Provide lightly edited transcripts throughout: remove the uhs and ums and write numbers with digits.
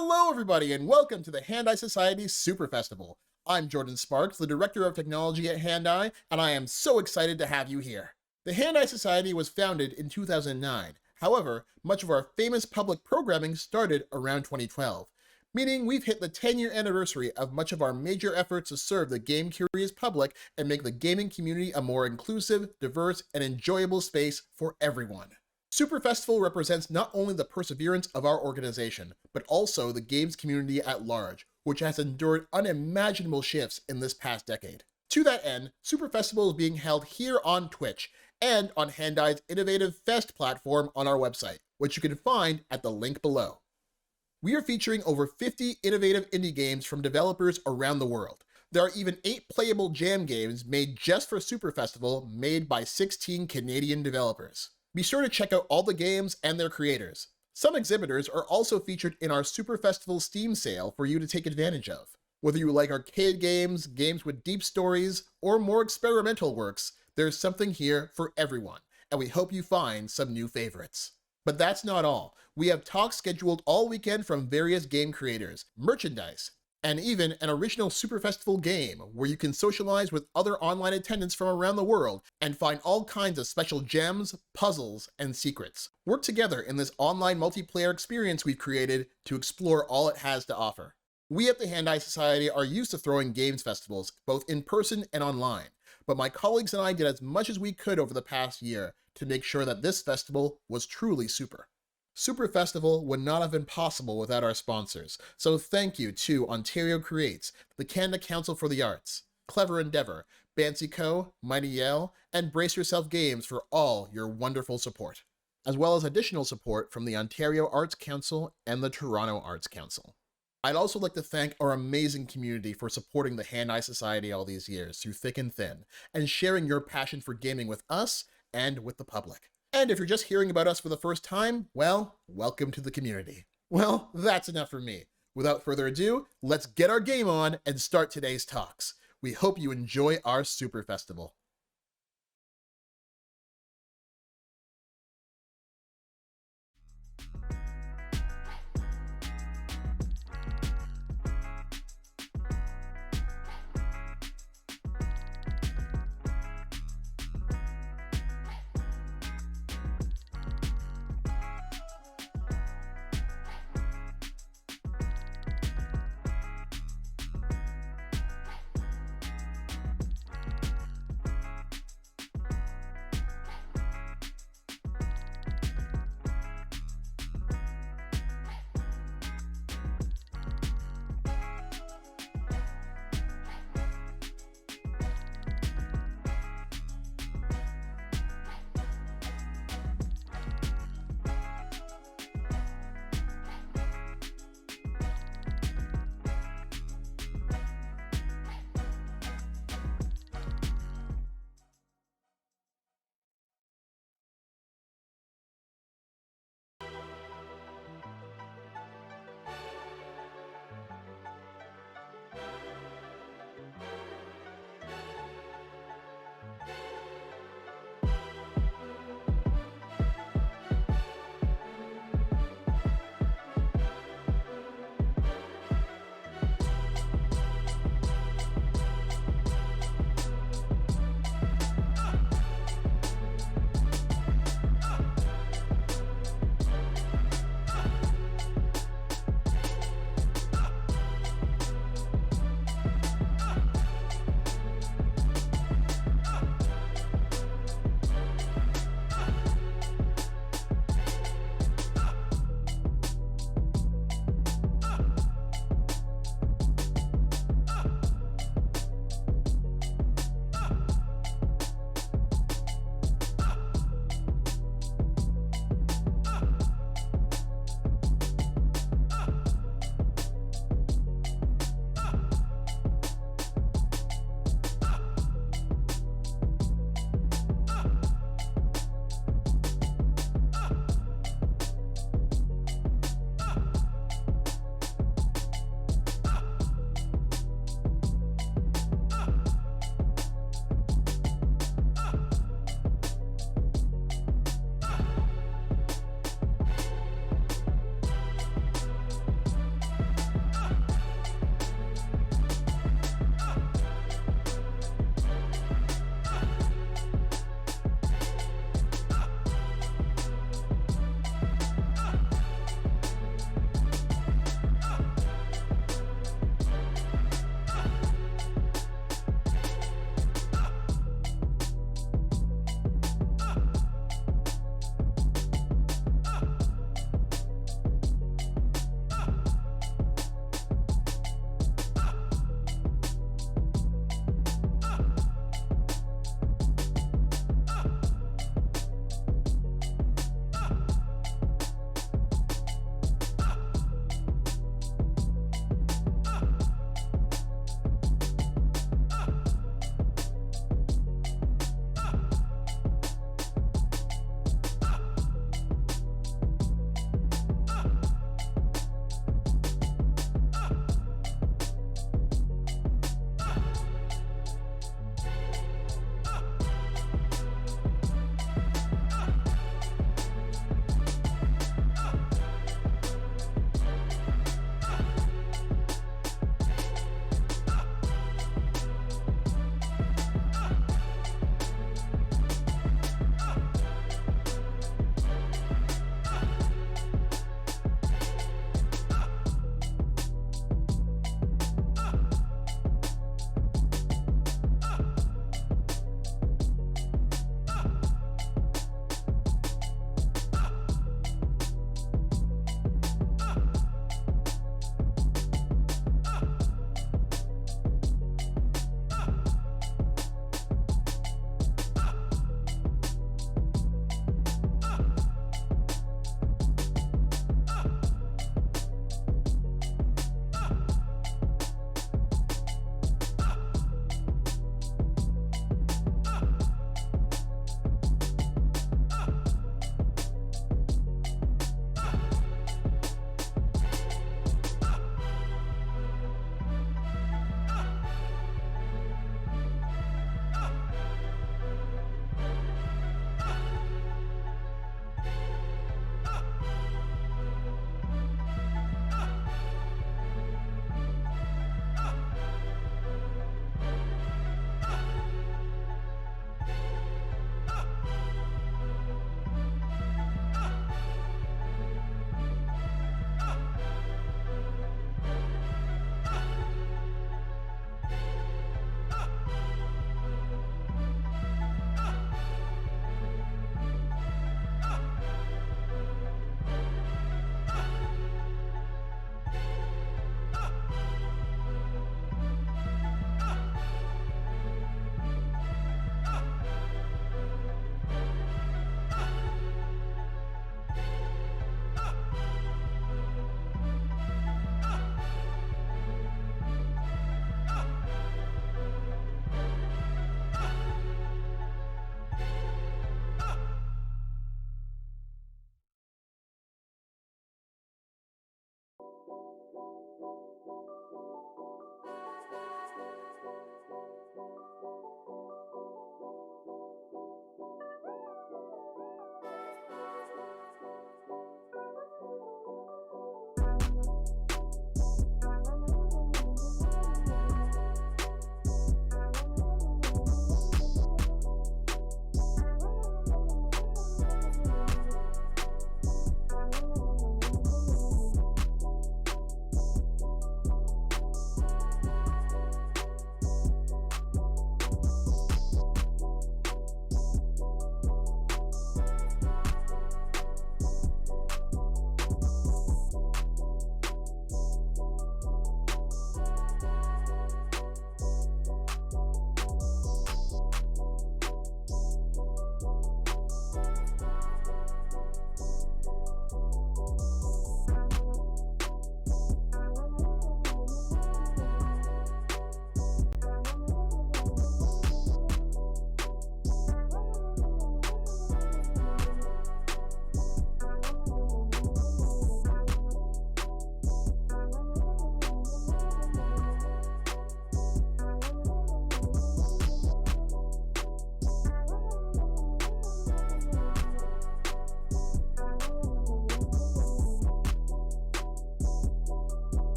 Hello, everybody, and welcome to the Hand-Eye Society Super Festival. I'm Jordan Sparks, the Director of Technology at Hand-Eye, and I am so excited to have you here. The Hand-Eye Society was founded in 2009. However, much of our famous public programming started around 2012, meaning we've hit the 10-year anniversary of much of our major efforts to serve the game-curious public and make the gaming community a more inclusive, diverse, and enjoyable space for everyone. Super Festival represents not only the perseverance of our organization, but also the games community at large, which has endured unimaginable shifts in this past decade. To that end, Super Festival is being held here on Twitch and on Hand-Eye's innovative Fest platform on our website, which you can find at the link below. We are featuring over 50 innovative indie games from developers around the world. There are even 8 playable jam games made just for Super Festival, made by 16 Canadian developers. Be sure to check out all the games and their creators. Some exhibitors are also featured in our Super Festival Steam sale for you to take advantage of. Whether you like arcade games, games with deep stories, or more experimental works, there's something here for everyone, and we hope you find some new favorites. But that's not all. We have talks scheduled all weekend from various game creators, merchandise, and even an original Super Festival game where you can socialize with other online attendants from around the world and find all kinds of special gems, puzzles, and secrets. Work together in this online multiplayer experience we've created to explore all it has to offer. We at the Hand-Eye Society are used to throwing games festivals, both in person and online, but my colleagues and I did as much as we could over the past year to make sure that this festival was truly super. Super Festival would not have been possible without our sponsors, so thank you to Ontario Creates, the Canada Council for the Arts, Clever Endeavor, Bancy Co., Mighty Yell, and Brace Yourself Games for all your wonderful support, as well as additional support from the Ontario Arts Council and the Toronto Arts Council. I'd also like to thank our amazing community for supporting the Hand-Eye Society all these years through thick and thin, and sharing your passion for gaming with us and with the public. And if you're just hearing about us for the first time, well, welcome to the community. Well, that's enough for me. Without further ado, let's get our game on and start today's talks. We hope you enjoy our Super Festival.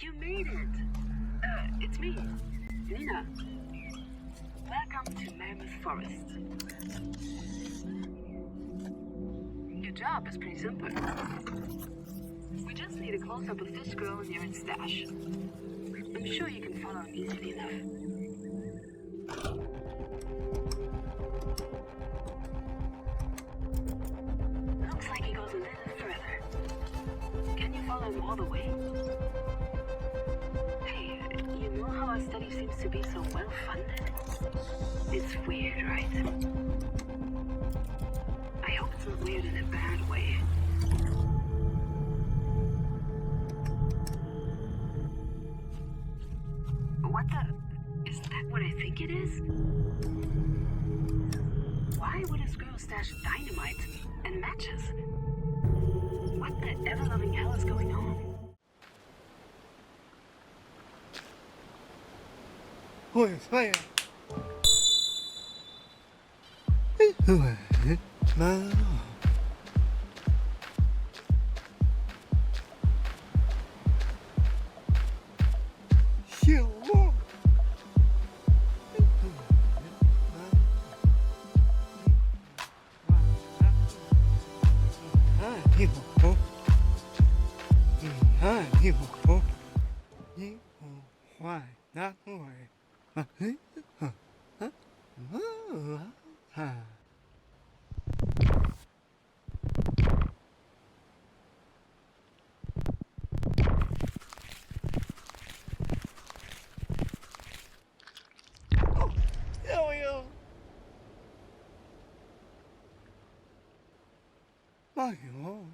You made it! It's me, Nina. Welcome to Mammoth Forest. Your job is pretty simple. We just need a close-up of this girl near its stash. I'm sure you can follow him easily enough. Looks like he goes a little further. Can you follow him all the way? Hey, you know how our study seems to be so well-funded? It's weird, right? I hope it's not weird in a bad way. What the? Is that what I think it is? Why would this girl stash dynamite and matches? What the ever-loving hell is going on? Ôi, xoay à. Mà siêu quá. Nhiều hộp. Nhiều hộp. Nhiều hoài đã hoài. Ôi Mà hiểu.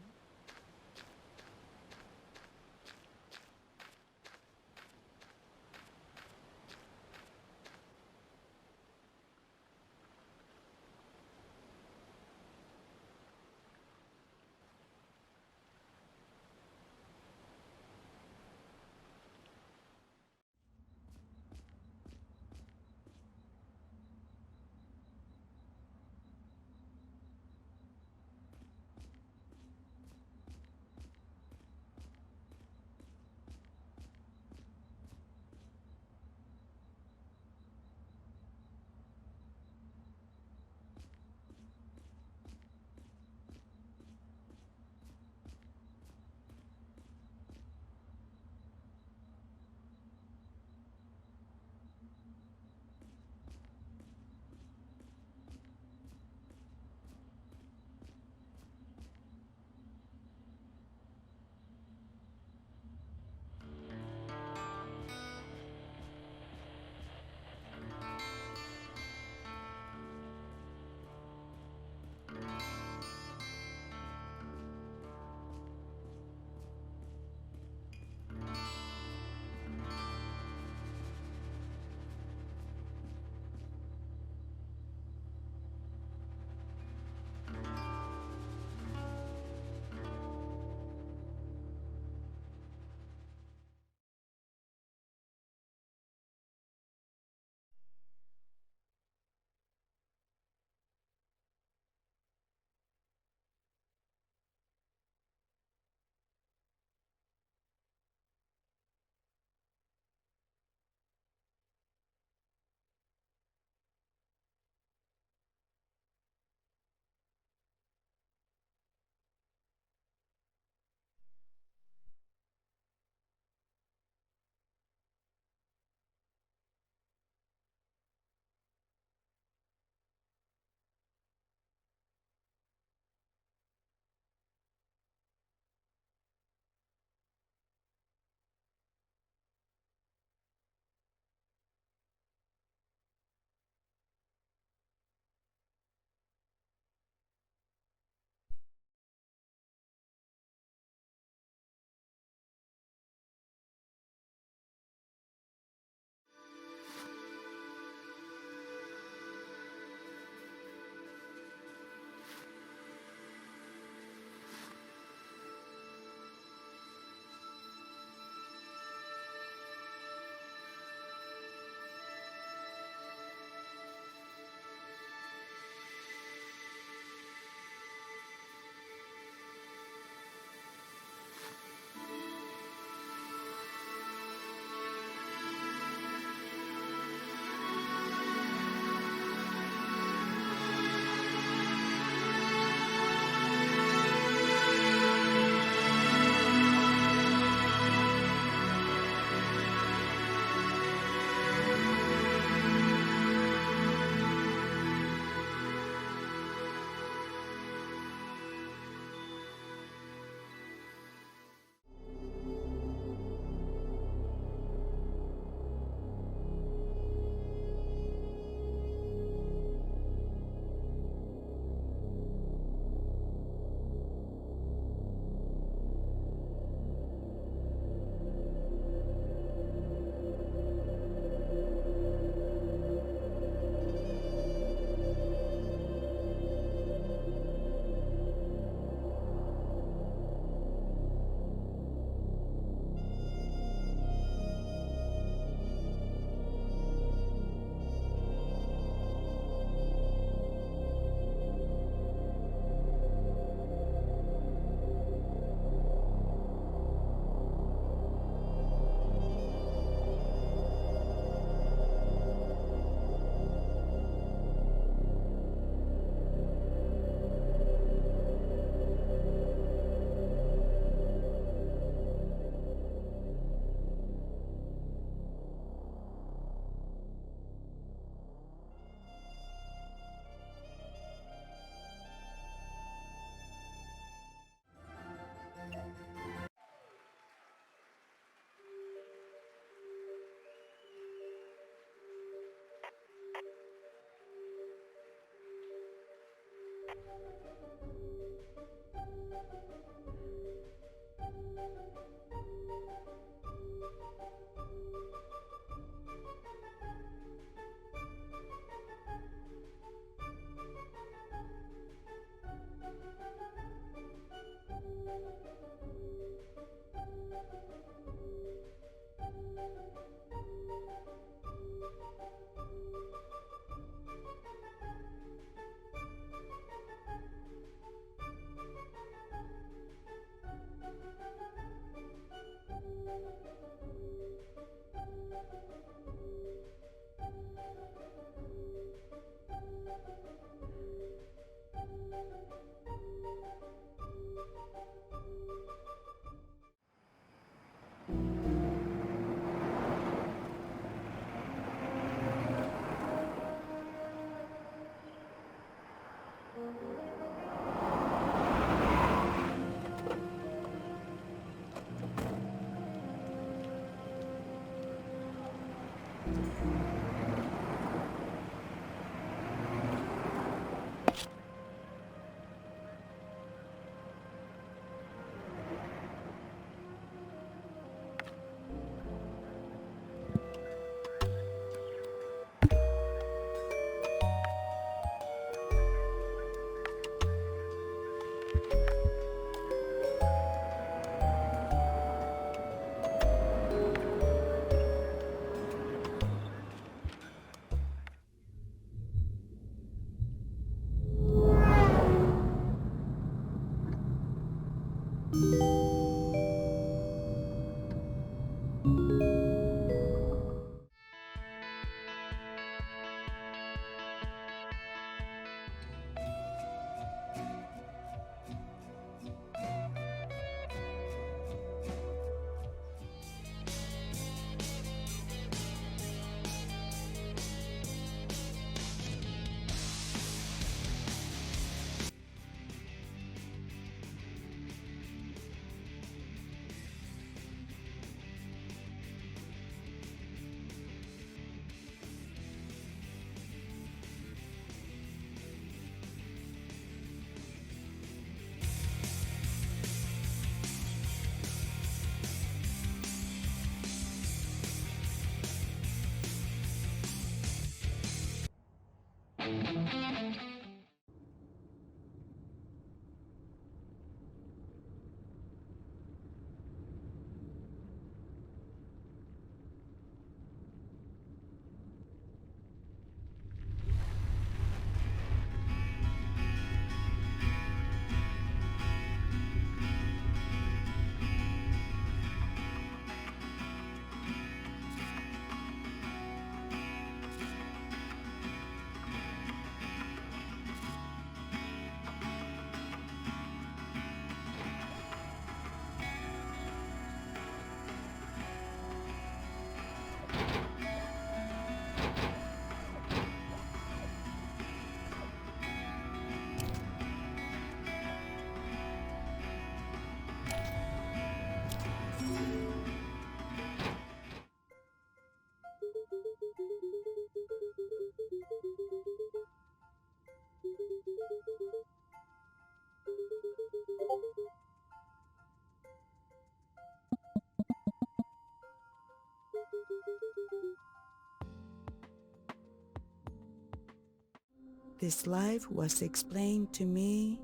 This life was explained to me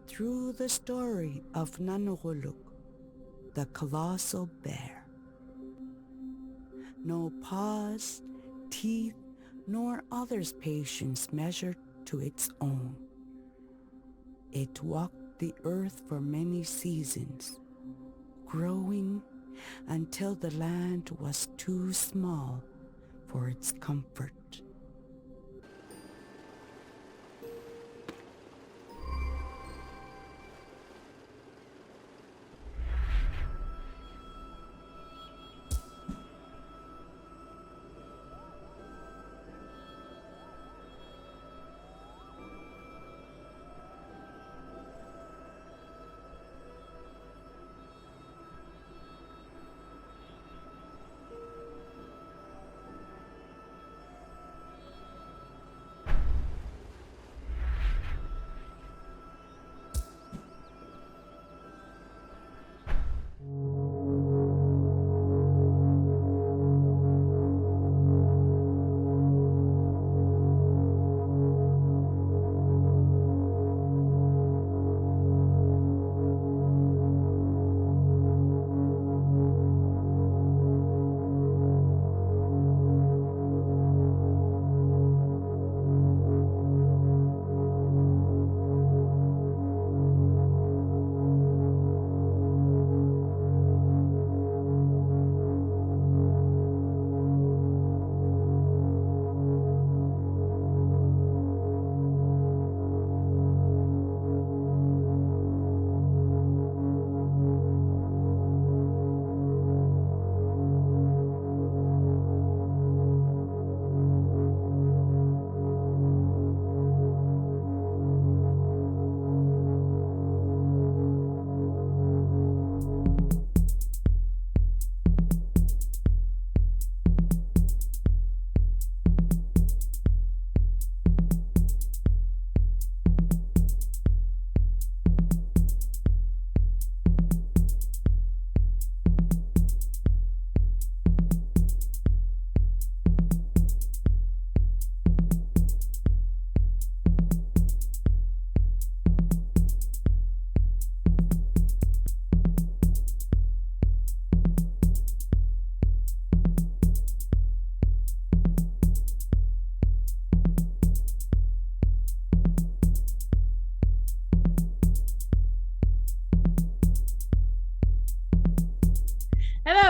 through the story of Nanuruluk, the colossal bear. No paws, teeth, nor others' patience measured to its own. It walked the earth for many seasons, growing until the land was too small for its comfort.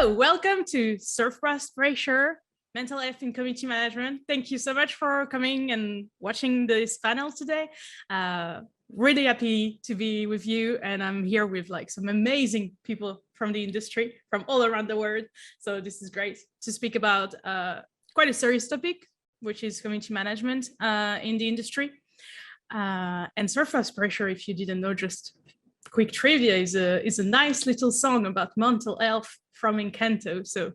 So welcome to Surfcross Pressure, Mental Health and Community Management. Thank you so much for coming and watching this panel today. Really happy to be with you, and I'm here with like some amazing people from the industry from all around the world. So this is great to speak about quite a serious topic, which is community management in the industry. And Surfcross Pressure, if you didn't know, just quick trivia, is a nice little song about mental health from Encanto. So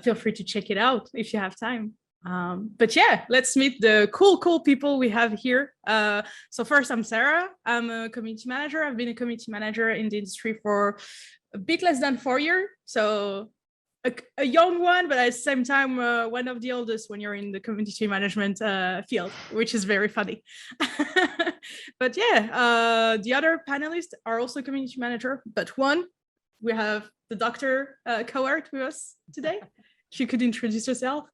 feel free to check it out if you have time. But yeah, let's meet the cool people we have here. So first, I'm Sarah. I'm a community manager. I've been a community manager in the industry for a bit less than 4 years. So a young one, but at the same time, one of the oldest when you're in the community management field, which is very funny. But yeah, the other panelists are also community manager, but one, we have the Dr. Cowart with us today. She could introduce herself.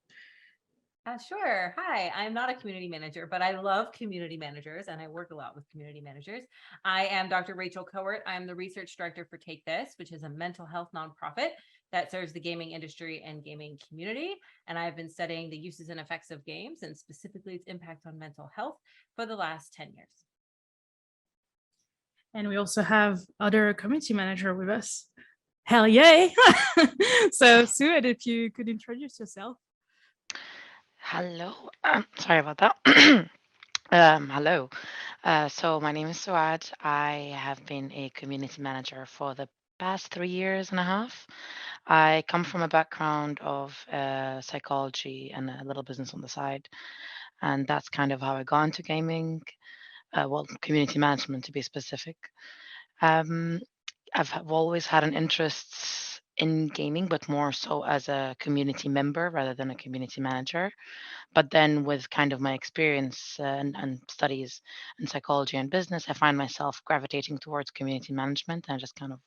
Sure. Hi, I'm not a community manager, but I love community managers and I work a lot with community managers. I am Dr. Rachel Cowart. I'm the research director for Take This, which is a mental health nonprofit that serves the gaming industry and gaming community. And I've been studying the uses and effects of games and specifically its impact on mental health for the last 10 years. And we also have other community manager with us. Hell yay. So Sued, if you could introduce yourself. Hello. Sorry about that. Hello. So my name is Suad. I have been a community manager for the past 3.5 years. I come from a background of psychology and a little business on the side. And that's kind of how I got into gaming, community management to be specific. I've always had an interest in gaming, but more so as a community member rather than a community manager. But then with kind of my experience and studies in psychology and business, I find myself gravitating towards community management, and I just kind of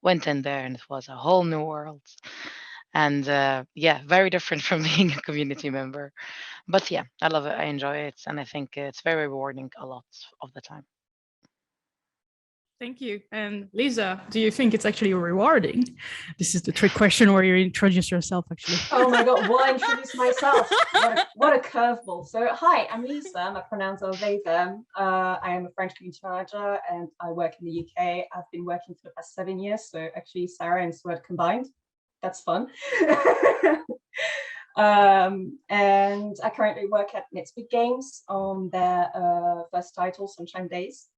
went in there and it was a whole new world. And yeah, very different from being a community member. But yeah, I love it. I enjoy it. And I think it's very rewarding a lot of the time. Thank you. And Lisa, do you think it's actually rewarding? This is the trick question where you introduce yourself, actually. Oh my God, will I introduce myself? What a curveball. So hi, I'm Lisa, my pronouns are they, them. I am a French community manager and I work in the UK. I've been working for the past 7 years. So actually Sarah and Sword combined. That's fun. And I currently work at Nitspeed Games on their first title, Sunshine Days.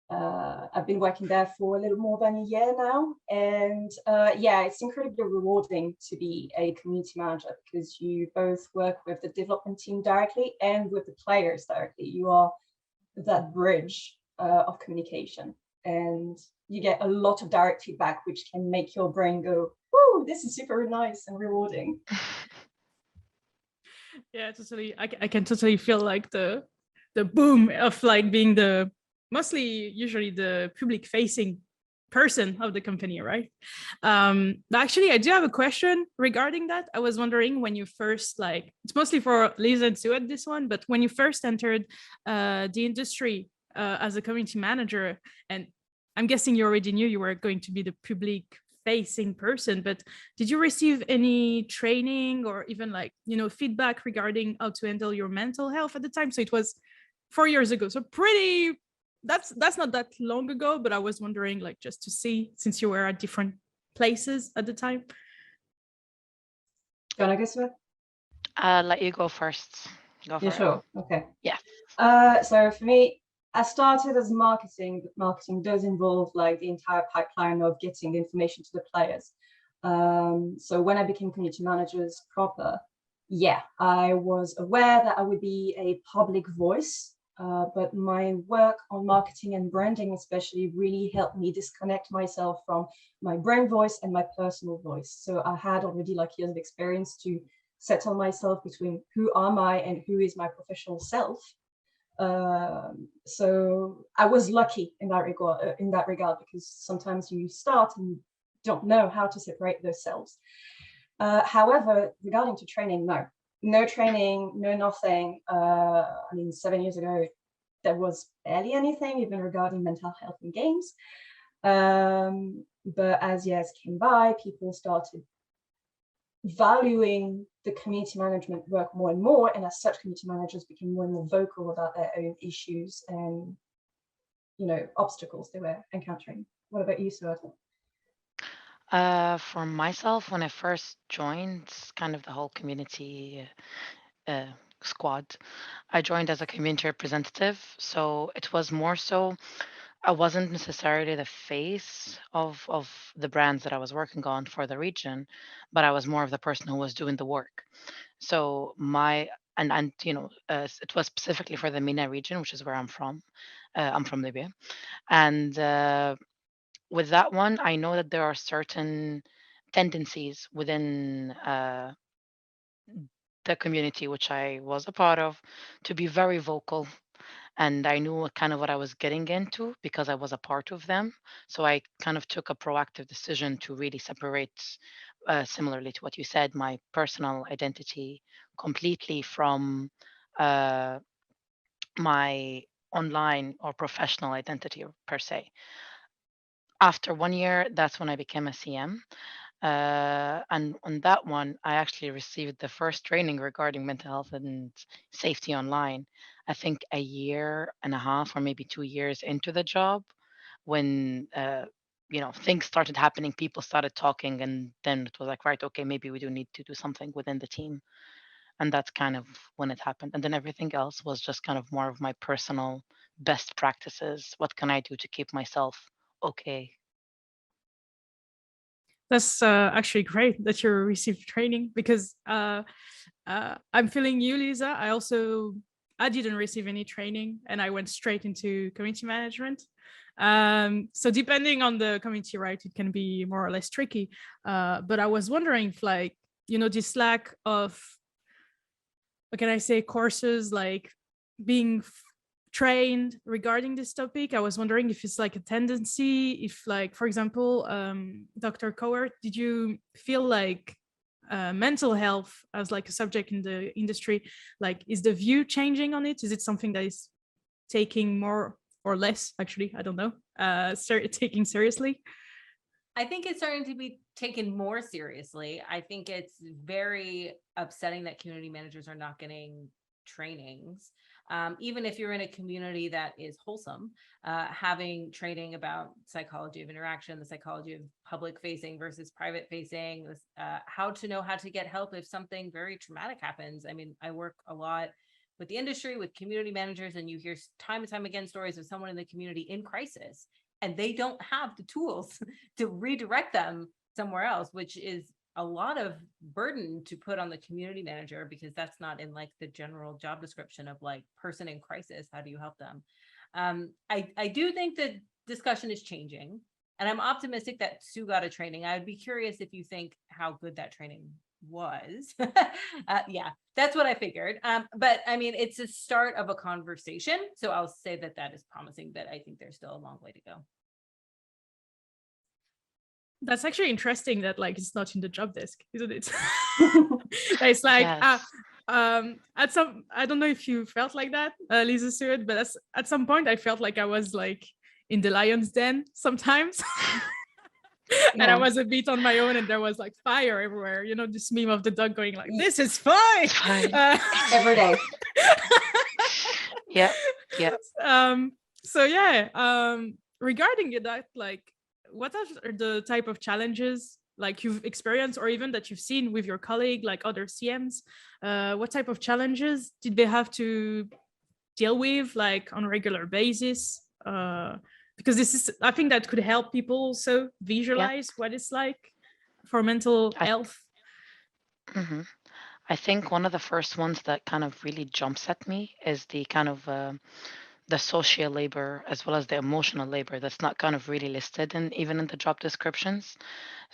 I've been working there for a little more than a year now, and yeah, it's incredibly rewarding to be a community manager because you both work with the development team directly and with the players directly. You are that bridge of communication, and you get a lot of direct feedback, which can make your brain go, "Whoa, this is super nice and rewarding." Yeah, totally. I can totally feel like the boom of like being the usually the public facing person of the company, right? Actually, I do have a question regarding that. I was wondering when you first, like, it's mostly for Lisa and Sue at this one, but when you first entered the industry as a community manager, and I'm guessing you already knew you were going to be the public facing person, but did you receive any training or even like, feedback regarding how to handle your mental health at the time? So it was 4 years ago. So that's not that long ago, but I was wondering, like, just to see, since you were at different places at the time. Do you want to go, Sword? I'll let you go first. Go for Yeah, it. sure. Okay. Yeah. So for me, I started as marketing, but marketing does involve like the entire pipeline of getting the information to the players. So when I became community managers proper, yeah, I was aware that I would be a public voice, but my work on marketing and branding especially really helped me disconnect myself from my brand voice and my personal voice. So I had already like years of experience to settle myself between who am I and who is my professional self. So I was lucky in that regard, because sometimes you start and you don't know how to separate those selves. However, regarding to training, no training, no nothing. I mean, 7 years ago, there was barely anything, even regarding mental health in games. But as years came by, people started valuing the community management work more and more, and as such, community managers became more and more vocal about their own issues and, you know, obstacles they were encountering. What about you, Suad? For myself, when I first joined kind of the whole community uh, squad, I joined as a community representative. So it was more so, I wasn't necessarily the face of the brands that I was working on for the region, but I was more of the person who was doing the work. So and it was specifically for the MENA region, which is where I'm from. I'm from Libya, and with that one, I know that there are certain tendencies within the community which I was a part of to be very vocal, and I knew kind of what I was getting into because I was a part of them. So I kind of took a proactive decision to really separate, similarly to what you said, my personal identity completely from uh, my online or professional identity per se. After 1 year, that's when I became a CM. And on that one, I actually received the first training regarding mental health and safety online. I think a year and a half or maybe 2 years into the job, when things started happening, people started talking, and then it was like, right, okay, maybe we do need to do something within the team, and that's kind of when it happened. And then everything else was just kind of more of my personal best practices. What can I do to keep myself okay? That's actually great that you received training because I'm feeling you, Lisa. I didn't receive any training and I went straight into community management. So depending on the community, right, it can be more or less tricky. But I was wondering if, like, this lack of, what can I say, courses, like being trained regarding this topic. I was wondering if it's like a tendency, if, like, for example, Dr. Cowart, did you feel like mental health as like a subject in the industry, like, is the view changing on it? Is it something that is taking more or less, actually, I don't know, taking seriously? I think it's starting to be taken more seriously. I think it's very upsetting that community managers are not getting trainings. Even if you're in a community that is wholesome, having training about psychology of interaction, the psychology of public facing versus private facing, how to know how to get help if something very traumatic happens. I mean, I work a lot with the industry, with community managers, and you hear time and time again stories of someone in the community in crisis, and they don't have the tools to redirect them somewhere else, which is a lot of burden to put on the community manager, because that's not in like the general job description of like person in crisis. How do you help them? I do think that discussion is changing, and I'm optimistic that Sue got a training. I would be curious if you think how good that training was. Yeah, that's what I figured. But I mean, it's a start of a conversation. So I'll say that that is promising, but I think there's still a long way to go. That's actually interesting that, like, it's not in the job desk, isn't it? It's like, Yes. at some, I don't know if you felt like that, Lisa Stewart, but at some point I felt like I was like in the lion's den sometimes. And I Yeah. was a bit on my own, and there was like fire everywhere, this meme of the dog going like, this is fine. Fine. Every day. Yeah. So yeah, regarding that, like, what are the type of challenges like you've experienced, or even that you've seen with your colleague, like other CMs? What type of challenges did they have to deal with, like, on a regular basis? Because this is, I think, that could help people also visualize what it's like for mental I health. hmm I think one of the first ones that kind of really jumps at me is the kind of the social labor as well as the emotional labor that's not kind of really listed in even in the job descriptions.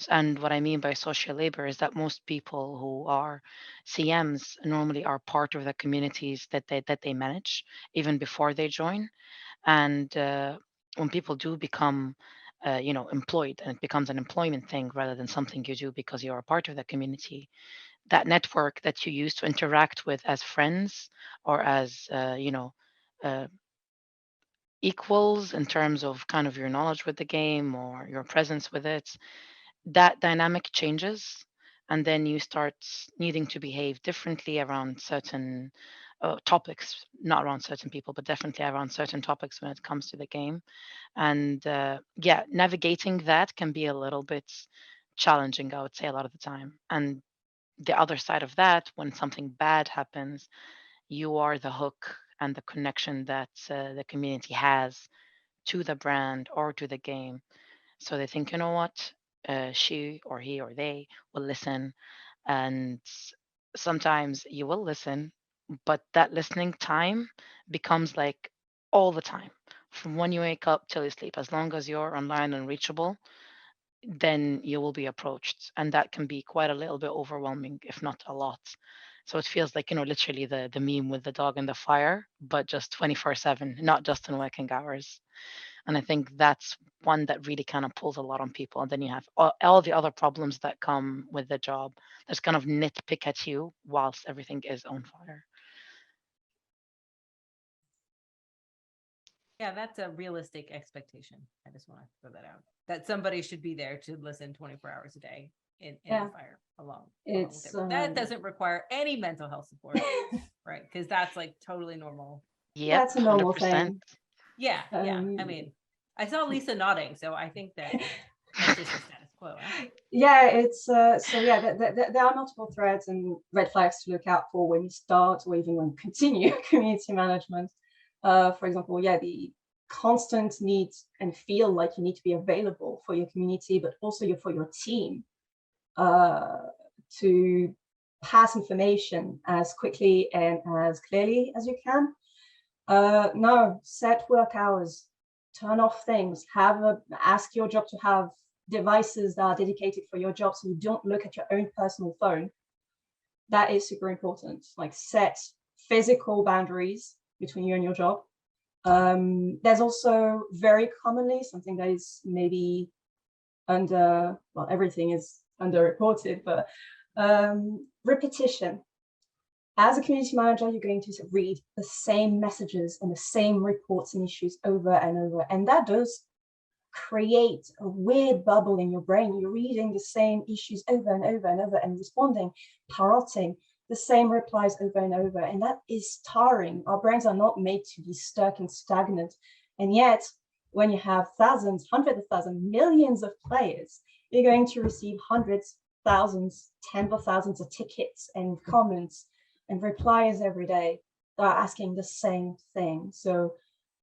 And what I mean by social labor is that most people who are CMs normally are part of the communities that they manage even before they join. And when people do become employed, and it becomes an employment thing rather than something you do because you're a part of the community, that network that you use to interact with as friends or as uh, equals in terms of kind of your knowledge with the game or your presence with it, that dynamic changes. and then you start needing to behave differently around certain topics, not around certain people, but definitely around certain topics when it comes to the game. And yeah, navigating that can be a little bit challenging, I would say, a lot of the time. And the other side of that, when something bad happens, you are the hook and the connection that the community has to the brand or to the game. So they think, you know what, she or he or they will listen. And sometimes you will listen, but that listening time becomes like all the time from when you wake up till you sleep. As long as you're online and reachable, then you will be approached. And that can be quite a little bit overwhelming, if not a lot. So it feels like, literally the meme with the dog and the fire, but just 24/7, not just in working hours. And I think that's one that really kind of pulls a lot on people. And then you have all the other problems that come with the job that's kind of nitpick at you whilst everything is on fire. Yeah, that's a realistic expectation. I just want to throw that out. That somebody should be there to listen 24 hours a day in Yeah. the fire along It's, with everyone. That doesn't require any mental health support, right? Because that's like totally normal. Yep, That's a normal 100%. thing. Yeah, yeah. I mean, I saw Lisa nodding, so I think that that's just the status quo. Huh? Yeah, it's so yeah, there are multiple threads and red flags to look out for when you start or even when you continue community management. For example, yeah, the constant need and feel like you need to be available for your community, but also for your team, to pass information as quickly and as clearly as you can. No, set work hours, turn off things, ask your job to have devices that are dedicated for your job so you don't look at your own personal phone. That is super important. Like, set physical boundaries between you and your job. There's also very commonly something that is maybe everything is underreported, but repetition. As a community manager, you're going to read the same messages and the same reports and issues over and over, and that does create a weird bubble in your brain. You're reading the same issues over and over and over and responding, parroting the same replies over and over, and that is tiring. Our brains are not made to be stuck and stagnant, and yet when you have thousands, hundreds of thousands, millions of players, you're going to receive hundreds, thousands, tens of thousands of tickets and comments and replies every day that are asking the same thing. So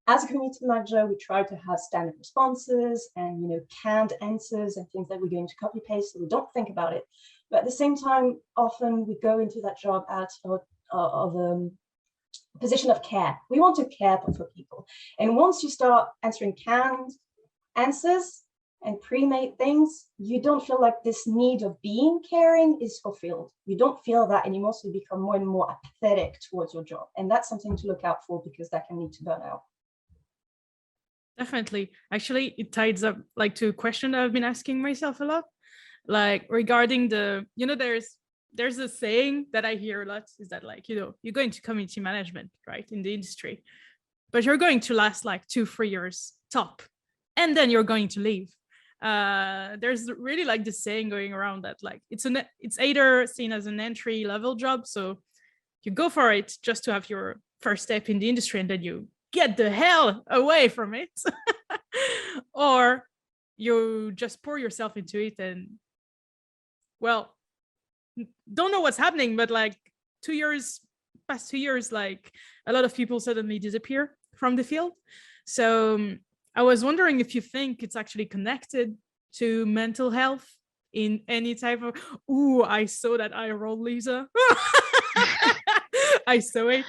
as a community manager, we try to have standard responses and canned answers and things that we're going to copy paste so we don't think about it. But at the same time, often we go into that job out of a position of care. We want to care for people. And once you start answering canned answers and pre-made things, you don't feel like this need of being caring is fulfilled. You don't feel that anymore, so you become more and more apathetic towards your job. And that's something to look out for, because that can lead to burnout. Definitely. Actually, it ties up like to a question that I've been asking myself a lot, like regarding there's a saying that I hear a lot, is that like, you go into community management, right, in the industry, but you're going to last like 2-3 years top, and then you're going to leave. There's really like this saying going around that like it's either seen as an entry level job, so you go for it just to have your first step in the industry and then you get the hell away from it, or you just pour yourself into it and, well, don't know what's happening, but like past 2 years, like a lot of people suddenly disappear from the field. So I was wondering if you think it's actually connected to mental health in any type of, I saw that eye roll, Lisa. I saw it.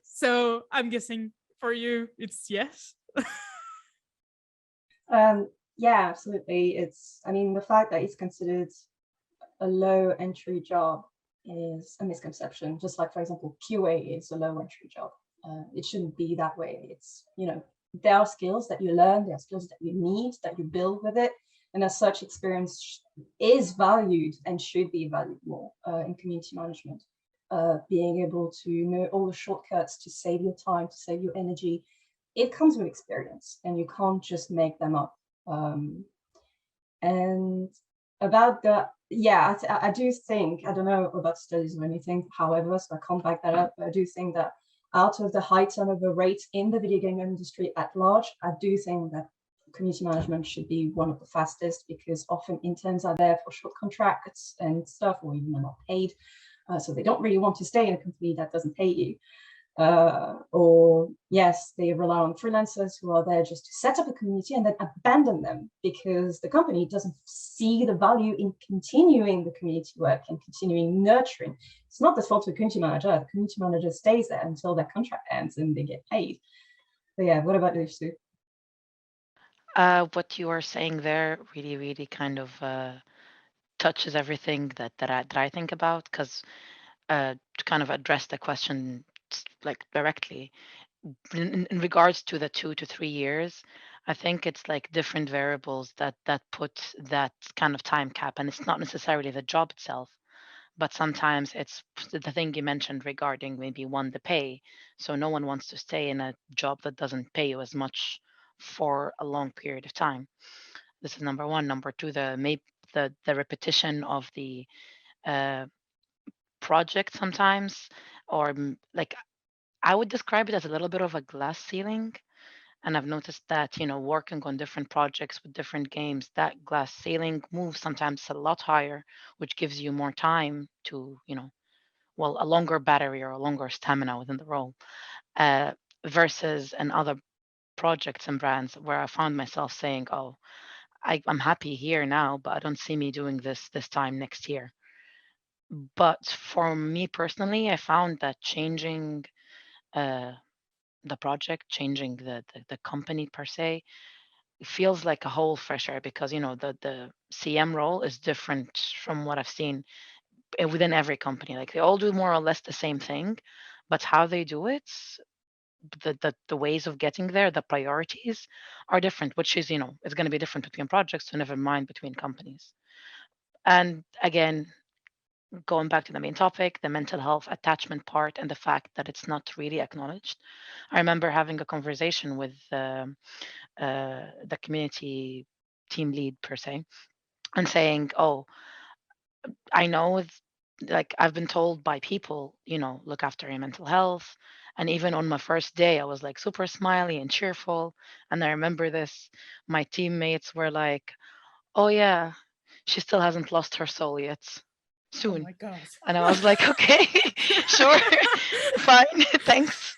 So I'm guessing for you, it's yes. Yeah, absolutely. The fact that it's considered a low entry job is a misconception. Just like, for example, QA is a low entry job. It shouldn't be that way. It's, there are skills that you learn, there are skills that you need, that you build with it. And as such, experience is valued and should be valued more in community management. Being able to know all the shortcuts to save your time, to save your energy, it comes with experience and you can't just make them up. And About the, yeah, I do think, I don't know about studies or anything, however, so I can't back that up, but I do think that out of the high turnover rate in the video game industry at large, I do think that community management should be one of the fastest, because often interns are there for short contracts and stuff, or even are not paid. So they don't really want to stay in a company that doesn't pay you. Or yes, they rely on freelancers who are there just to set up a community and then abandon them because the company doesn't see the value in continuing the community work and continuing nurturing. It's not the fault of the community manager. The community manager stays there until their contract ends and they get paid. But yeah, what about you, Sue? What you are saying there really, really kind of touches everything that I think about, because to kind of address the question like directly in regards to the 2 to 3 years, I think it's like different variables that put that kind of time cap, and it's not necessarily the job itself, but sometimes it's the thing you mentioned regarding maybe one, the pay. So no one wants to stay in a job that doesn't pay you as much for a long period of time. This is number one. Number two, the repetition of the uh, project sometimes, or like I would describe it as a little bit of a glass ceiling. And I've noticed that, working on different projects with different games, that glass ceiling moves sometimes a lot higher, which gives you more time to, well, a longer battery or a longer stamina within the role, uh, versus in other projects and brands where I found myself saying, oh, I'm happy here now, but I don't see me doing this time next year. But for me personally, I found that changing uh, the project, changing the company per se, it feels like a whole fresh air, because the CM role is different from what I've seen within every company. Like they all do more or less the same thing, but how they do it, the ways of getting there, the priorities are different, which is it's going to be different between projects, so never mind between companies. And again, going back to the main topic, the mental health attachment part and the fact that it's not really acknowledged. I remember having a conversation with the community team lead per se, and saying, "Oh, I know like I've been told by people, look after your mental health." And even on my first day, I was like super smiley and cheerful. And I remember this, my teammates were like, "Oh yeah, she still hasn't lost her soul yet. Oh Soon." my God. And I was like, "Okay, sure, fine, thanks."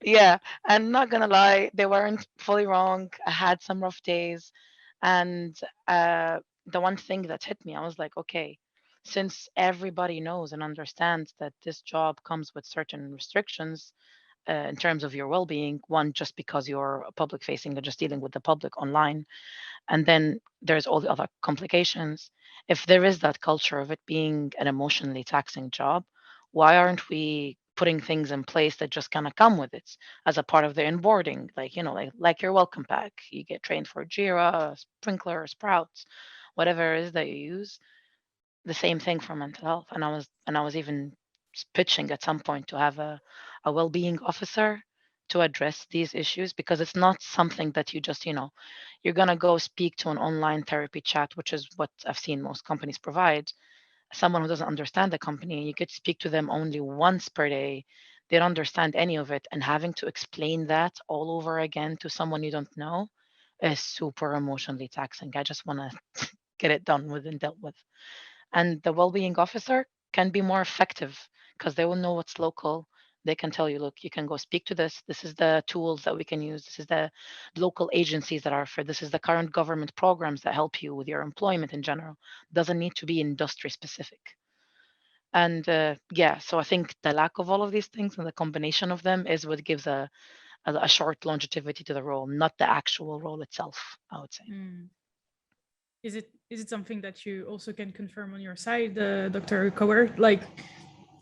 Yeah, and not gonna lie, they weren't fully wrong. I had some rough days, and the one thing that hit me, I was like, okay, since everybody knows and understands that this job comes with certain restrictions in terms of your well-being, one, just because you're public facing and just dealing with the public online, and then there's all the other complications. If there is that culture of it being an emotionally taxing job, why aren't we putting things in place that just kind of come with it as a part of the onboarding? Like, like your welcome pack, you get trained for Jira, Sprinkler, Sprouts, whatever it is that you use. The same thing for mental health. And I was even pitching at some point to have a well-being officer to address these issues, because it's not something that you just, you're going to go speak to an online therapy chat, which is what I've seen most companies provide. Someone who doesn't understand the company, you could speak to them only once per day. They don't understand any of it. And having to explain that all over again to someone you don't know is super emotionally taxing. I just want to get it done with and dealt with. And the well-being officer can be more effective because they will know what's local. They can tell you, look, you can go speak to this. This is the tools that we can use. This is the local agencies that are for this is the current government programs that help you with your employment in general. Doesn't need to be industry specific. And yeah, so I think the lack of all of these things and the combination of them is what gives a short longevity to the role, not the actual role itself, I would say. Mm. Is it something that you also can confirm on your side, Dr. Cower? Like,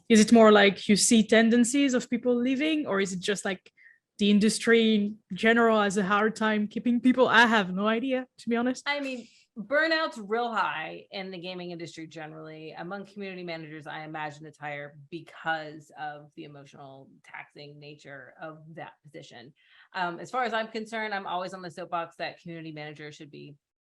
is it more like you see tendencies of people leaving, or is it just like the industry in general has a hard time keeping people? I have no idea, to be honest. I mean, burnout's real high in the gaming industry generally. Among community managers, I imagine it's higher because of the emotional taxing nature of that position. As far as I'm concerned, I'm always on the soapbox that community managers should be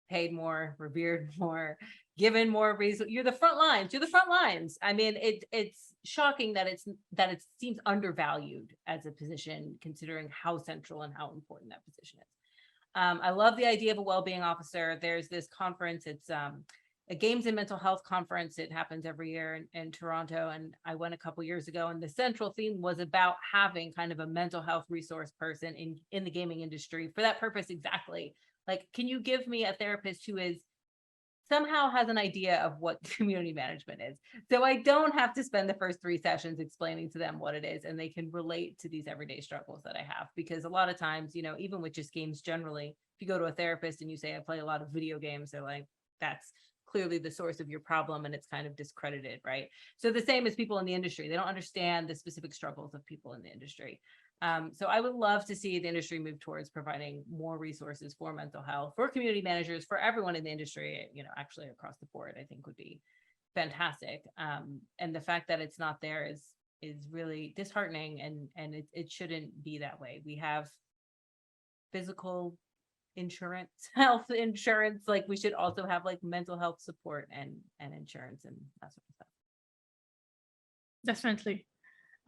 paid more, revered more, given more reason. You're the front lines. You're the front lines. I mean, it's shocking that it seems undervalued as a position, considering how central and how important that position is. I love the idea of a well-being officer. There's this conference. It's a Games and Mental Health conference. It happens every year in Toronto, and I went a couple years ago. And the central theme was about having kind of a mental health resource person in the gaming industry for that purpose. Exactly. Like, can you give me a therapist who is somehow has an idea of what community management is, so I don't have to spend the first 3 sessions explaining to them what it is, and they can relate to these everyday struggles that I have. Because a lot of times, you know, even with just games generally, if you go to a therapist and you say, I play a lot of video games, they're like, that's clearly the source of your problem, and it's kind of discredited, right? So the same as people in the industry, they don't understand the specific struggles of people in the industry. So I would love to see the industry move towards providing more resources for mental health, for community managers, for everyone in the industry, you know, actually across the board, I think would be fantastic. And the fact that it's not there is really disheartening, and it shouldn't be that way. We have physical insurance, health insurance, like we should also have like mental health support and insurance and that sort of stuff. Definitely.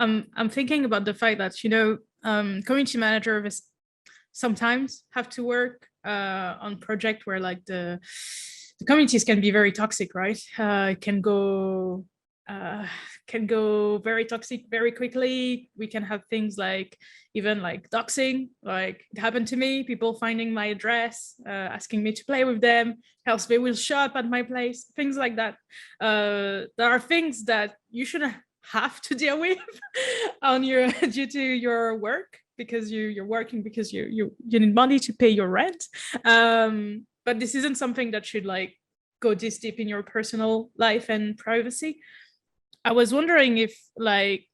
I'm thinking about the fact that, you know, community managers sometimes have to work on project where like the communities can be very toxic, right? It can go very toxic very quickly. We can have things like even like doxing, like it happened to me, people finding my address, asking me to play with them, else they will show up at my place, things like that. There are things that you shouldn't have to deal with on your due to your work, because you're working because you need money to pay your rent. But this isn't something that should like go this deep in your personal life and privacy. I was wondering if like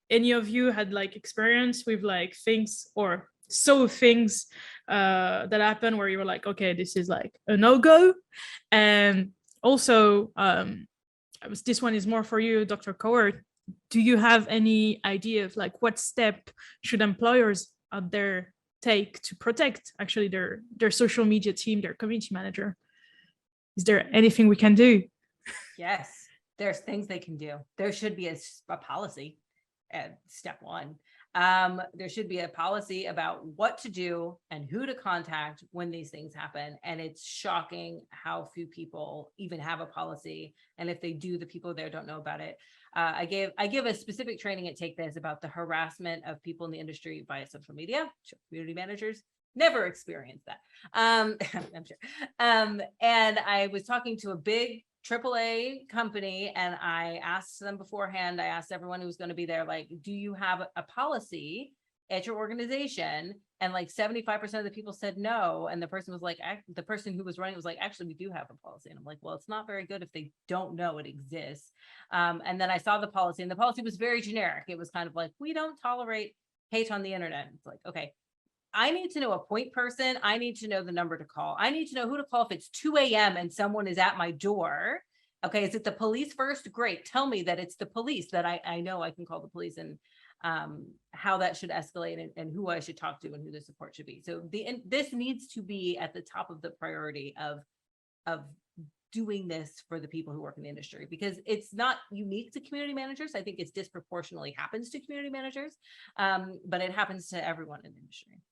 any of you had like experience with like things or saw things that happen where you were like, okay, this is like a no-go. And also this one is more for you, Dr. Cowart. Do you have any idea of like what step should employers out there take to protect actually their social media team, their community manager? Is there anything we can do? Yes, there's things they can do. There should be a policy at step one. There should be a policy about what to do and who to contact when these things happen. And it's shocking how few people even have a policy. And if they do, the people there don't know about it. I give a specific training at Take This about the harassment of people in the industry via social media. Community managers never experienced that. I'm sure. And I was talking to a big AAA company, and I asked them beforehand, I asked everyone who was going to be there, like, do you have a policy at your organization? And like 75% of the people said no. And the person was like, the person who was running was like, actually, we do have a policy. And I'm like, well, it's not very good if they don't know it exists. And then I saw the policy, and the policy was very generic. It was kind of like, we don't tolerate hate on the internet. It's like, okay, I need to know a point person. I need to know the number to call. I need to know who to call if it's 2 a.m. and someone is at my door. Okay, is it the police first? Great. Tell me that it's the police, that I know I can call the police, and how that should escalate, and who I should talk to and who the support should be. So this needs to be at the top of the priority of doing this for the people who work in the industry, because it's not unique to community managers. I think it's disproportionately happens to community managers, but it happens to everyone in the industry.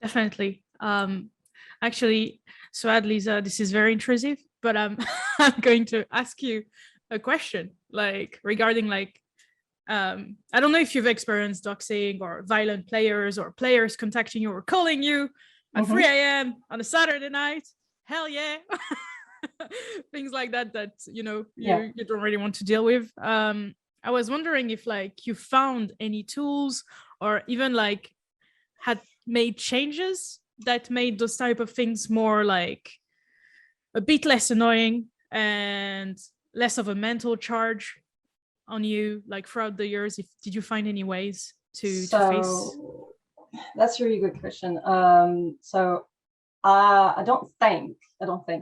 Definitely. Actually, Suad, Lisa, this is very intrusive, but I'm going to ask you a question, like regarding like, I don't know if you've experienced doxing or violent players or players contacting you or calling you at 3 a.m. on a Saturday night. Hell yeah. Things like that, you know, you don't really want to deal with. I was wondering if like you found any tools or even like had made changes that made those type of things more like a bit less annoying and less of a mental charge on you, like throughout the years. Did you find any ways to face? That's a really good question. So I don't think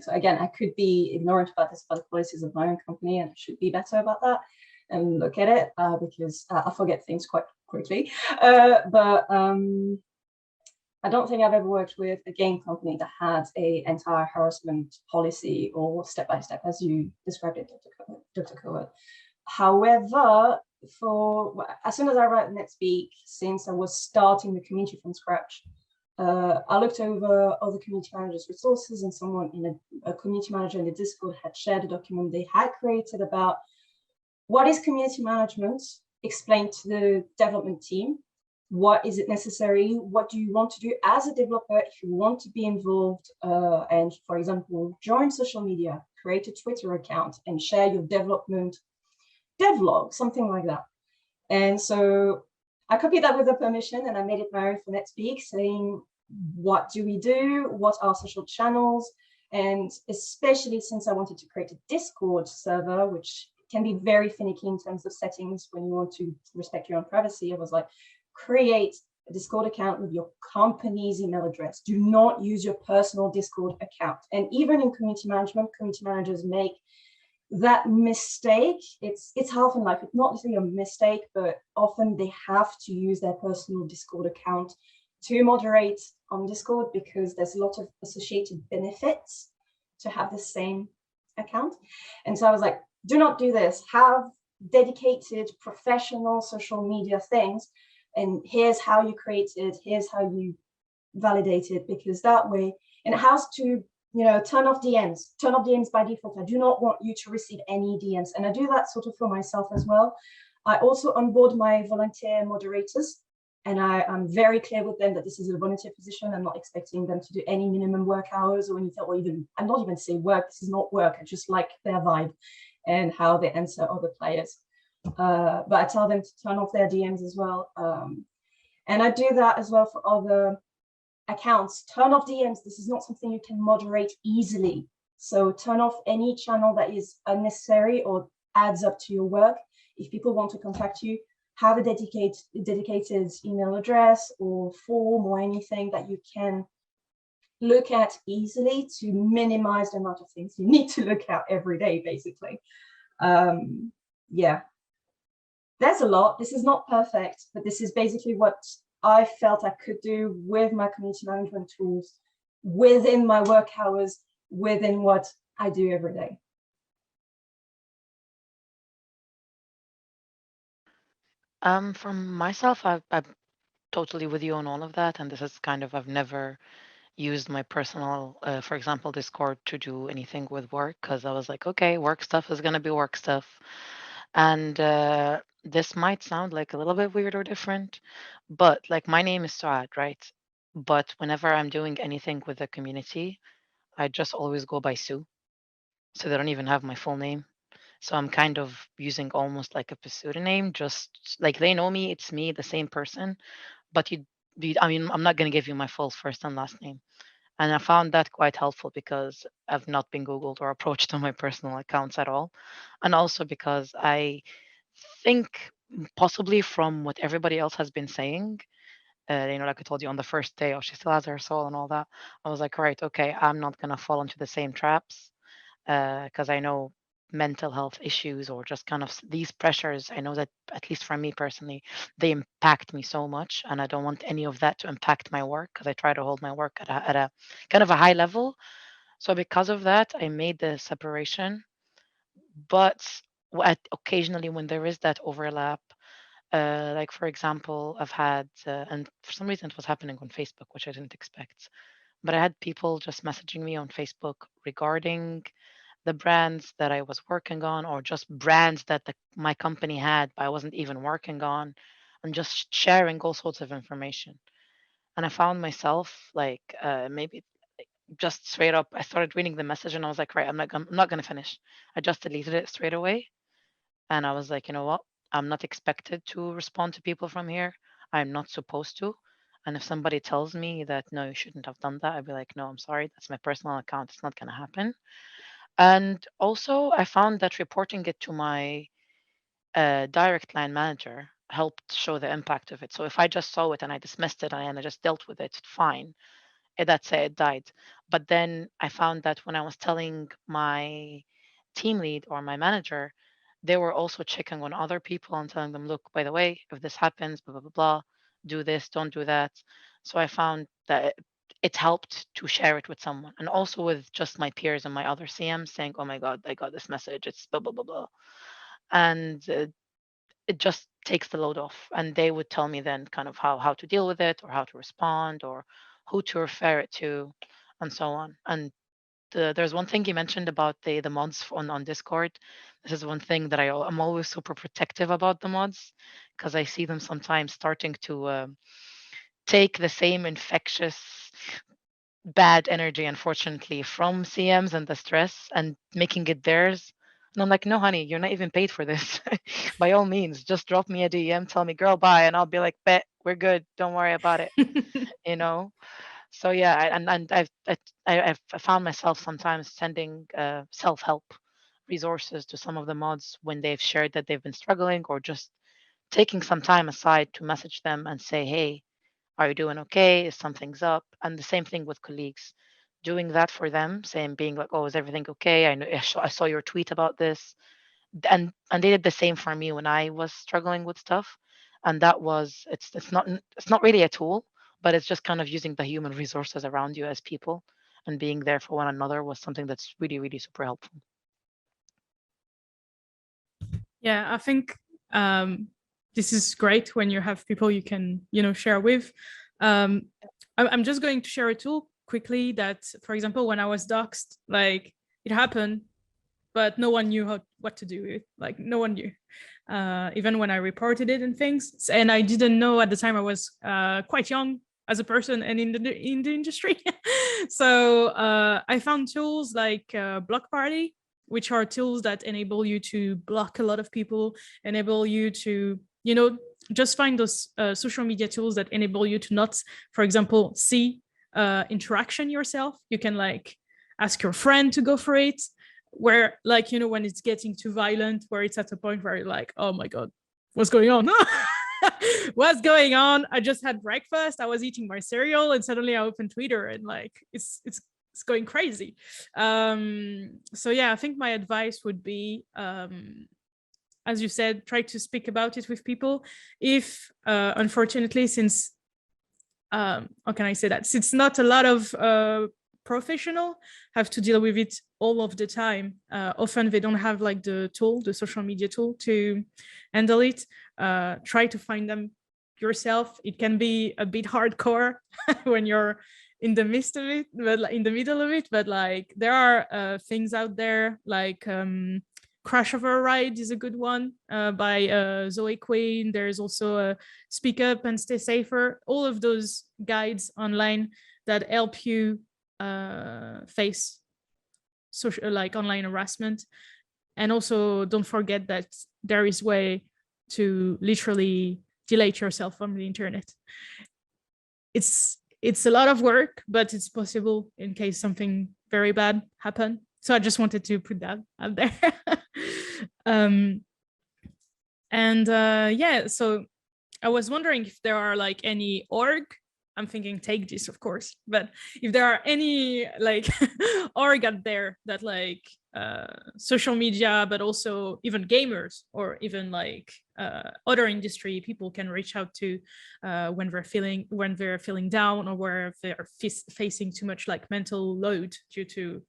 so. Again, I could be ignorant about this, about the policies of my own company, and I should be better about that and look at it because I forget things quite quickly. But I don't think I've ever worked with a game company that had a entire harassment policy or step by step, as you described it, Dr. Coward. However, as soon as I write NetSpeak, since I was starting the community from scratch, I looked over other community managers' resources, and someone in a community manager in the Discord had shared a document they had created about what is community management, explained to the development team. What is it necessary? What do you want to do as a developer if you want to be involved and, for example, join social media, create a Twitter account and share your development devlog, something like that. And so I copied that with the permission and I made it my own for NetSpeak, saying, what do we do? What are social channels? And especially since I wanted to create a Discord server, which can be very finicky in terms of settings when you want to respect your own privacy, I was like, create a Discord account with your company's email address. Do not use your personal Discord account. And even in community management, community managers make that mistake. It's half in life. It's not necessarily a mistake, but often they have to use their personal Discord account to moderate on Discord because there's a lot of associated benefits to have the same account. And so I was like, do not do this. Have dedicated professional social media things. And here's how you create it. Here's how you validate it, because that way, and it has to, turn off DMs by default. I do not want you to receive any DMs. And I do that sort of for myself as well. I also onboard my volunteer moderators, and I'm very clear with them that this is a volunteer position. I'm not expecting them to do any minimum work hours or anything, or even, I'm not even saying work. This is not work. I just like their vibe and how they answer other players. But I tell them to turn off their DMs as well. And I do that as well for other accounts. Turn off DMs. This is not something you can moderate easily. So turn off any channel that is unnecessary or adds up to your work. If people want to contact you, have a dedicated email address or form or anything that you can look at easily to minimize the amount of things you need to look at every day, basically. Yeah, there's a lot. This is not perfect, but this is basically what I felt I could do with my community management tools, within my work hours, within what I do every day. From myself, I'm totally with you on all of that, and this is kind of I've never used my personal, for example, Discord to do anything with work because I was like, okay, work stuff is gonna be work stuff, and this might sound like a little bit weird or different, but like my name is Saad, right? But whenever I'm doing anything with the community, I just always go by Sue, so they don't even have my full name. So I'm kind of using almost like a pseudonym, just like they know me, it's me, the same person, but I mean, I'm not going to give you my full first and last name. And I found that quite helpful because I've not been Googled or approached on my personal accounts at all. And also because I think possibly from what everybody else has been saying, like I told you on the first day, oh, she still has her soul and all that. I was like, right, okay, I'm not going to fall into the same traps because I know mental health issues or just kind of these pressures. I know that at least for me personally, they impact me so much, and I don't want any of that to impact my work because I try to hold my work at a kind of a high level. So because of that, I made the separation. But occasionally, when there is that overlap, like for example, I've had, and for some reason it was happening on Facebook, which I didn't expect. But I had people just messaging me on Facebook regarding the brands that I was working on, or just brands that my company had, but I wasn't even working on, and just sharing all sorts of information. And I found myself like maybe just straight up, I started reading the message and I was like, right, I'm not going to finish. I just deleted it straight away. And I was like, you know what? I'm not expected to respond to people from here. I'm not supposed to. And if somebody tells me that, no, you shouldn't have done that, I'd be like, no, I'm sorry. That's my personal account. It's not going to happen. And also, I found that reporting it to my direct line manager helped show the impact of it. So if I just saw it and I dismissed it and I just dealt with it, fine. That's it, it died. But then I found that when I was telling my team lead or my manager, they were also checking on other people and telling them, look, by the way, if this happens, blah, blah, blah, blah, do this, don't do that. So I found that it helped to share it with someone, and also with just my peers and my other CMs saying, "Oh my God, I got this message. It's blah blah blah blah," and it just takes the load off. And they would tell me then kind of how to deal with it, or how to respond, or who to refer it to, and so on. And there's one thing you mentioned about the mods on Discord. This is one thing that I'm always super protective about the mods, because I see them sometimes starting to take the same infectious bad energy, unfortunately, from CMs and the stress and making it theirs. And I'm like, no, honey, you're not even paid for this. By all means, just drop me a DM, tell me, girl, bye, and I'll be like, bet, we're good. Don't worry about it. You know. So yeah, and I've found myself sometimes sending self-help resources to some of the mods when they've shared that they've been struggling, or just taking some time aside to message them and say, hey, are you doing okay? Is something's up? And the same thing with colleagues, doing that for them, saying, being like, oh, is everything okay? I know I saw your tweet about this, and they did the same for me when I was struggling with stuff. And that was it's not really a tool, but it's just kind of using the human resources around you as people and being there for one another was something that's really, really super helpful. Yeah, I think this is great when you have people you can, share with. I'm just going to share a tool quickly that, for example, when I was doxxed, like it happened, but no one knew what to do with it. Like no one knew, even when I reported it and things. And I didn't know at the time. I was quite young as a person and in the industry. So I found tools like Block Party, which are tools that enable you to block a lot of people, enable you to, just find those social media tools that enable you to not, for example, see interaction yourself. You can like ask your friend to go for it, where like, when it's getting too violent, where it's at a point where you're like, oh my God, what's going on? What's going on? I just had breakfast. I was eating my cereal and suddenly I opened Twitter and like, it's going crazy. So yeah, I think my advice would be, as you said, try to speak about it with people. If unfortunately, since how can I say that? Since not a lot of professional have to deal with it all of the time, often they don't have like the social media tool to handle it. Try to find them yourself. It can be a bit hardcore when you're in the midst of it, but in the middle of it. But like there are things out there like Crash Over Ride is a good one by Zoe Quinn. There's also a Speak Up and Stay Safer. All of those guides online that help you face social, like online harassment. And also don't forget that there is way to literally delete yourself from the internet. It's a lot of work, but it's possible in case something very bad happened. So I just wanted to put that out there. Yeah, so I was wondering if there are like any org, I'm thinking Take This, of course, but if there are any like org out there that like social media, but also even gamers or even like other industry people can reach out to when they're feeling down or where they're facing too much like mental load due to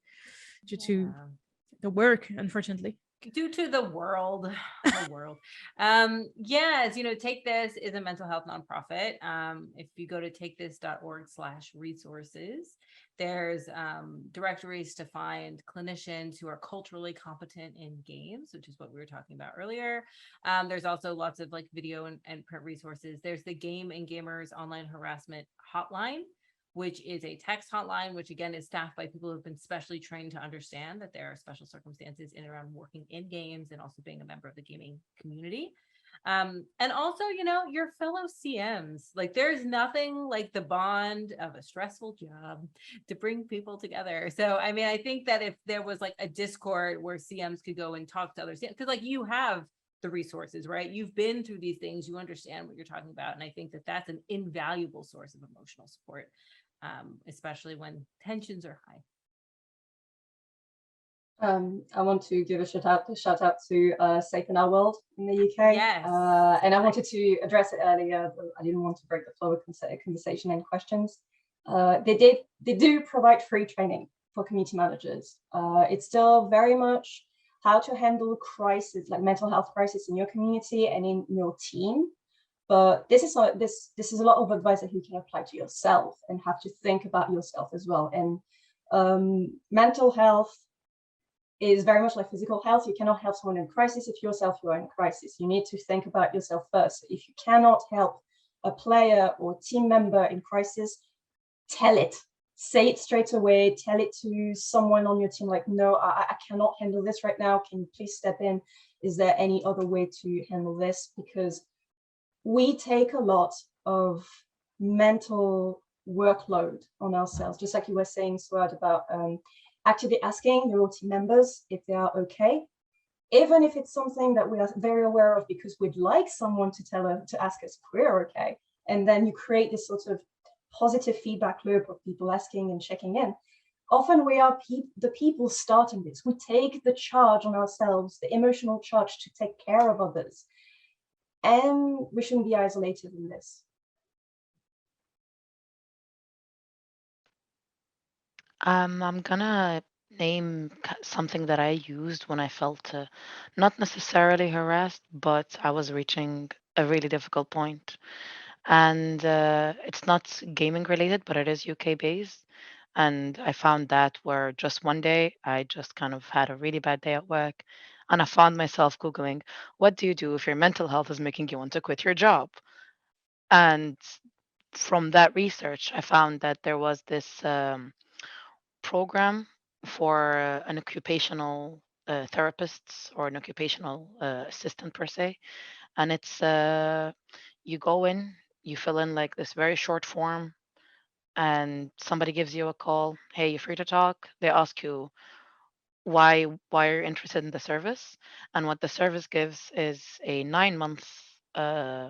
the work, unfortunately. Due to the world. Yes, Take This is a mental health nonprofit. If you go to takethis.org/resources, there's directories to find clinicians who are culturally competent in games, which is what we were talking about earlier. There's also lots of like video and print resources. There's the Game and Gamers Online Harassment Hotline, which is a text hotline, which again is staffed by people who've been specially trained to understand that there are special circumstances in and around working in games and also being a member of the gaming community. And also, your fellow CMs, like there's nothing like the bond of a stressful job to bring people together. So, I mean, I think that if there was like a Discord where CMs could go and talk to other CMs, because like you have the resources, right? You've been through these things, you understand what you're talking about. And I think that that's an invaluable source of emotional support, especially when tensions are high. I want to give a shout out to Safe in Our World in the UK. Yes. And I wanted to address it earlier, but I didn't want to break the flow of conversation and questions. They do provide free training for community managers. It's still very much how to handle crisis, like mental health crisis in your community and in your team. But this is a lot of advice that you can apply to yourself and have to think about yourself as well. And mental health is very much like physical health. You cannot help someone in crisis if yourself you are in crisis. You need to think about yourself first. If you cannot help a player or team member in crisis, tell it. Say it straight away. Tell it to someone on your team, like, no, I cannot handle this right now. Can you please step in? Is there any other way to handle this? Because we take a lot of mental workload on ourselves, just like you were saying, Suad, about actively asking your team members if they are okay, even if it's something that we are very aware of because we'd like someone to ask us if we're okay. And then you create this sort of positive feedback loop of people asking and checking in. Often we are the people starting this. We take the charge on ourselves, the emotional charge to take care of others. And we shouldn't be isolated in this. I'm gonna name something that I used when I felt not necessarily harassed, but I was reaching a really difficult point. And it's not gaming related, but it is UK based. And I found that where just one day I just kind of had a really bad day at work, and I found myself Googling, what do you do if your mental health is making you want to quit your job? And from that research, I found that there was this program for an occupational therapists or an occupational assistant per se, and it's you go in, you fill in like this very short form, and somebody gives you a call. Hey, you free to talk? They ask you why you're interested in the service, and what the service gives is a 9 month uh,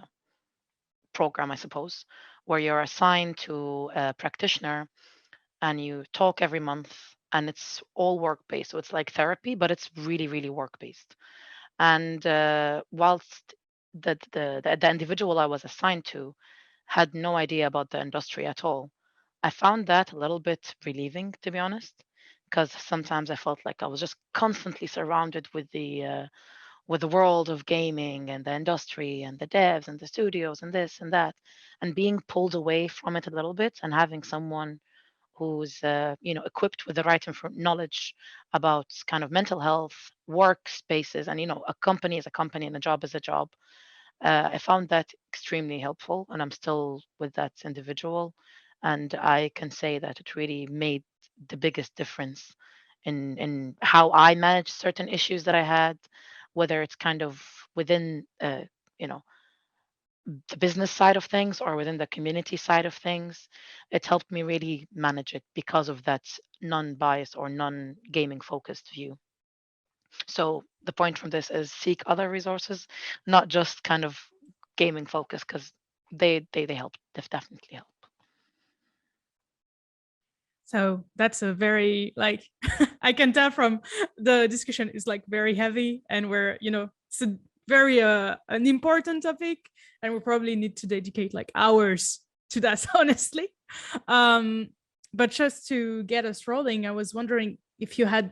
program, I suppose, where you're assigned to a practitioner and you talk every month, and it's all work based. So it's like therapy, but it's really, really work based. And whilst the individual I was assigned to had no idea about the industry at all, I found that a little bit relieving, to be honest, because sometimes I felt like I was just constantly surrounded with the world of gaming and the industry and the devs and the studios and this and that, and being pulled away from it a little bit and having someone who's equipped with the right knowledge about kind of mental health workspaces, and a company is a company and a job is a job. I found that extremely helpful, and I'm still with that individual, and I can say that it really made the biggest difference in how I managed certain issues that I had, whether it's kind of within you know the business side of things or within the community side of things. It helped me really manage it because of that non-biased or non-gaming focused view. So the point from this is seek other resources, not just kind of gaming focus, because they help. They definitely help. So that's a very I can tell from the discussion is like very heavy, and we're it's a very an important topic, and we probably need to dedicate like hours to that honestly. But just to get us rolling, I was wondering if you had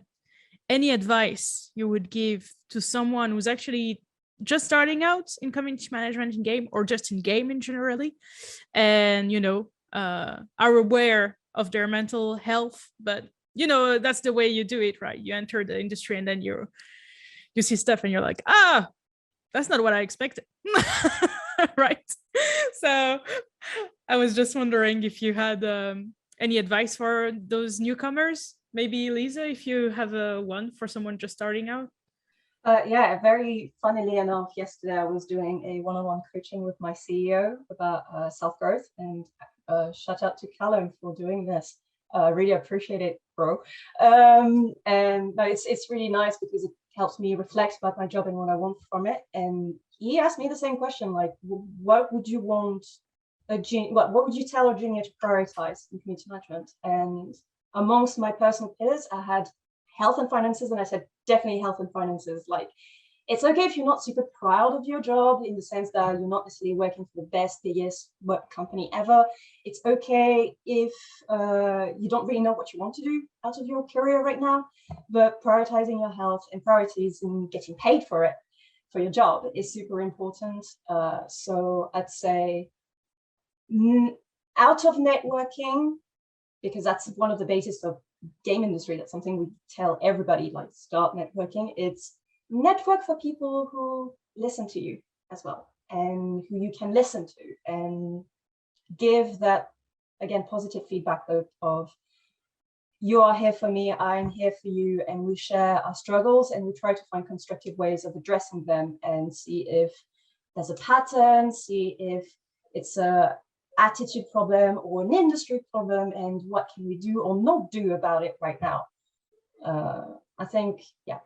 any advice you would give to someone who's actually just starting out in community management in game, or just in gaming generally, and are aware of their mental health, but that's the way you do it, right? You enter the industry and then you see stuff and you're like, that's not what I expected. Right? So I was just wondering if you had any advice for those newcomers. Maybe Lisa, if you have one for someone just starting out. Yeah, very funnily enough, yesterday I was doing a one-on-one coaching with my CEO about self-growth, and shout out to Callum for doing this. Really appreciate it, bro. And no, it's really nice because it helps me reflect about my job and what I want from it. And he asked me the same question, like, what would you want what would you tell a junior to prioritize in community management? And amongst my personal pillars, I had health and finances, and I said definitely health and finances. Like, it's okay if you're not super proud of your job in the sense that you're not necessarily working for the best, biggest work company ever. It's okay if you don't really know what you want to do out of your career right now, but prioritizing your health and priorities and getting paid for it, for your job, is super important. So I'd say out of networking, because that's one of the basis of game industry. That's something we tell everybody, like, start networking. It's network for people who listen to you as well, and who you can listen to, and give that, again, positive feedback of you are here for me, I'm here for you, and we share our struggles, and we try to find constructive ways of addressing them, and see if there's a pattern, see if it's a attitude problem or an industry problem, and what can we do or not do about it right now. I think, yeah,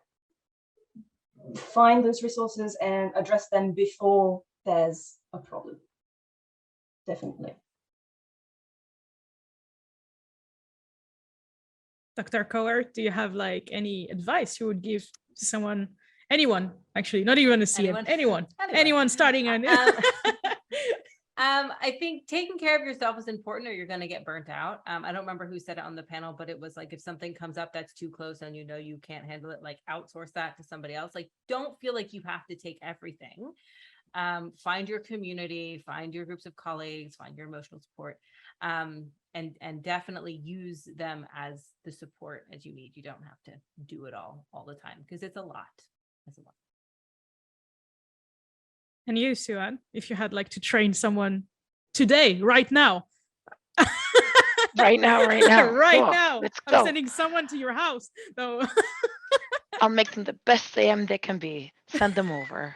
find those resources and address them before there's a problem. Definitely. Dr. Cowart, do you have like any advice you would give to someone, anyone, actually, not even a CM, anyone starting on I think taking care of yourself is important, or you're going to get burnt out. I don't remember who said it on the panel, but it was like, if something comes up that's too close and you know you can't handle it, like, outsource that to somebody else. Like, don't feel like you have to take everything. Find your community, find your groups of colleagues, find your emotional support, and definitely use them as the support as you need. You don't have to do it all the time, because it's a lot. It's a lot. And you, Sue-Ann, if you had like to train someone today, right now. Right now. Right Cool. now. Let's I'm go. sending someone to your house. So I'll make them the best AM they can be. Send them over.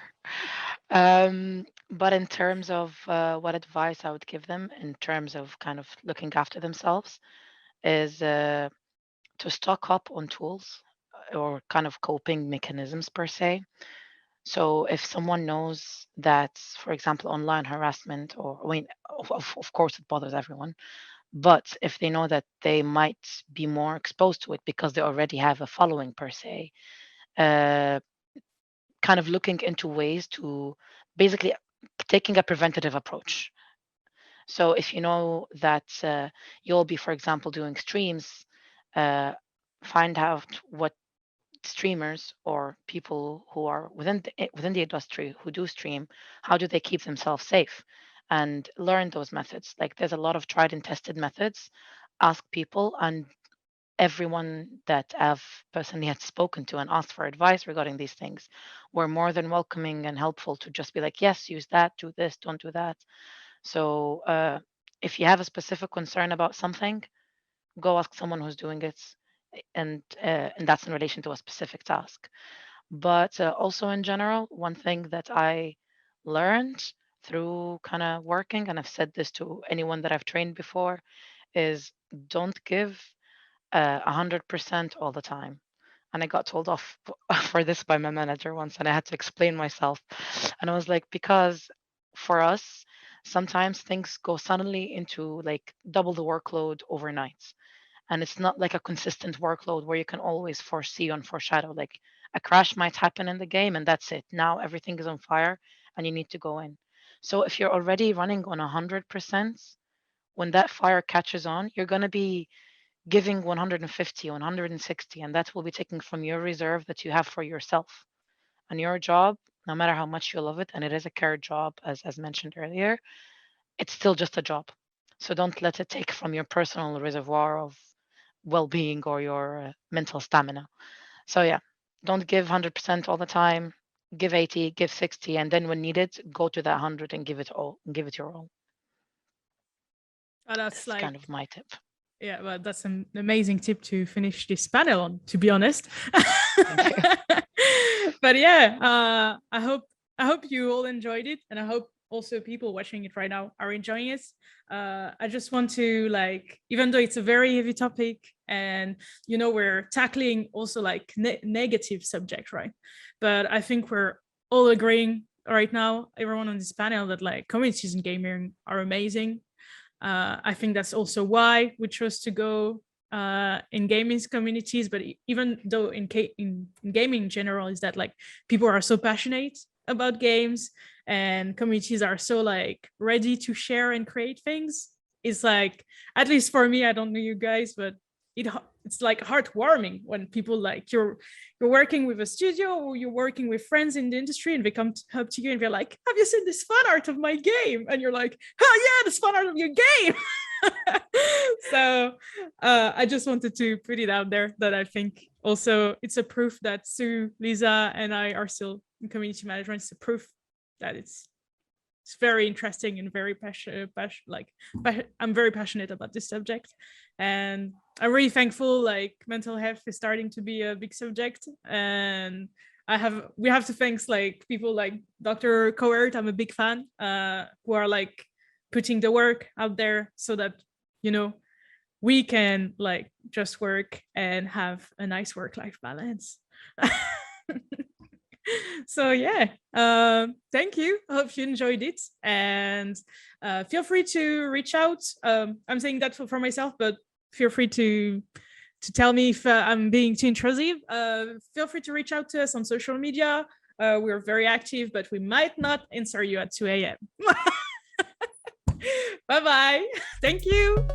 But in terms of what advice I would give them in terms of kind of looking after themselves is to stock up on tools or kind of coping mechanisms per se. So if someone knows that, for example, online harassment, or I mean, of course, it bothers everyone, but if they know that they might be more exposed to it because they already have a following per se, kind of looking into ways to basically taking a preventative approach. So if you know that you'll be, for example, doing streams, find out what streamers or people who are within the industry who do stream, how do they keep themselves safe, and learn those methods. Like, there's a lot of tried and tested methods. Ask people, and everyone that I've personally had spoken to and asked for advice regarding these things were more than welcoming and helpful to just be like, yes, use that, do this, don't do that. So if you have a specific concern about something, go ask someone who's doing it, and that's in relation to a specific task. But also in general, one thing that I learned through kind of working, and I've said this to anyone that I've trained before, is don't give 100% all the time. And I got told off for this by my manager once, and I had to explain myself. And I was like, because for us, sometimes things go suddenly into like double the workload overnight. And it's not like a consistent workload where you can always foresee and foreshadow. Like, a crash might happen in the game, and that's it. Now everything is on fire and you need to go in. So if you're already running on 100%, when that fire catches on, you're going to be giving 150, 160, and that will be taken from your reserve that you have for yourself. And your job, no matter how much you love it, and it is a care job, as mentioned earlier, it's still just a job. So don't let it take from your personal reservoir of well-being or your mental stamina. So yeah, don't give 100% all the time. Give 80, give 60, and then when needed, go to that 100 and give it all, give it your all. that's like kind of my tip. Yeah, well, that's an amazing tip to finish this panel on, to be honest. But yeah, I hope you all enjoyed it, and I hope also people watching it right now are enjoying it. I just want to, like, even though it's a very heavy topic, and we're tackling also like negative subject, right? But I think we're all agreeing right now, everyone on this panel, that like communities in gaming are amazing. I think that's also why we chose to go in gaming communities, but even though in gaming in general, is that like people are so passionate about games and communities are so like ready to share and create things. It's like, at least for me, I don't know you guys, but it's like heartwarming when people like you're working with a studio or you're working with friends in the industry and they come up to you and they're like, have you seen this fan art of my game? And you're like, oh yeah, this fan art of your game. So I just wanted to put it out there that I think also it's a proof that Sue, Lisa, and I are still in community management. It's a proof that it's very interesting and very passionate. I'm very passionate about this subject, and I'm really thankful. Like mental health is starting to be a big subject, and we have to thank like people like Dr. Cowart. I'm a big fan, who are like putting the work out there so that, you know, we can like just work and have a nice work-life balance. So yeah, thank you. I hope you enjoyed it, and feel free to reach out. I'm saying that for myself, but feel free to tell me if I'm being too intrusive. Feel free to reach out to us on social media. We're very active, but we might not answer you at 2 a.m. Bye-bye. Thank you.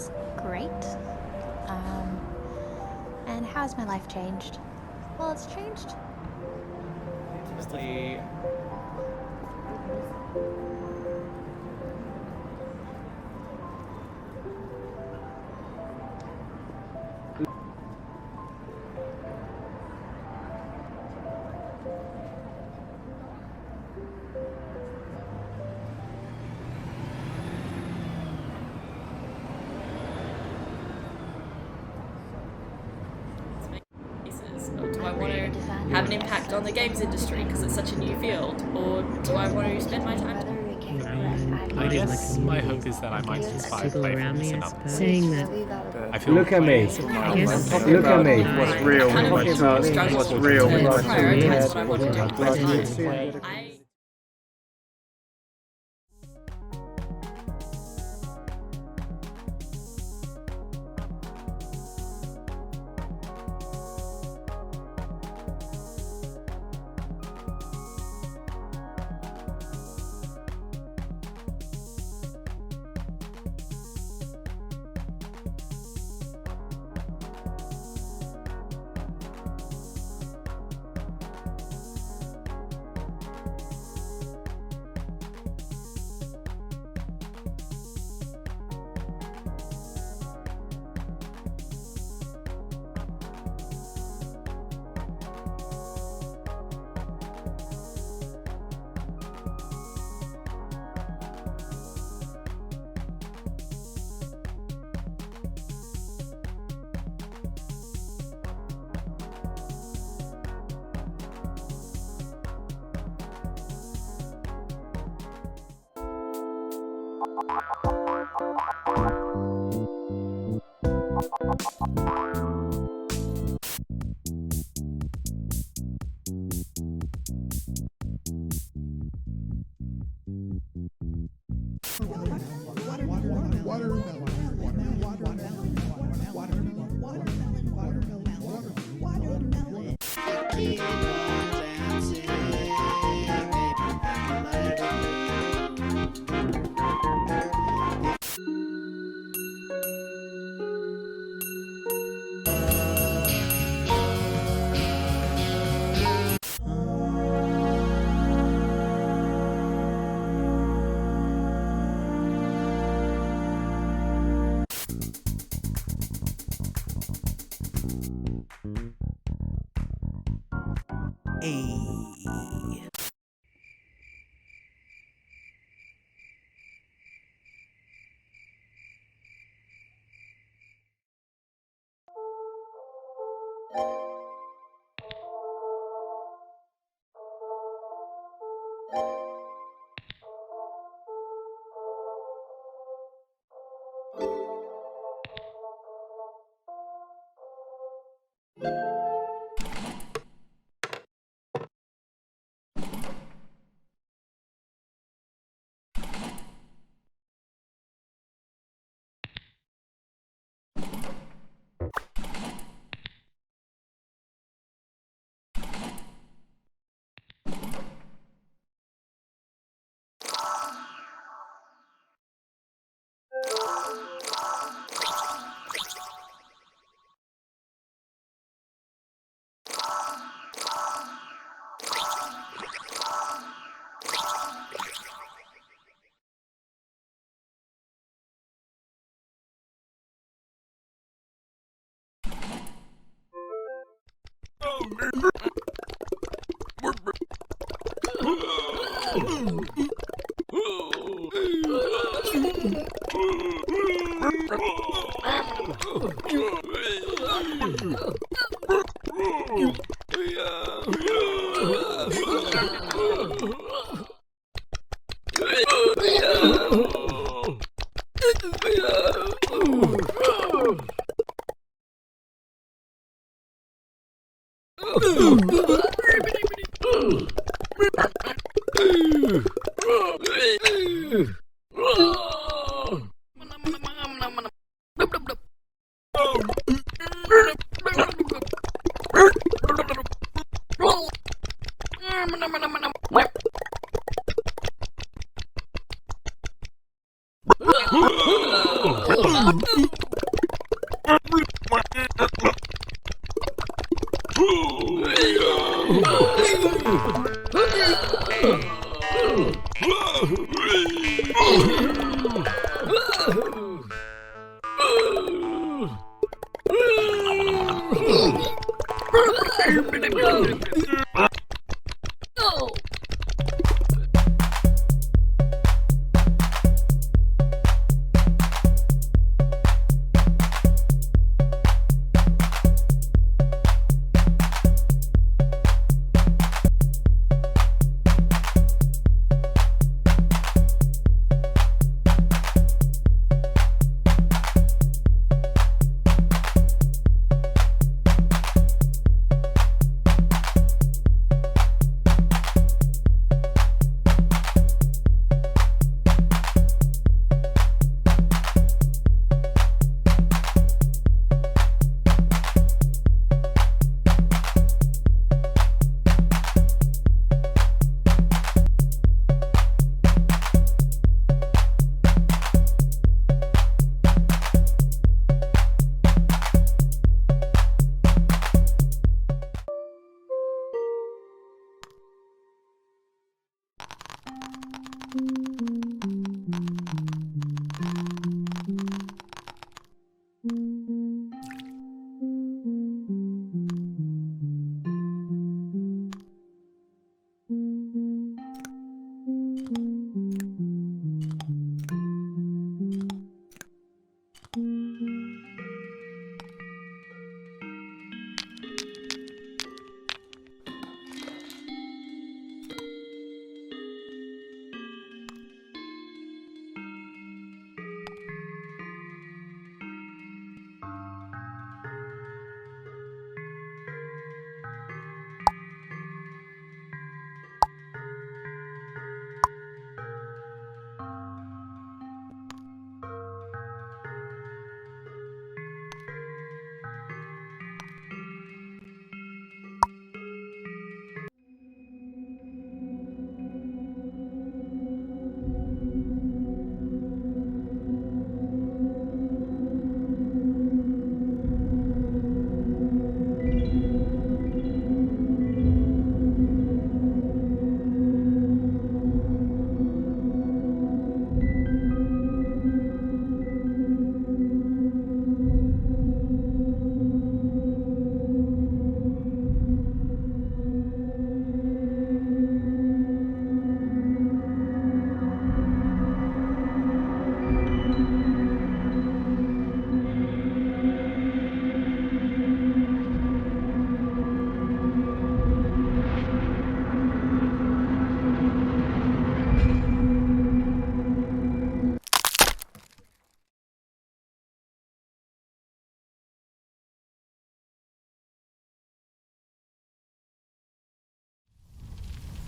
is great. And how has my life changed? Well, it's changed. Mostly. Or do I want to have an impact on the games industry because it's such a new field? Or do I want to spend my time? I guess my hope is that I might inspire playfulness in others. Saying that. I feel Look at me. Yes. Look at me. What's real? Kind of What's not? struggle What's to real? prioritize what I want to do with my time. I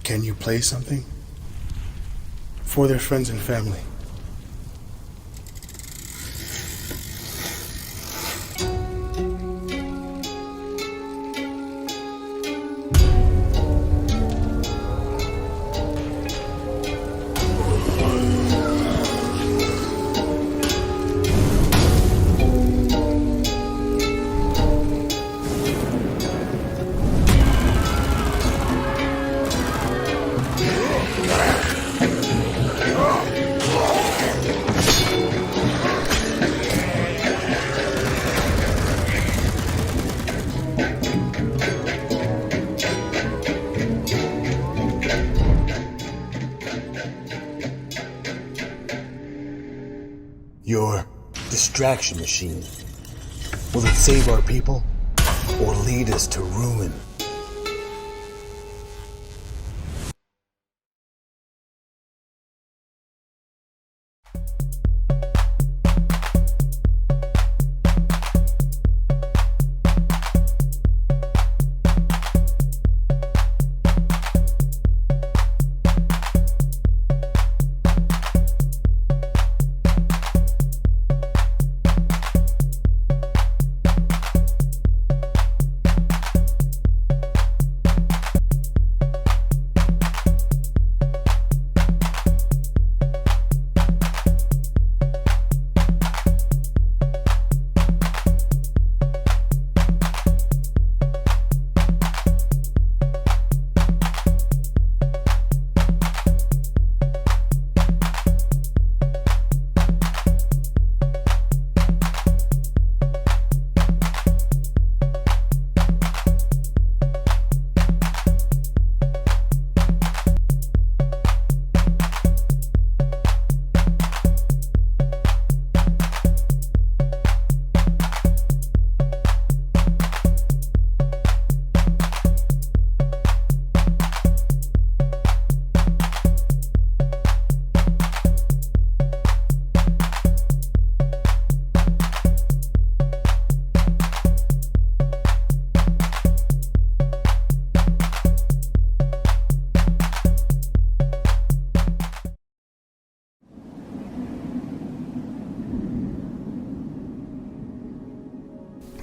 Can you play something? For their friends and family. Your distraction machine. Will it save our people or lead us to ruin?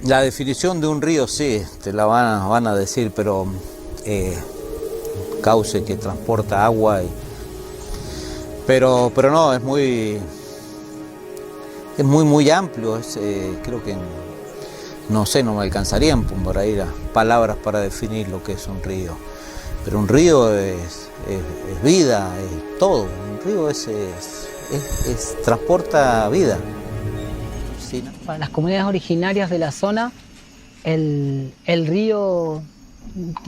La definición de un río sí, te la van a decir, pero cauce que transporta agua. Pero no, es muy amplio. Creo que no sé, no me alcanzarían por ahí las palabras para definir lo que es un río. Pero un río es vida, es todo. Un río transporta vida. Sí, ¿no? Para las comunidades originarias de la zona, el río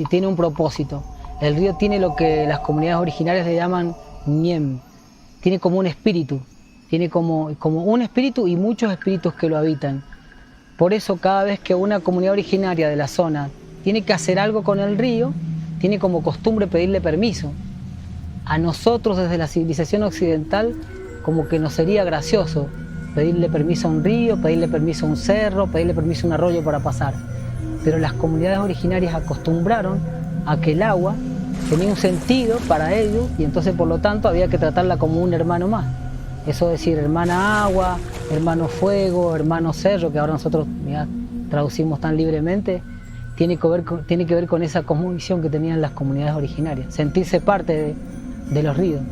tiene un propósito. El río tiene lo que las comunidades originarias le llaman ñem. Tiene como un espíritu. Tiene como un espíritu y muchos espíritus que lo habitan. Por eso cada vez que una comunidad originaria de la zona tiene que hacer algo con el río, tiene como costumbre pedirle permiso. A nosotros desde la civilización occidental como que nos sería gracioso pedirle permiso a un río, pedirle permiso a un cerro, pedirle permiso a un arroyo para pasar. Pero las comunidades originarias acostumbraron a que el agua tenía un sentido para ellos y entonces por lo tanto había que tratarla como un hermano más. Eso es decir, hermana agua, hermano fuego, hermano cerro, que ahora nosotros ya traducimos tan libremente, tiene que ver con esa cosmovisión que tenían las comunidades originarias, sentirse parte de los ríos.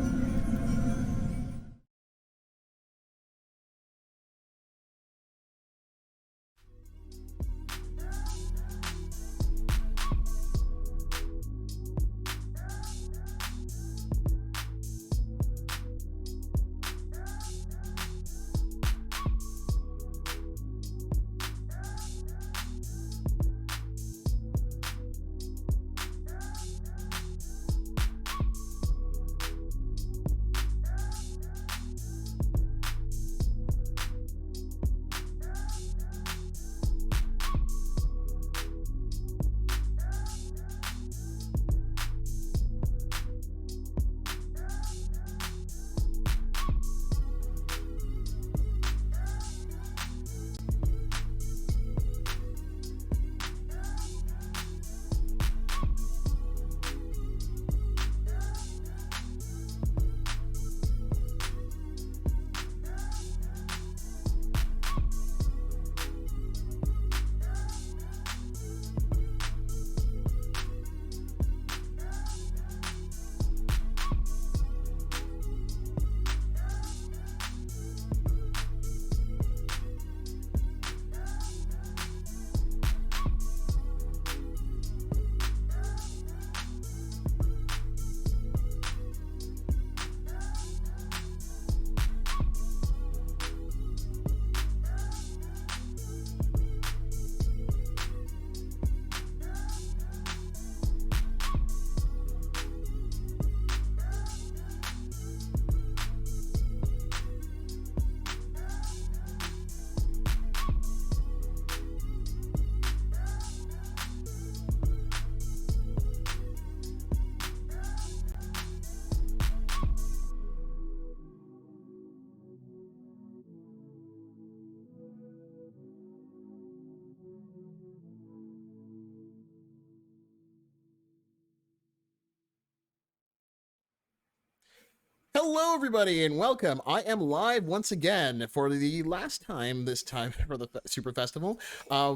Hello, everybody, and welcome. I am live once again for the last time, this time for the Super Festival.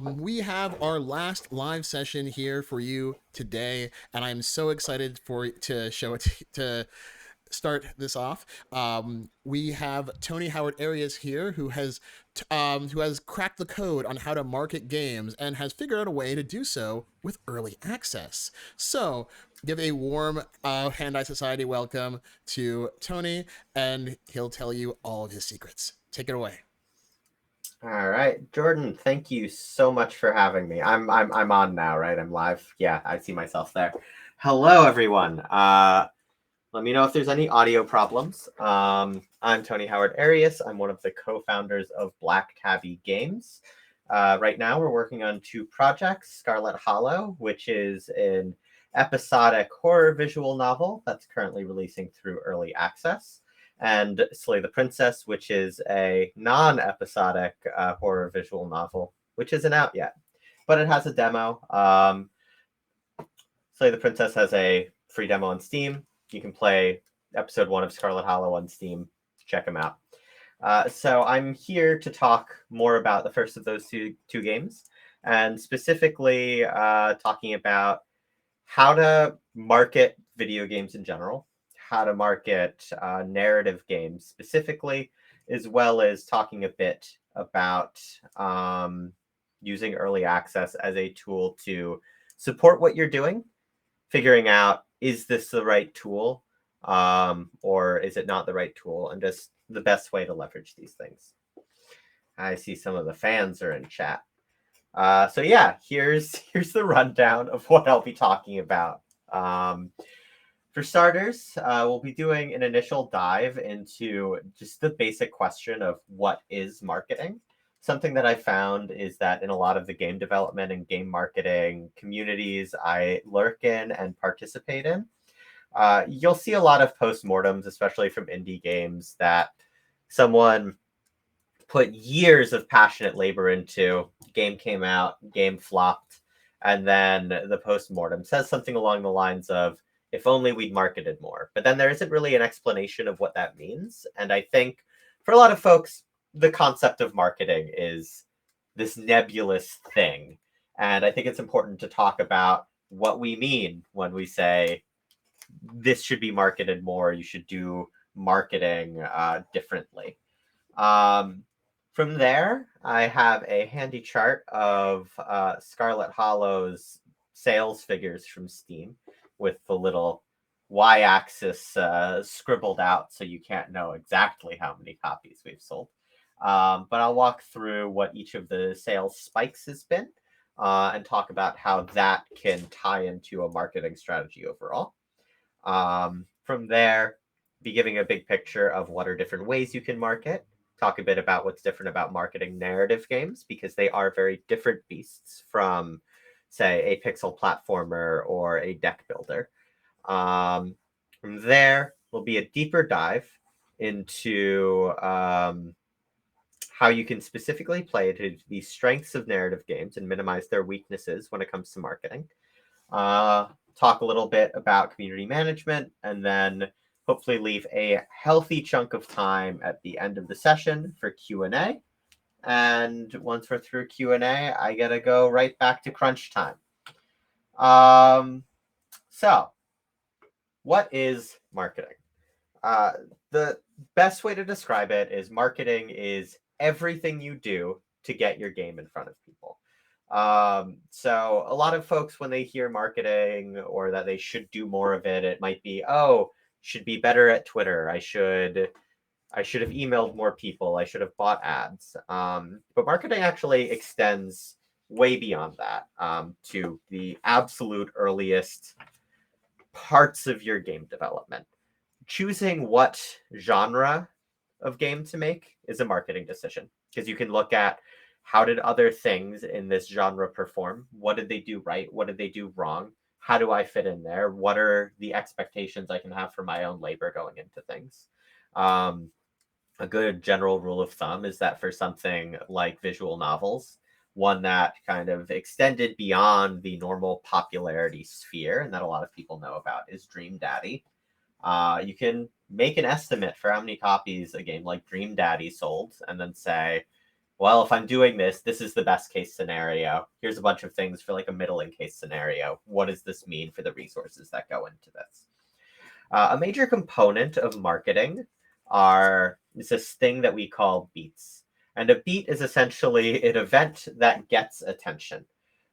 We have our last live session here for you today, and I'm so excited to start this off. We have Tony Howard Arias here, who has cracked the code on how to market games and has figured out a way to do so with early access. So give a warm Hand-Eye Society welcome to Tony, and he'll tell you all of his secrets. Take it away. All right, Jordan, thank you so much for having me. I'm on now, right? I'm live. Yeah, I see myself there. Hello, everyone. Let me know if there's any audio problems. I'm Tony Howard Arias. I'm one of the co-founders of Black Tabby Games. Right now, we're working on 2 projects, Scarlet Hollow, which is an episodic horror visual novel that's currently releasing through early access, and Slay the Princess, which is a non-episodic horror visual novel, which isn't out yet, but it has a demo. Slay the Princess has a free demo on Steam. You can play episode 1 of Scarlet Hollow on Steam. Check them out. So I'm here to talk more about the first of those two games. and specifically talking about how to market video games in general, how to market narrative games specifically, as well as talking a bit about using early access as a tool to support what you're doing, figuring out, is this the right tool or is it not the right tool, and just the best way to leverage these things. I see some of the fans are in chat. So yeah, here's the rundown of what I'll be talking about. For starters, we'll be doing an initial dive into just the basic question of what is marketing. Something that I found is that in a lot of the game development and game marketing communities I lurk in and participate in, you'll see a lot of postmortems, especially from indie games, that someone put years of passionate labor into, game came out, game flopped, and then the postmortem says something along the lines of, if only we'd marketed more. But then there isn't really an explanation of what that means. And I think for a lot of folks, the concept of marketing is this nebulous thing. And I think it's important to talk about what we mean when we say this should be marketed more, you should do marketing differently. From there, I have a handy chart of Scarlet Hollow's sales figures from Steam with the little y-axis scribbled out so you can't know exactly how many copies we've sold. But I'll walk through what each of the sales spikes has been and talk about how that can tie into a marketing strategy overall. From there, be giving a big picture of what are different ways you can market. Talk a bit about what's different about marketing narrative games, because they are very different beasts from, say, a pixel platformer or a deck builder. From there will be a deeper dive into how you can specifically play to the strengths of narrative games and minimize their weaknesses when it comes to marketing. Talk a little bit about community management, and then hopefully leave a healthy chunk of time at the end of the session for Q&A. And once we're through Q&A, I gotta go right back to crunch time. So what is marketing? The best way to describe it is marketing is everything you do to get your game in front of people. So a lot of folks, when they hear marketing or that they should do more of it, it might be, oh, should be better at Twitter. I should have emailed more people. I should have bought ads. But marketing actually extends way beyond that to the absolute earliest parts of your game development. Choosing what genre of game to make is a marketing decision, because you can look at how did other things in this genre perform? What did they do right? What did they do wrong? How do I fit in there? What are the expectations I can have for my own labor going into things? A good general rule of thumb is that for something like visual novels, one that kind of extended beyond the normal popularity sphere and that a lot of people know about is Dream Daddy. You can make an estimate for how many copies a game like Dream Daddy sold and then say, well, if I'm doing this, this is the best case scenario. Here's a bunch of things for like a middling case scenario. What does this mean for the resources that go into this? A major component of marketing is this thing that we call beats. And a beat is essentially an event that gets attention.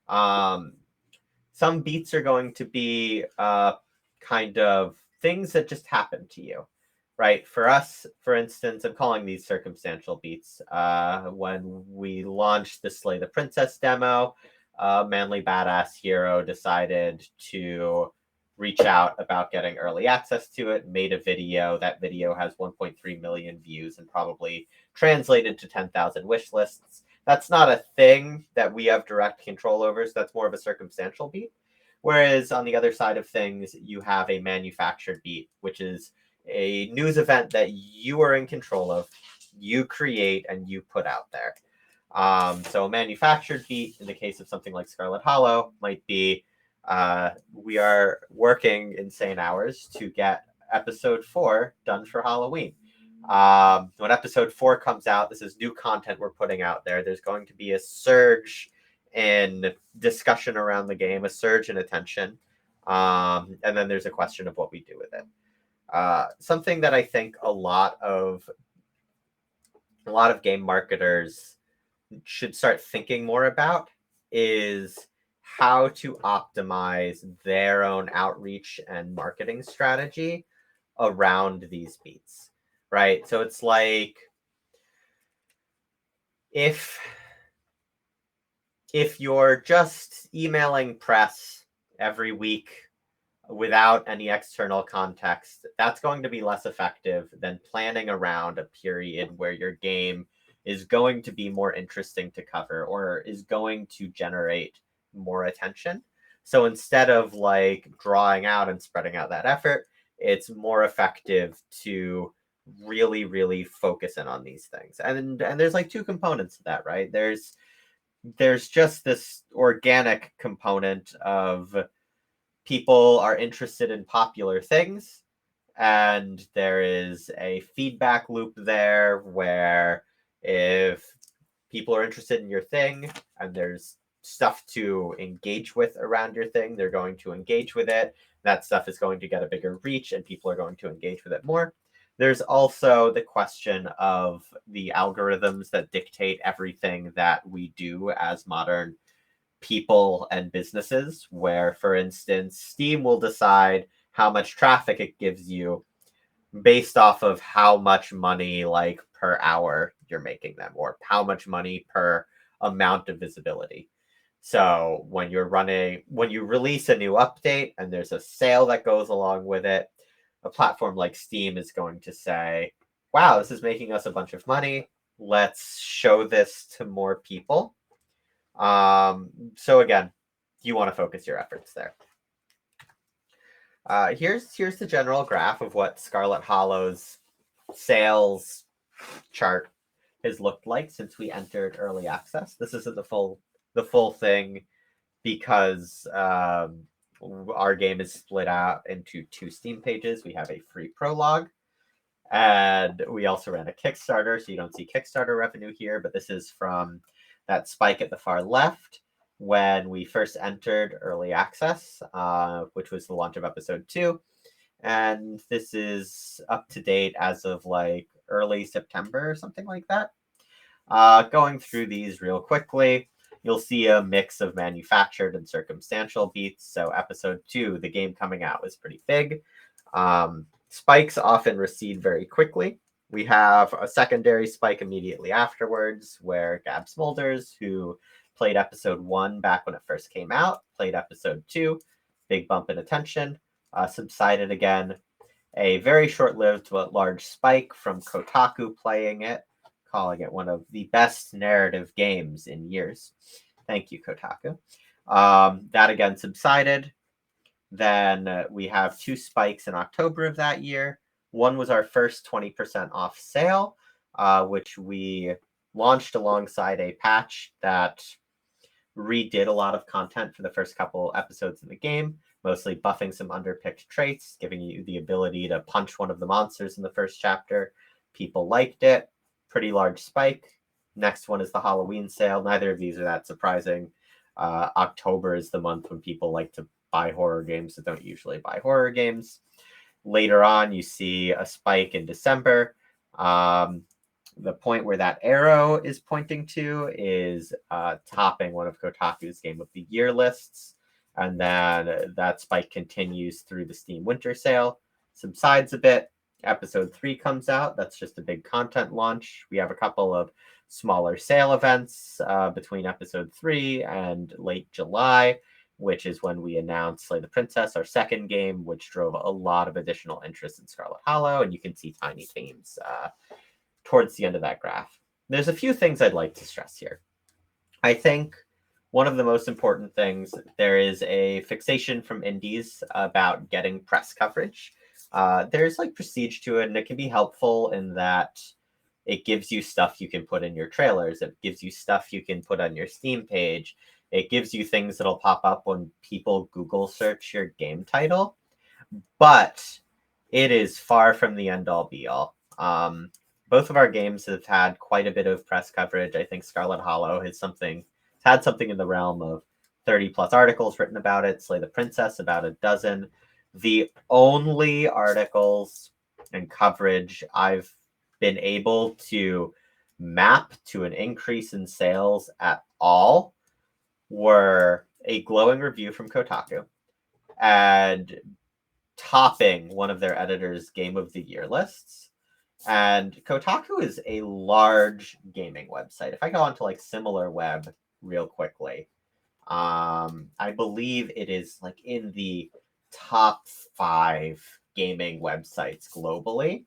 Some beats are going to be kind of things that just happen to you. Right. For us, for instance, I'm calling these circumstantial beats. When we launched the Slay the Princess demo, Manly Badass Hero decided to reach out about getting early access to it, made a video. That video has 1.3 million views and probably translated to 10,000 wish lists. That's not a thing that we have direct control over, so that's more of a circumstantial beat. Whereas on the other side of things, you have a manufactured beat, which is a news event that you are in control of, you create and you put out there. So a manufactured beat, in the case of something like Scarlet Hollow, might be we are working insane hours to get episode 4 done for Halloween. When episode 4 comes out, this is new content we're putting out there. There's going to be a surge in discussion around the game, a surge in attention, and then there's a question of what we do with it. Something that I think a lot of game marketers should start thinking more about is how to optimize their own outreach and marketing strategy around these beats, right? So it's like if you're just emailing press every week without any external context, that's going to be less effective than planning around a period where your game is going to be more interesting to cover or is going to generate more attention. So instead of like drawing out and spreading out that effort, it's more effective to really, really focus in on these things. And there's like two components to that, right? There's just this organic component of people are interested in popular things, and there is a feedback loop there where if people are interested in your thing and there's stuff to engage with around your thing, they're going to engage with it. That stuff is going to get a bigger reach and people are going to engage with it more. There's also the question of the algorithms that dictate everything that we do as modern people and businesses, where, for instance, Steam will decide how much traffic it gives you based off of how much money like per hour you're making them, or how much money per amount of visibility. So when you release a new update and there's a sale that goes along with it, a platform like Steam is going to say, wow, this is making us a bunch of money. Let's show this to more people. So again, you want to focus your efforts there. Here's the general graph of what Scarlet Hollow's sales chart has looked like since we entered early access. This isn't the full thing because our game is split out into 2 Steam pages. We have a free prologue, and we also ran a Kickstarter, so you don't see Kickstarter revenue here, but this is from that spike at the far left when we first entered early access, which was the launch of episode 2. And this is up to date as of like early September or something like that. Going through these real quickly, you'll see a mix of manufactured and circumstantial beats. So episode 2, the game coming out, was pretty big. Spikes often recede very quickly. We have a secondary spike immediately afterwards where Gab Smulders, who played episode 1 back when it first came out, played episode 2, big bump in attention, subsided again. A very short-lived but large spike from Kotaku playing it, calling it one of the best narrative games in years. Thank you, Kotaku. That again subsided. Then we have 2 spikes in October of that year. One was our first 20% off sale, which we launched alongside a patch that redid a lot of content for the first couple episodes in the game, mostly buffing some underpicked traits, giving you the ability to punch one of the monsters in the first chapter. People liked it. Pretty large spike. Next one is the Halloween sale. Neither of these are that surprising. October is the month when people like to buy horror games that don't usually buy horror games. Later on, you see a spike in December. The point where that arrow is pointing to is topping one of Kotaku's Game of the Year lists. And then that spike continues through the Steam Winter Sale, subsides a bit. Episode 3 comes out. That's just a big content launch. We have a couple of smaller sale events between episode 3 and late July, which is when we announced Slay the Princess, our second game, which drove a lot of additional interest in Scarlet Hollow, and you can see tiny themes towards the end of that graph. There's a few things I'd like to stress here. I think one of the most important things, there is a fixation from indies about getting press coverage. There's like prestige to it, and it can be helpful in that it gives you stuff you can put in your trailers. It gives you stuff you can put on your Steam page. It gives you things that'll pop up when people Google search your game title. But it is far from the end-all be-all. Both of our games have had quite a bit of press coverage. I think Scarlet Hollow has had something in the realm of 30 plus articles written about it. Slay the Princess, about a dozen. The only articles and coverage I've been able to map to an increase in sales at all were a glowing review from Kotaku and topping one of their editors' Game of the Year lists. And Kotaku is a large gaming website. If I go on to like SimilarWeb real quickly, I believe it is like in the top 5 gaming websites globally.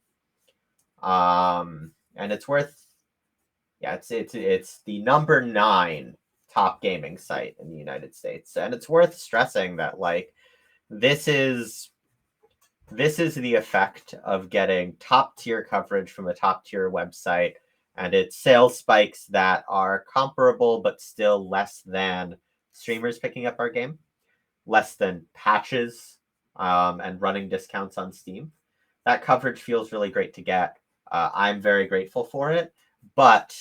And it's worth, yeah, it's the number 9 top gaming site in the United States. And it's worth stressing that like this is the effect of getting top tier coverage from a top tier website, and it's sales spikes that are comparable but still less than streamers picking up our game, less than patches and running discounts on Steam. That coverage feels really great to get. I'm very grateful for it. But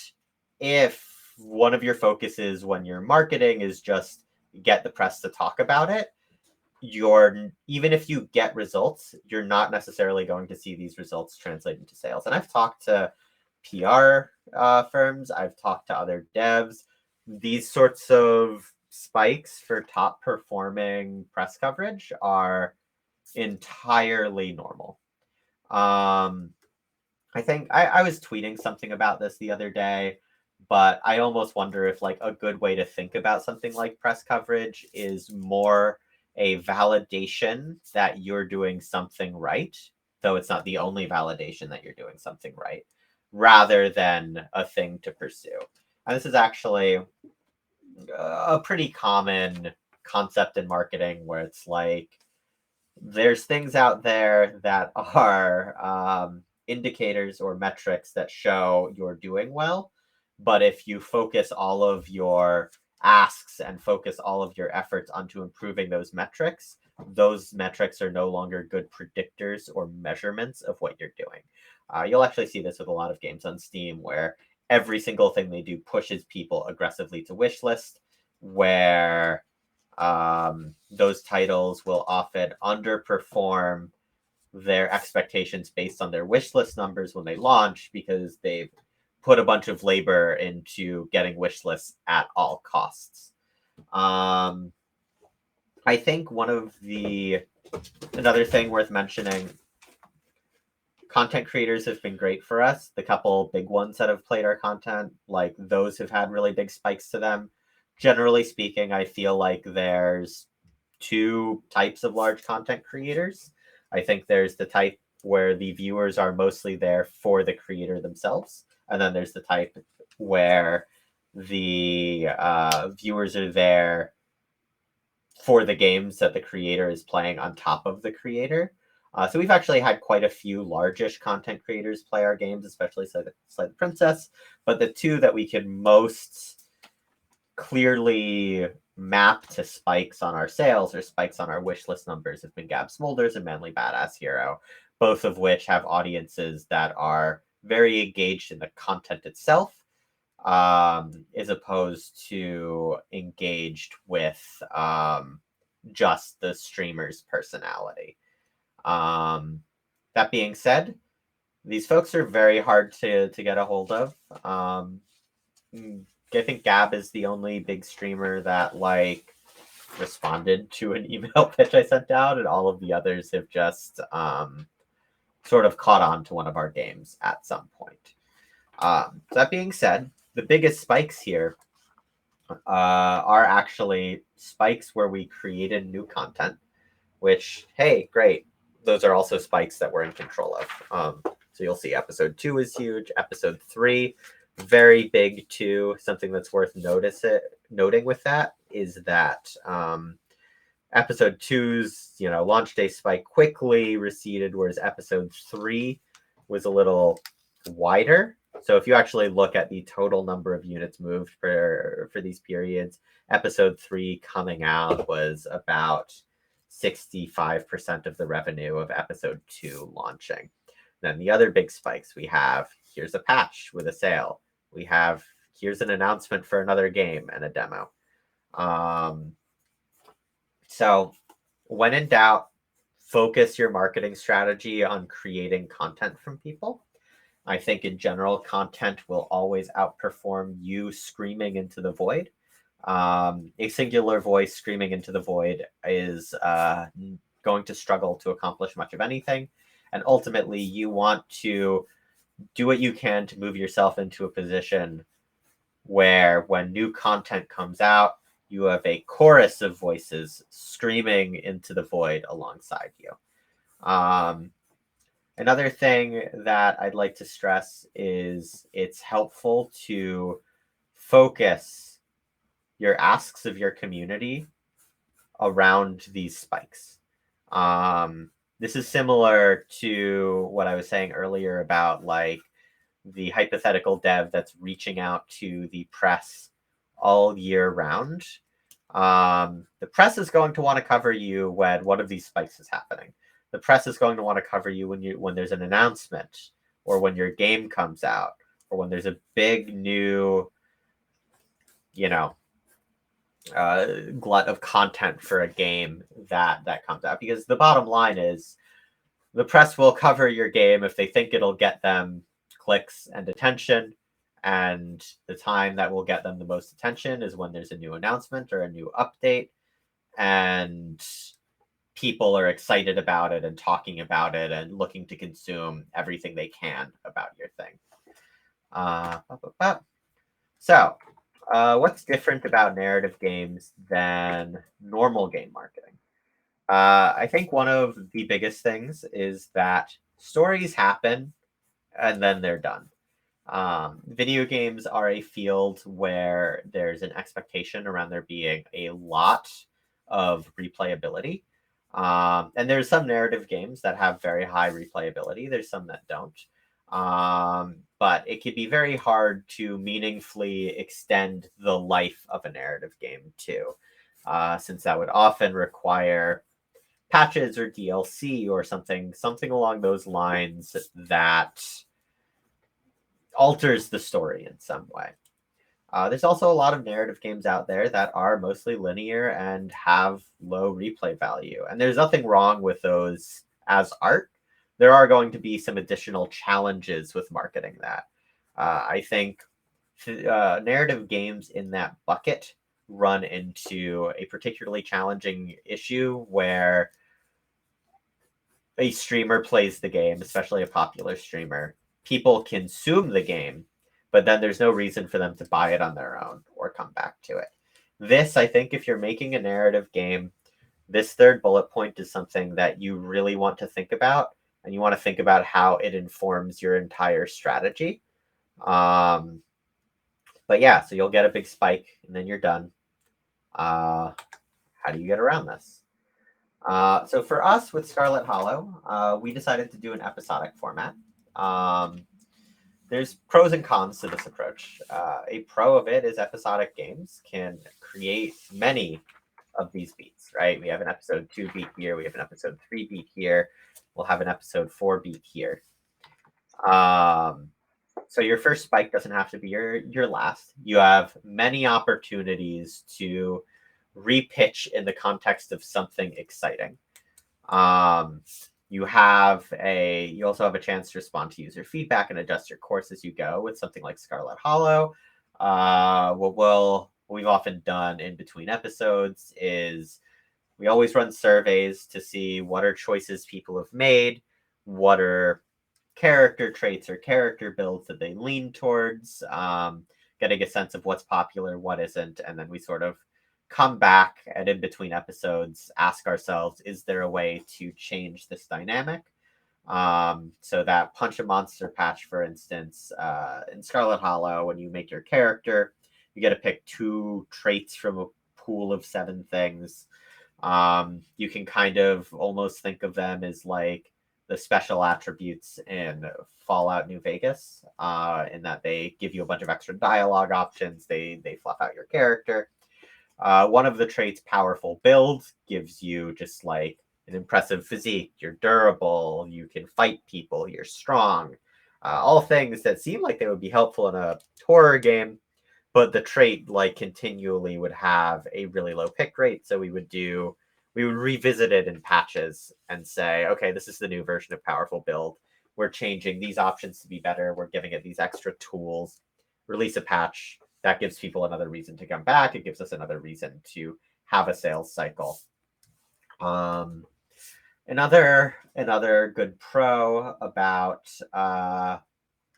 if one of your focuses when you're marketing is just get the press to talk about it, even if you get results, you're not necessarily going to see these results translate into sales. And I've talked to PR firms, I've talked to other devs. These sorts of spikes for top performing press coverage are entirely normal. I think I was tweeting something about this the other day, but I almost wonder if like a good way to think about something like press coverage is more a validation that you're doing something right, though it's not the only validation that you're doing something right, rather than a thing to pursue. And this is actually a pretty common concept in marketing where it's like there's things out there that are indicators or metrics that show you're doing well. But if you focus all of your asks and focus all of your efforts onto improving those metrics are no longer good predictors or measurements of what you're doing. You'll actually see this with a lot of games on Steam where every single thing they do pushes people aggressively to wishlist, where those titles will often underperform their expectations based on their wishlist numbers when they launch because they've put a bunch of labor into getting wish lists at all costs. I think another thing worth mentioning, content creators have been great for us. The couple big ones that have played our content, like those have had really big spikes to them. Generally speaking, I feel like there's 2 types of large content creators. I think there's the type where the viewers are mostly there for the creator themselves. And then there's the type where the viewers are there for the games that the creator is playing on top of the creator. So we've actually had quite a few largish content creators play our games, especially Slay the Princess. But the 2 that we can most clearly map to spikes on our sales or spikes on our wish list numbers have been Gab Smolders and Manly Badass Hero, both of which have audiences that are very engaged in the content itself, as opposed to engaged with just the streamer's personality. That being said, these folks are very hard to get a hold of. I think Gab is the only big streamer that like responded to an email pitch I sent out, and all of the others have just sort of caught on to one of our games at some point. That being said, the biggest spikes here are actually spikes where we created new content, which, hey, great. Those are also spikes that we're in control of. So you'll see episode 2 is huge. Episode 3, very big too. Something that's worth noting with that is that episode 2's launch day spike quickly receded, whereas episode 3 was a little wider. So if you actually look at the total number of units moved for these periods, episode 3 coming out was about 65% of the revenue of episode 2 launching. Then the other big spikes we have, here's a patch with a sale. We have here's an announcement for another game and a demo. So when in doubt, focus your marketing strategy on creating content from people. I think in general, content will always outperform you screaming into the void. A singular voice screaming into the void is going to struggle to accomplish much of anything. And ultimately, you want to do what you can to move yourself into a position where when new content comes out, you have a chorus of voices screaming into the void alongside you. Another thing that I'd like to stress is it's helpful to focus your asks of your community around these spikes. This is similar to what I was saying earlier about like the hypothetical dev that's reaching out to the press all year round. The press is going to want to cover you when one of these spikes is happening. The press is going to want to cover you when there's an announcement, or when your game comes out, or when there's a big new, glut of content for a game that comes out. Because the bottom line is, the press will cover your game if they think it'll get them clicks and attention, and the time that will get them the most attention is when there's a new announcement or a new update, and people are excited about it and talking about it and looking to consume everything they can about your thing. So what's different about narrative games than normal game marketing? I think one of the biggest things is that stories happen and then they're done. Video games are a field where there's an expectation around there being a lot of replayability. And there's some narrative games that have very high replayability. There's some that don't. But it can be very hard to meaningfully extend the life of a narrative game too, since that would often require patches or DLC or something along those lines that alters the story in some way. There's also a lot of narrative games out there that are mostly linear and have low replay value. And there's nothing wrong with those as art. There are going to be some additional challenges with marketing that. I think narrative games in that bucket run into a particularly challenging issue where a streamer plays the game, especially a popular streamer. People consume the game, but then there's no reason for them to buy it on their own or come back to it. This, I think, if you're making a narrative game, this third bullet point is something that you really want to think about, and you want to think about how it informs your entire strategy. But yeah, so you'll get a big spike and then you're done. How do you get around this? So for us with Scarlet Hollow, we decided to do an episodic format. There's pros and cons to this approach. A pro of it is episodic games can create many of these beats, right? We have an episode 2 beat here. We have an episode 3 beat here. We'll have an episode 4 beat here. So your first spike doesn't have to be your last. You have many opportunities to repitch in the context of something exciting. You also have a chance to respond to user feedback and adjust your course as you go with something like Scarlet Hollow. What we've often done in between episodes is we always run surveys to see what are choices people have made, what are character traits or character builds that they lean towards, getting a sense of what's popular, what isn't, and then we sort of come back and in between episodes ask ourselves, is there a way to change this dynamic? So that Punch a Monster patch, for instance, in Scarlet Hollow, when you make your character, you get to pick 2 traits from a pool of 7 things. You can kind of almost think of them as like the special attributes in Fallout New Vegas, in that they give you a bunch of extra dialogue options. They fluff out your character. One of the traits, Powerful Build, gives you just like an impressive physique. You're durable. You can fight people. You're strong. All things that seem like they would be helpful in a horror game, but the trait like continually would have a really low pick rate. So we would revisit it in patches and say, okay, this is the new version of powerful build. We're changing these options to be better. We're giving it these extra tools. Release a patch that gives people another reason to come back. It gives us another reason to have a sales cycle. Another good pro about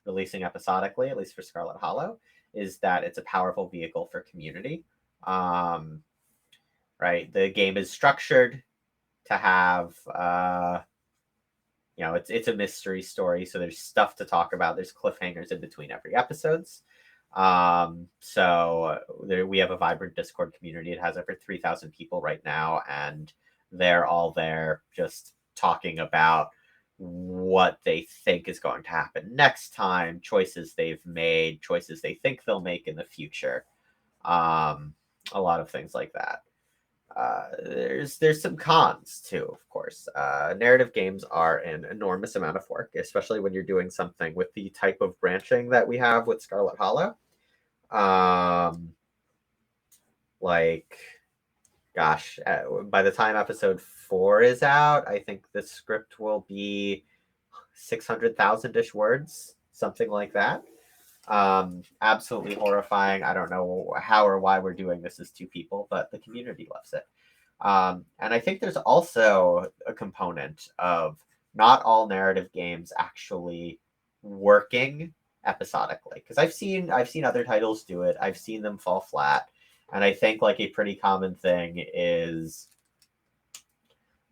releasing episodically, at least for Scarlet Hollow, is that it's a powerful vehicle for community. Right, the game is structured to have, it's a mystery story, so there's stuff to talk about. There's cliffhangers in between every episodes. So we have a vibrant Discord community. It has over 3,000 people right now, and they're all there just talking about what they think is going to happen next time, choices they've made, choices they think they'll make in the future. A lot of things like that. There's some cons too, of course. Narrative games are an enormous amount of work, especially when you're doing something with the type of branching that we have with Scarlet Hollow. By the time episode 4 is out, I think the script will be 600,000-ish words, something like that. Absolutely horrifying. I don't know how or why we're doing this as two people, but the community loves it. And I think there's also a component of not all narrative games actually working episodically, because I've seen other titles do it. I've seen them fall flat, and I think like a pretty common thing is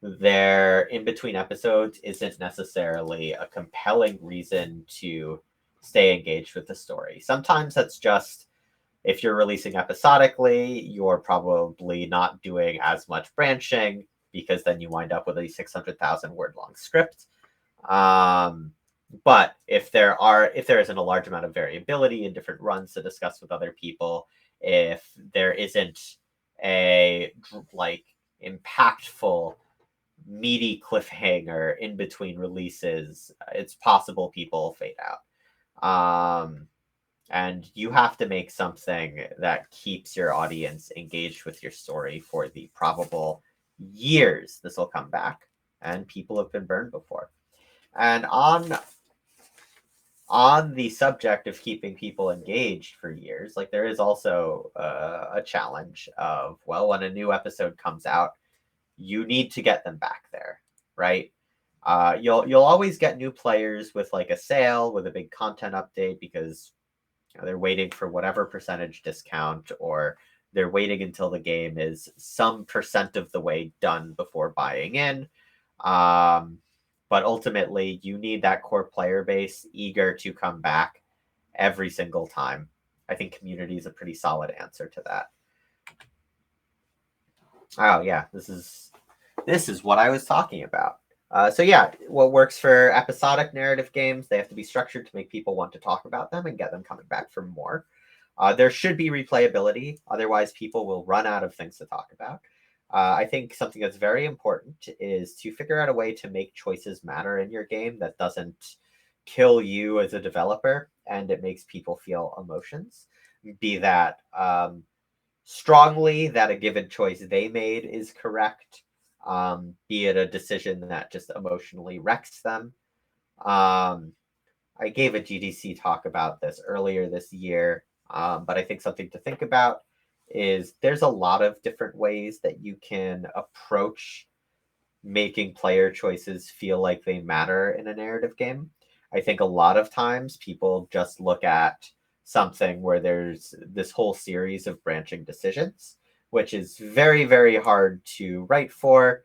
their in between episodes isn't necessarily a compelling reason to stay engaged with the story. Sometimes that's just, if you're releasing episodically, you're probably not doing as much branching, because then you wind up with a 600,000 word long script. But if there isn't a large amount of variability in different runs to discuss with other people, if there isn't a like impactful meaty cliffhanger in between releases, it's possible people fade out. And you have to make something that keeps your audience engaged with your story for the probable years this will come back, and people have been burned before. And on the subject of keeping people engaged for years, like there is also a challenge of, well, when a new episode comes out, you need to get them back there, right? You'll always get new players with like a sale, with a big content update, because they're waiting for whatever percentage discount, or they're waiting until the game is some % of the way done before buying in. But ultimately, you need that core player base eager to come back every single time. I think community is a pretty solid answer to that. Oh yeah, this is what I was talking about. So yeah, what works for episodic narrative games, they have to be structured to make people want to talk about them and get them coming back for more. There should be replayability, otherwise people will run out of things to talk about. I think something that's very important is to figure out a way to make choices matter in your game that doesn't kill you as a developer, and it makes people feel emotions. Be that strongly that a given choice they made is correct, be it a decision that just emotionally wrecks them. I gave a GDC talk about this earlier this year, but I think something to think about is there's a lot of different ways that you can approach making player choices feel like they matter in a narrative game. I think a lot of times people just look at something where there's this whole series of branching decisions, which is very, very hard to write for.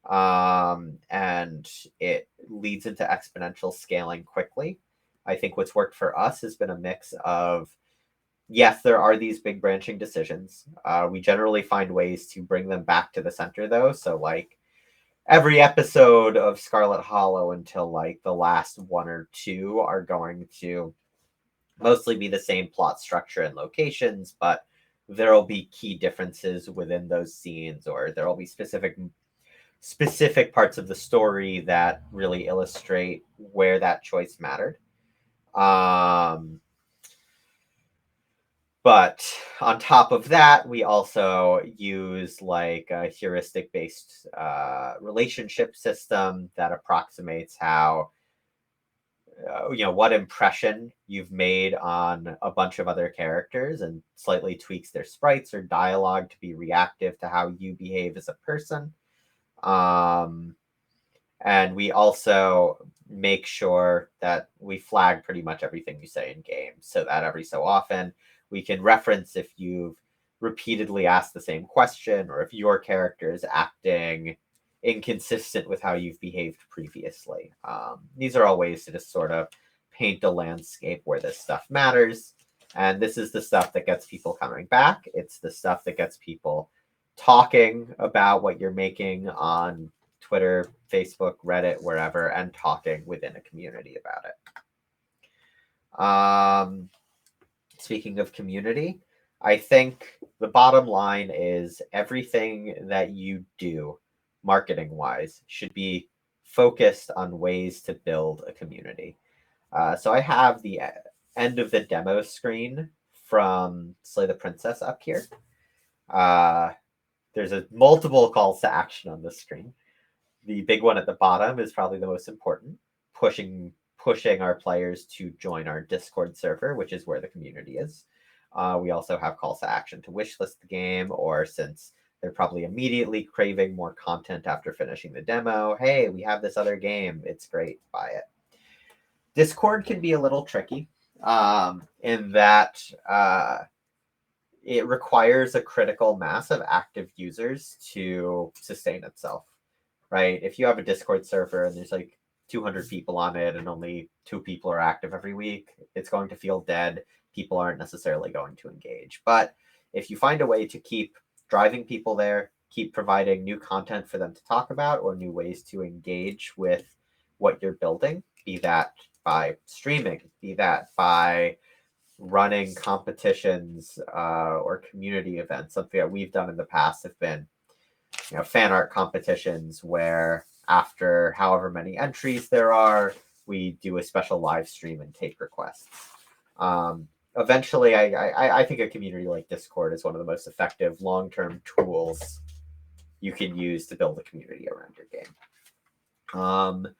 And it leads into exponential scaling quickly. I think what's worked for us has been a mix of, yes, there are these big branching decisions. We generally find ways to bring them back to the center, though. So, like, every episode of Scarlet Hollow until, like, the last 1 or 2 are going to mostly be the same plot structure and locations, but there will be key differences within those scenes, or there will be specific parts of the story that really illustrate where that choice mattered. But on top of that, we also use like a heuristic-based relationship system that approximates how, what impression you've made on a bunch of other characters and slightly tweaks their sprites or dialogue to be reactive to how you behave as a person. And we also make sure that we flag pretty much everything you say in game so that every so often we can reference if you've repeatedly asked the same question or if your character is acting inconsistent with how you've behaved previously. These are all ways to just sort of paint a landscape where this stuff matters. And this is the stuff that gets people coming back. It's the stuff that gets people talking about what you're making on Twitter, Facebook, Reddit, wherever, and talking within a community about it. Speaking of community, I think the bottom line is everything that you do marketing-wise should be focused on ways to build a community. So I have the end of the demo screen from Slay the Princess up here. There's multiple calls to action on this screen. The big one at the bottom is probably the most important, pushing our players to join our Discord server, which is where the community is. We also have calls to action to wishlist the game, or since they're probably immediately craving more content after finishing the demo, hey, we have this other game, it's great, buy it. Discord can be a little tricky in that it requires a critical mass of active users to sustain itself. Right? If you have a Discord server and there's like 200 people on it and only 2 people are active every week, it's going to feel dead. People aren't necessarily going to engage. But if you find a way to keep driving people there, keep providing new content for them to talk about or new ways to engage with what you're building, be that by streaming, be that by running competitions or community events. Something that we've done in the past have been fan art competitions where after however many entries there are, we do a special live stream and take requests. Eventually, I think a community like Discord is one of the most effective long-term tools you can use to build a community around your game.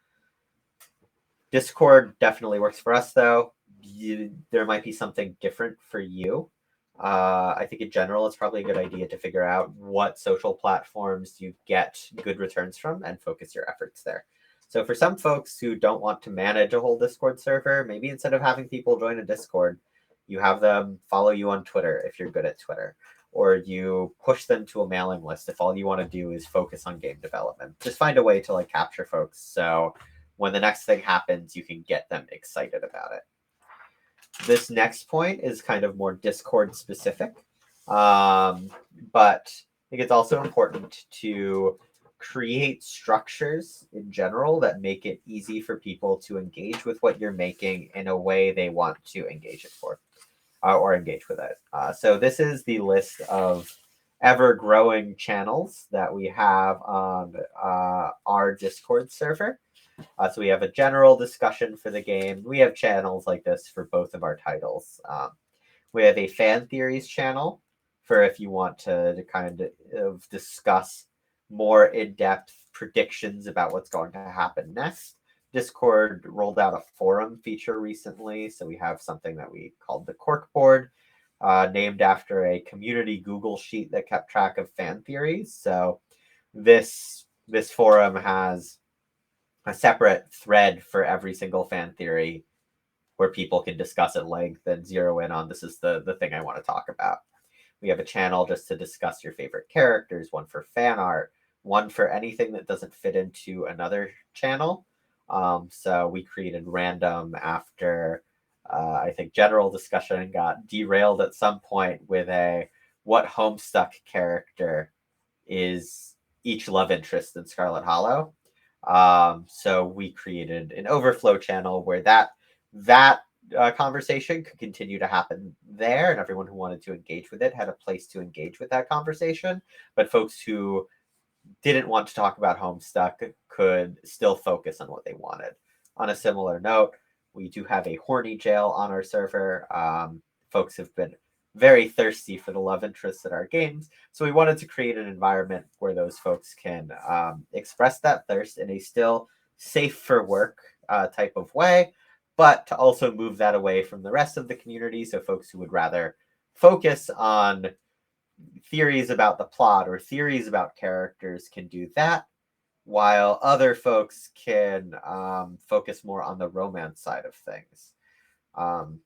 Discord definitely works for us, though. There might be something different for you. I think in general, it's probably a good idea to figure out what social platforms you get good returns from and focus your efforts there. So for some folks who don't want to manage a whole Discord server, maybe instead of having people join a Discord, you have them follow you on Twitter if you're good at Twitter, or you push them to a mailing list if all you want to do is focus on game development. Just find a way to like capture folks so when the next thing happens, you can get them excited about it. This next point is kind of more Discord specific, but I think it's also important to create structures in general that make it easy for people to engage with what you're making in a way they want to engage it for or engage with it. So this is the list of ever-growing channels that we have on our Discord server. So we have a general discussion for the game. We have channels like this for both of our titles. We have a fan theories channel for if you want to kind of discuss more in-depth predictions about what's going to happen next. Discord rolled out a forum feature recently, so we have something that we called the Cork Board, named after a community Google sheet that kept track of fan theories. So this forum has a separate thread for every single fan theory where people can discuss at length and zero in on this is the thing I want to talk about. We have a channel just to discuss your favorite characters, one for fan art, one for anything that doesn't fit into another channel. So we created random after I think general discussion got derailed at some point with a what Homestuck character is each love interest in Scarlet Hollow. So we created an overflow channel where that conversation could continue to happen there, and everyone who wanted to engage with it had a place to engage with that conversation. But folks who didn't want to talk about Homestuck could still focus on what they wanted. On a similar note, we do have a horny jail on our server. Folks have been very thirsty for the love interests in our games. So we wanted to create an environment where those folks can express that thirst in a still safe for work type of way, but to also move that away from the rest of the community. So folks who would rather focus on theories about the plot or theories about characters can do that, while other folks can focus more on the romance side of things. And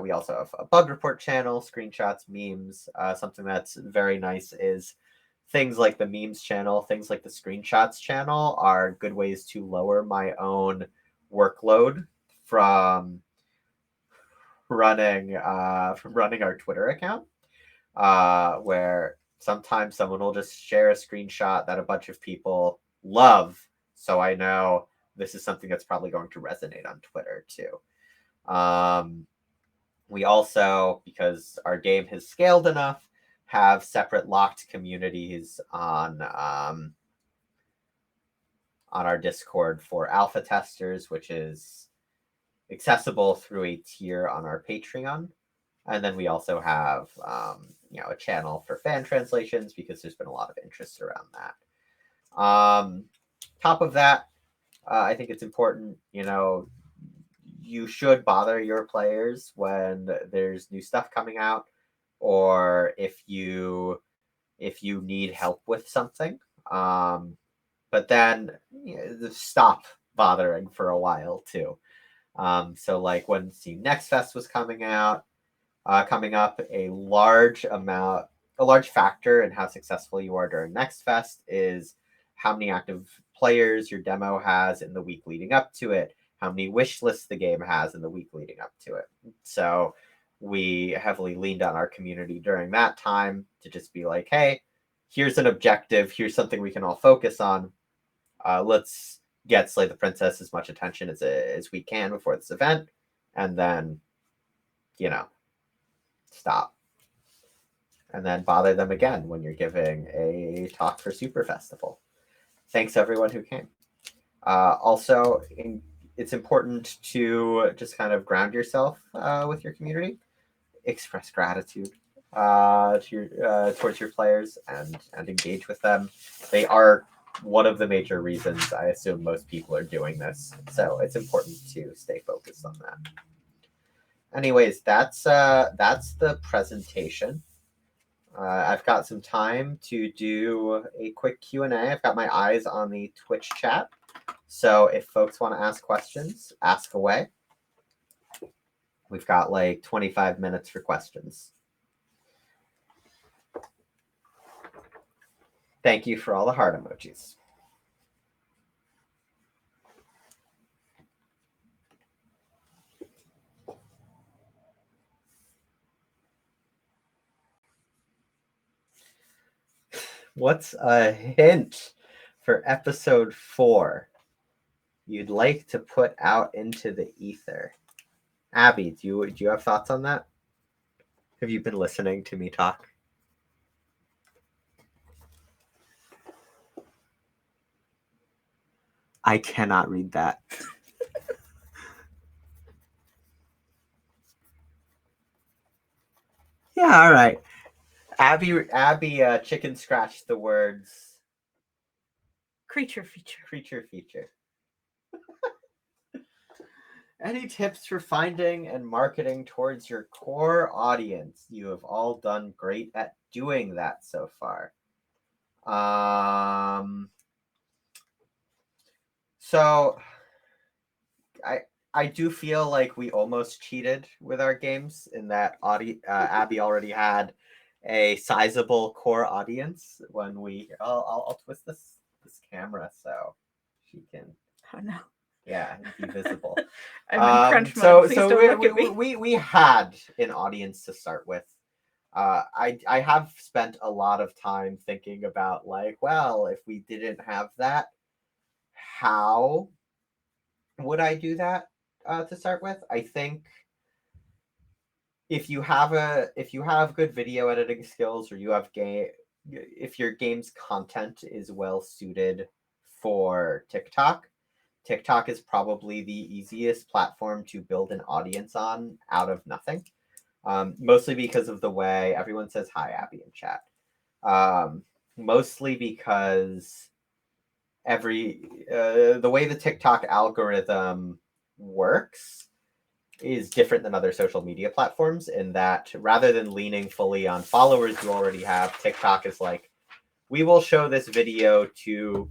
we also have a bug report channel, screenshots, memes. Something that's very nice is things like the memes channel, things like the screenshots channel are good ways to lower my own workload from running our Twitter account, where sometimes someone will just share a screenshot that a bunch of people love, so I know this is something that's probably going to resonate on Twitter too. We also, because our game has scaled enough, have separate locked communities on our Discord for alpha testers, which is accessible through a tier on our Patreon. And then we also have a channel for fan translations, because there's been a lot of interest around that. Top of that, I think it's important, you should bother your players when there's new stuff coming out, or if you need help with something. But then stop bothering for a while too. So like when Steam Next Fest was coming up, a large factor in how successful you are during Next Fest is how many active players your demo has in the week leading up to it, how many wish lists the game has in the week leading up to it. So we heavily leaned on our community during that time to just be like, hey, here's an objective, here's something we can all focus on. Let's get Slay the Princess as much attention as we can before this event, and then, stop. And then bother them again when you're giving a talk for Super Festival. Thanks everyone who came. Also, it's important to just kind of ground yourself with your community, express gratitude towards your players, and engage with them. They are one of the major reasons I assume most people are doing this, so it's important to stay focused on that. Anyways, that's the presentation. I've got some time to do a quick Q&A. I've got my eyes on the Twitch chat, so if folks want to ask questions, ask away. We've got like 25 minutes for questions. Thank you for all the heart emojis. What's a hint for episode 4 you'd like to put out into the ether? Abby, do you have thoughts on that? Have you been listening to me talk? I cannot read that. Yeah, all right. Abby chicken scratched the words Creature feature. Creature feature. Any tips for finding and marketing towards your core audience? You have all done great at doing that so far. So I do feel like we almost cheated with our games in that Abby already had a sizable core audience when we. I'll twist this camera so she can. Oh no. Yeah, be visible. I'm in crunch mode. Please don't look at me. We had an audience to start with. I have spent a lot of time thinking about like, well, if we didn't have that, how would I do that to start with? I think if you have good video editing skills, or you have if your game's content is well suited for TikTok is probably the easiest platform to build an audience on out of nothing. Mostly because of the way everyone says hi, Abby, in chat. Mostly because the way the TikTok algorithm works is different than other social media platforms in that rather than leaning fully on followers you already have, TikTok is like, we will show this video to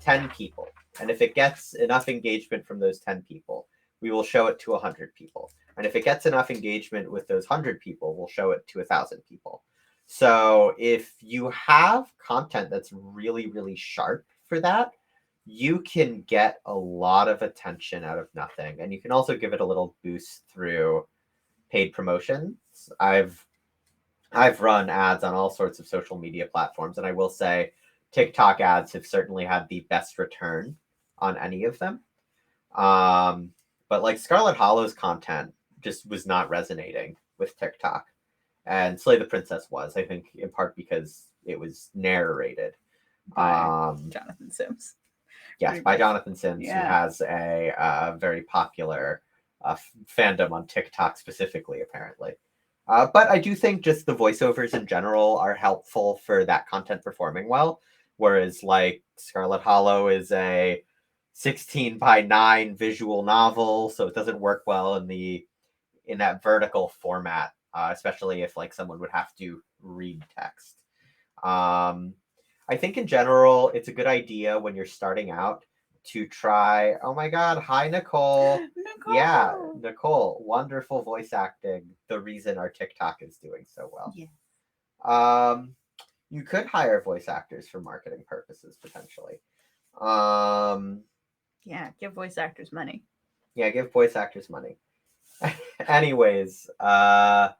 10 people. And if it gets enough engagement from those 10 people, we will show it to 100 people. And if it gets enough engagement with those 100 people, we'll show it to 1,000 people. So if you have content that's really, really sharp for that, you can get a lot of attention out of nothing. And you can also give it a little boost through paid promotions. I've run ads on all sorts of social media platforms, and I will say TikTok ads have certainly had the best return on any of them. But like Scarlet Hollow's content just was not resonating with TikTok. And Slay the Princess was, I think, in part because it was narrated. By Jonathan Sims. Yes, by Jonathan Sims, Yeah. who has a very popular fandom on TikTok specifically, apparently. But I do think just the voiceovers in general are helpful for that content performing well. Whereas like Scarlet Hollow is a 16:9 visual novel, so it doesn't work well in that vertical format, especially if like someone would have to read text. I think in general, it's a good idea when you're starting out to try. Oh my God. Hi, Nicole. Yeah, Nicole. Wonderful voice acting. The reason our TikTok is doing so well. Yeah. You could hire voice actors for marketing purposes, potentially. Yeah, give voice actors money. Yeah, give voice actors money. Anyways, but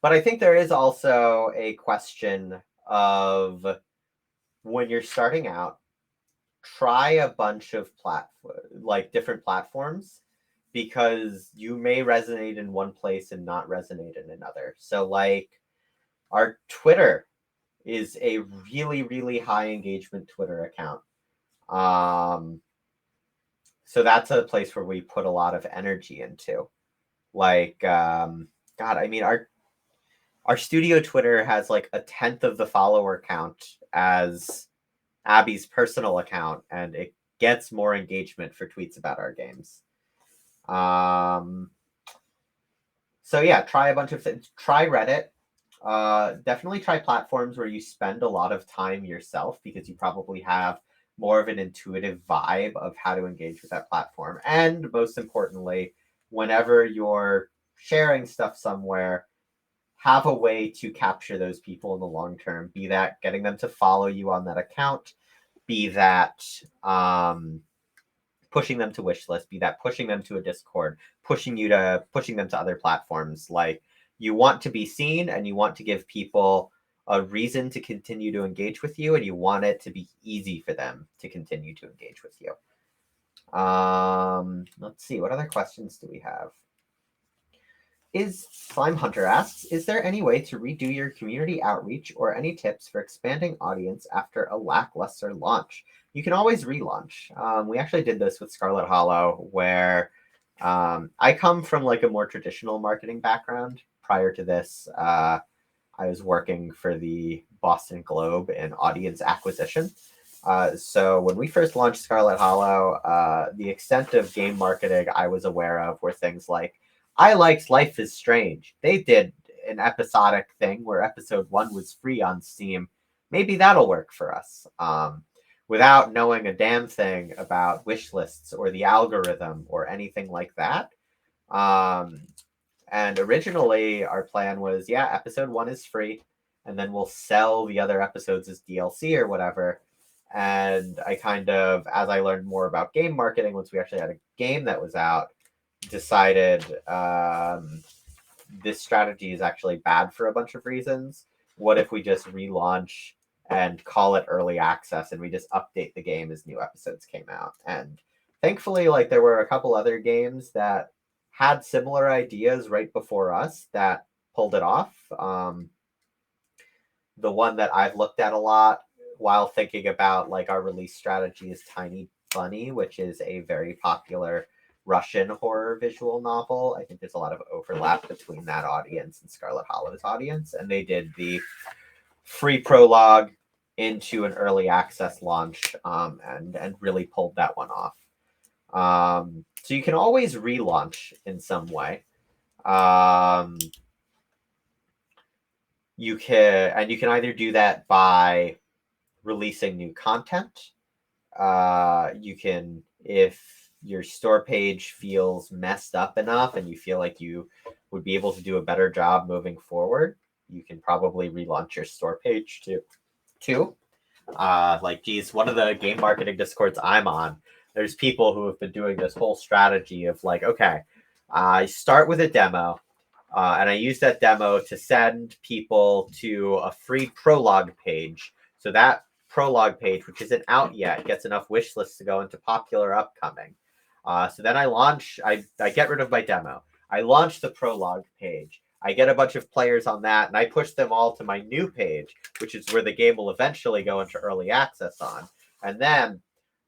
I think there is also a question of when you're starting out, try a bunch of different platforms, because you may resonate in one place and not resonate in another. So like our Twitter is a really, really high engagement Twitter account. So that's a place where we put a lot of energy into. Like, God, I mean, our studio Twitter has like 1/10 of the follower count as Abby's personal account, and it gets more engagement for tweets about our games. So yeah, try a bunch of things. Try Reddit. Definitely try platforms where you spend a lot of time yourself, because you probably have more of an intuitive vibe of how to engage with that platform. And most importantly, whenever you're sharing stuff somewhere, have a way to capture those people in the long term, be that getting them to follow you on that account, be that pushing them to wishlist, be that pushing them to a Discord, pushing them to other platforms. Like, you want to be seen, and you want to give people a reason to continue to engage with you, and you want it to be easy for them to continue to engage with you. Let's see, what other questions do we have? Slime Hunter asks, is there any way to redo your community outreach or any tips for expanding audience after a lackluster launch? You can always relaunch. We actually did this with Scarlet Hollow, where I come from like a more traditional marketing background. Prior to this, I was working for the Boston Globe in audience acquisition. So when we first launched Scarlet Hollow, the extent of game marketing I was aware of were things like, I liked Life is Strange. They did an episodic thing where episode 1 was free on Steam. Maybe that'll work for us. Without knowing a damn thing about wish lists or the algorithm or anything like that. And originally our plan was, episode 1 is free, and then we'll sell the other episodes as DLC or whatever. And I kind of, as I learned more about game marketing, once we actually had a game that was out, decided this strategy is actually bad for a bunch of reasons. What if we just relaunch and call it early access, and we just update the game as new episodes came out? And thankfully, like, there were a couple other games that had similar ideas right before us that pulled it off. The one that I've looked at a lot while thinking about like our release strategy is Tiny Bunny, which is a very popular Russian horror visual novel. I think there's a lot of overlap between that audience and Scarlet Hollow's audience, and they did the free prologue into an early access launch, and really pulled that one off. So you can always relaunch in some way. You can either do that by releasing new content. You can, if your store page feels messed up enough and you feel like you would be able to do a better job moving forward, you can probably relaunch your store page too. Like, geez, one of the game marketing discords I'm on, there's people who have been doing this whole strategy of like, okay, I start with a demo, and I use that demo to send people to a free prologue page. So that prologue page, which isn't out yet, gets enough wish lists to go into popular upcoming. So then I get rid of my demo. I launch the prologue page. I get a bunch of players on that, and I push them all to my new page, which is where the game will eventually go into early access on. And then,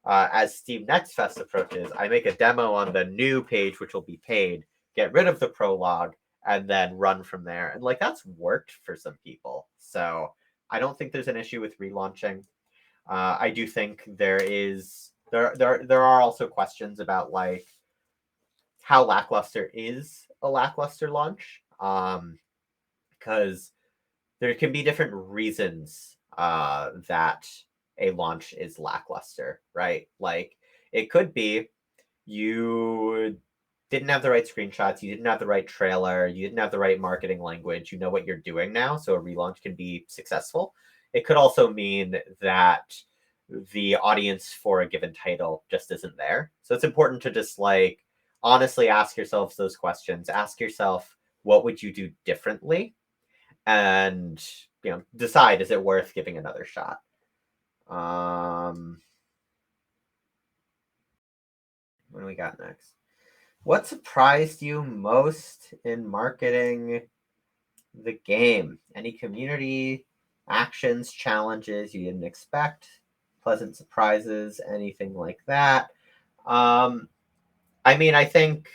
as Steam Next Fest approaches, I make a demo on the new page, which will be paid, get rid of the prologue, and then run from there. And like, that's worked for some people. So I don't think there's an issue with relaunching. I do think there are also questions about like how lackluster is a lackluster launch. Because there can be different reasons that a launch is lackluster, right? Like, it could be you didn't have the right screenshots, you didn't have the right trailer, you didn't have the right marketing language, you know what you're doing now, so a relaunch can be successful. It could also mean that the audience for a given title just isn't there. So it's important to just like honestly ask yourselves those questions. Ask yourself, what would you do differently? And, decide, is it worth giving another shot? What do we got next? What surprised you most in marketing the game? Any community actions, challenges you didn't expect, pleasant surprises, anything like that? I think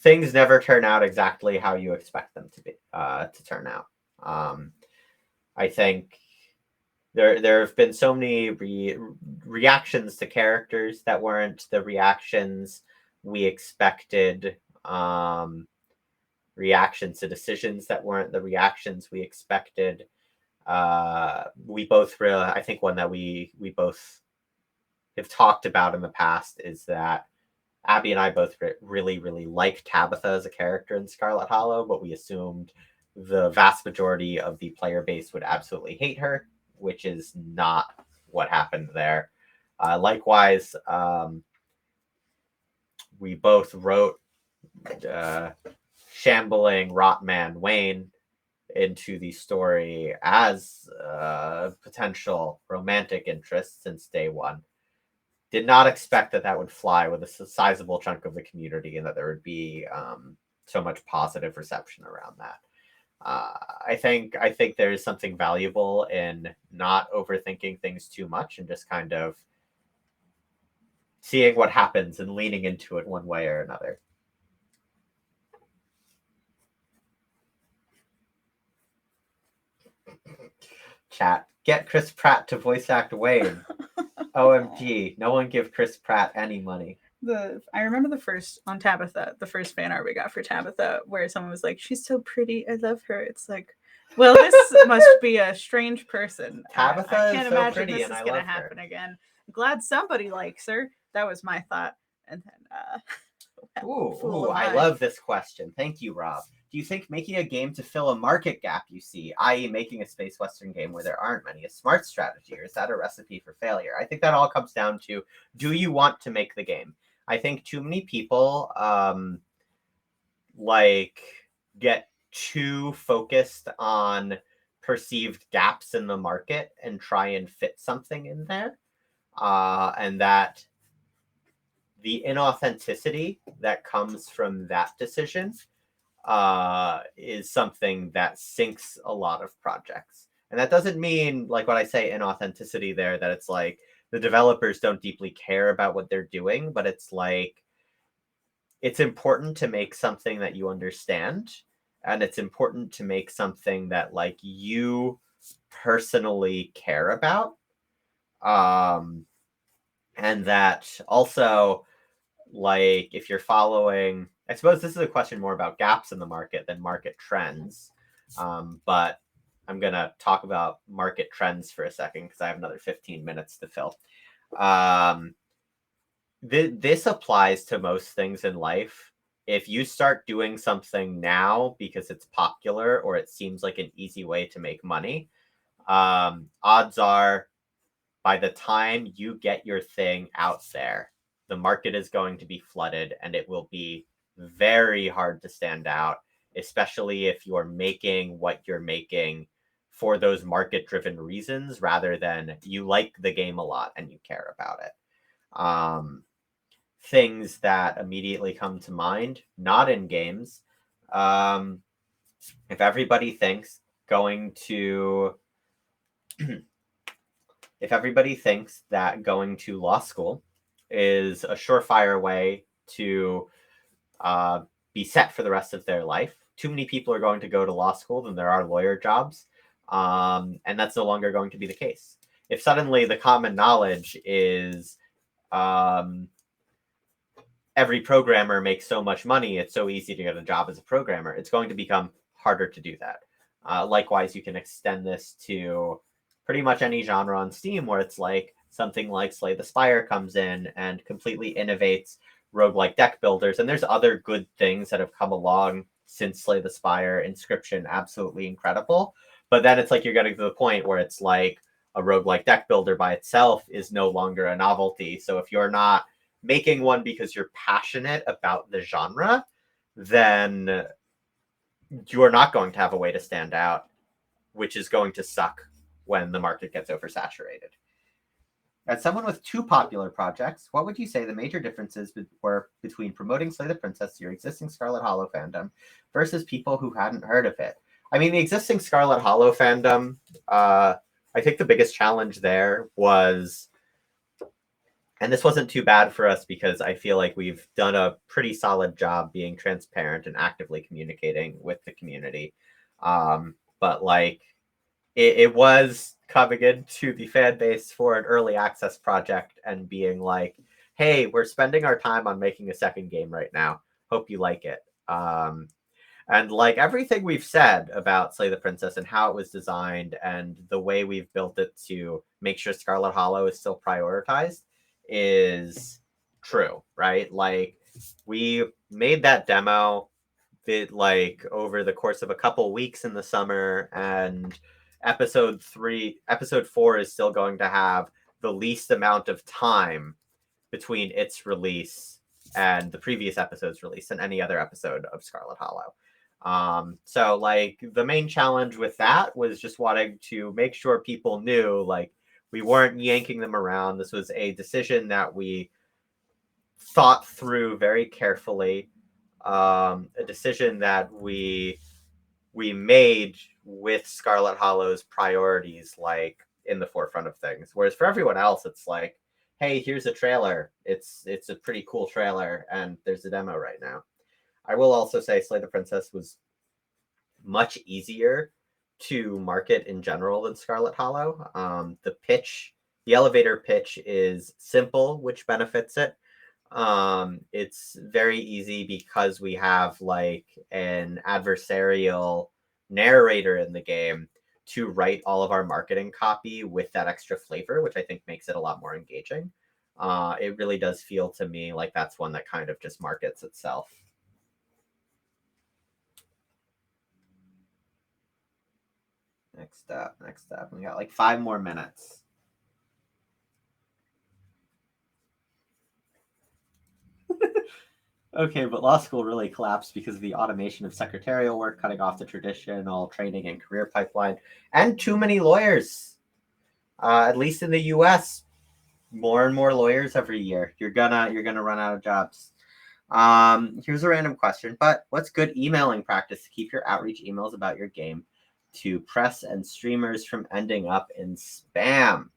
things never turn out exactly how you expect them to be to turn out. I think there have been so many reactions to characters that weren't the reactions we expected. Reactions to decisions that weren't the reactions we expected. We both really, I think one that we both have talked about in the past is that Abby and I both really, really like Tabitha as a character in Scarlet Hollow, but we assumed the vast majority of the player base would absolutely hate her, which is not what happened there. Likewise, we both wrote shambling Rotman Wayne into the story as a potential romantic interest since day one. Did not expect that would fly with a sizable chunk of the community and that there would be so much positive reception around that. I think there is something valuable in not overthinking things too much and just kind of seeing what happens and leaning into it one way or another. Chat, get Chris Pratt to voice act Wayne. OMG, no one give Chris Pratt any money. I remember the first on Tabitha, the first fan art we got for Tabitha, where someone was like, "She's so pretty, I love her." It's like, well, this must be a strange person. Tabitha I is can't so imagine pretty this and is I going to love her. happen again. I'm glad somebody likes her. That was my thought. And then, Ooh, I love this question. Thank you, Rob. Do you think making a game to fill a market gap you see, i.e. making a space western game where there aren't many, a smart strategy, or is that a recipe for failure? I think that all comes down to, do you want to make the game? I think too many people get too focused on perceived gaps in the market and try and fit something in there. And that the inauthenticity that comes from that decision is something that sinks a lot of projects. And that doesn't mean, like when I say inauthenticity there, that it's like the developers don't deeply care about what they're doing, but it's like, it's important to make something that you understand, and it's important to make something that like you personally care about. And that also, like, if you're following, I suppose this is a question more about gaps in the market than market trends. But I'm going to talk about market trends for a second because I have another 15 minutes to fill. This applies to most things in life. If you start doing something now because it's popular or it seems like an easy way to make money, odds are by the time you get your thing out there, the market is going to be flooded and it will be very hard to stand out, especially if you're making what you're making for those market-driven reasons rather than you like the game a lot and you care about it. Things that immediately come to mind, not in games. If everybody thinks going to law school is a surefire way to be set for the rest of their life, too many people are going to go to law school than there are lawyer jobs. And that's no longer going to be the case. If suddenly the common knowledge is every programmer makes so much money, it's so easy to get a job as a programmer, it's going to become harder to do that. Likewise, you can extend this to pretty much any genre on Steam where it's like something like Slay the Spire comes in and completely innovates roguelike deck builders. And there's other good things that have come along since Slay the Spire. Inscription, absolutely incredible. But then it's like you're getting to the point where it's like a roguelike deck builder by itself is no longer a novelty. So if you're not making one because you're passionate about the genre, then you're not going to have a way to stand out, which is going to suck when the market gets oversaturated. As someone with two popular projects, what would you say the major differences were between promoting Slay the Princess to your existing Scarlet Hollow fandom versus people who hadn't heard of it? I mean, the existing Scarlet Hollow fandom, I think the biggest challenge there was, and this wasn't too bad for us because I feel like we've done a pretty solid job being transparent and actively communicating with the community. But like, it was coming into the fan base for an early access project and being like, hey, we're spending our time on making a second game right now. Hope you like it. And like everything we've said about Slay the Princess and how it was designed and the way we've built it to make sure Scarlet Hollow is still prioritized is true, right? Like, we made that demo like over the course of a couple weeks in the summer, and episode 4 is still going to have the least amount of time between its release and the previous episode's release than any other episode of Scarlet Hollow. So like the main challenge with that was just wanting to make sure people knew like we weren't yanking them around. This was a decision that we thought through very carefully, a decision that we made with Scarlet Hollow's priorities like in the forefront of things. Whereas for everyone else, it's like, hey, here's a trailer. It's a pretty cool trailer, and there's a demo right now. I will also say Slay the Princess was much easier to market in general than Scarlet Hollow. The elevator pitch is simple, which benefits it. It's very easy because we have like an adversarial narrator in the game to write all of our marketing copy with that extra flavor, which I think makes it a lot more engaging. It really does feel to me like that's one that kind of just markets itself. Next up. We got like 5 more minutes. Okay, but law school really collapsed because of the automation of secretarial work, cutting off the traditional training and career pipeline, and too many lawyers. At least in the US, more and more lawyers every year. You're gonna run out of jobs. Here's a random question, but what's good emailing practice to keep your outreach emails about your game to press and streamers from ending up in spam?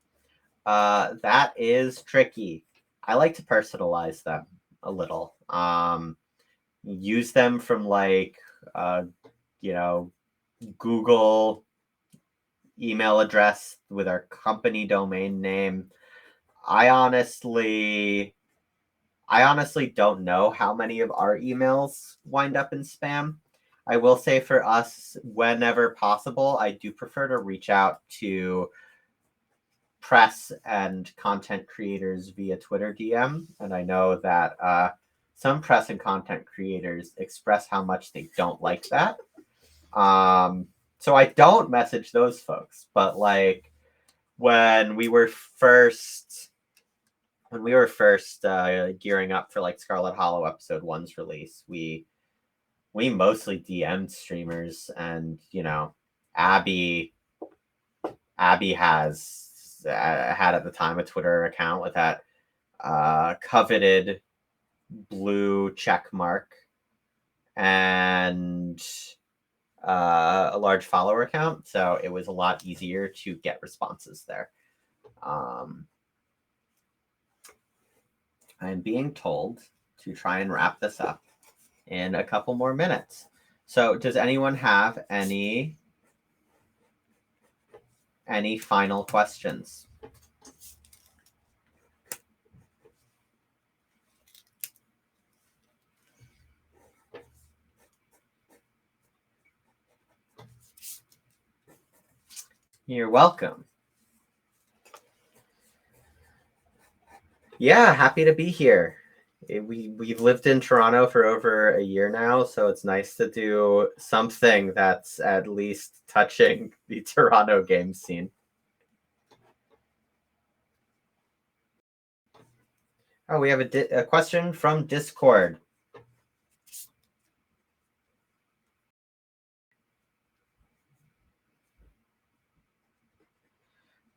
That is tricky. I like to personalize them a little. Use them from like, Google email address with our company domain name. I honestly don't know how many of our emails wind up in spam. I will say for us, whenever possible, I do prefer to reach out to press and content creators via Twitter DM. And I know that some press and content creators express how much they don't like that. So I don't message those folks, but like when we were first gearing up for like Scarlet Hollow episode 1's release, we mostly DM'd streamers, and Abby has had at the time a Twitter account with that coveted blue check mark and a large follower account, so it was a lot easier to get responses there. I'm being told to try and wrap this up in a couple more minutes. So does anyone have any final questions? You're welcome. Yeah, happy to be here. We've lived in Toronto for over a year now, so it's nice to do something that's at least touching the Toronto game scene. Oh, we have a question from Discord.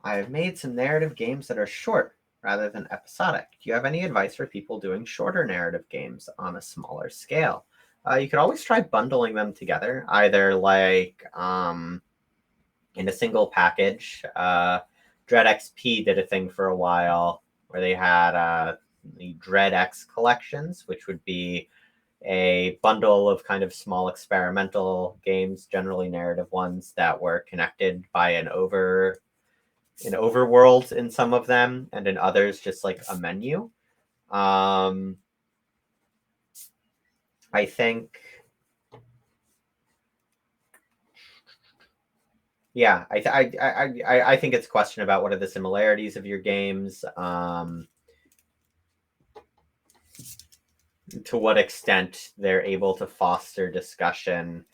I have made some narrative games that are short rather than episodic. Do you have any advice for people doing shorter narrative games on a smaller scale? You could always try bundling them together, either like in a single package. Dread XP did a thing for a while where they had the Dread X collections, which would be a bundle of kind of small experimental games, generally narrative ones that were connected by an overworld in some of them, and in others just like a menu. I think, yeah, I think it's a question about what are the similarities of your games, to what extent they're able to foster discussion.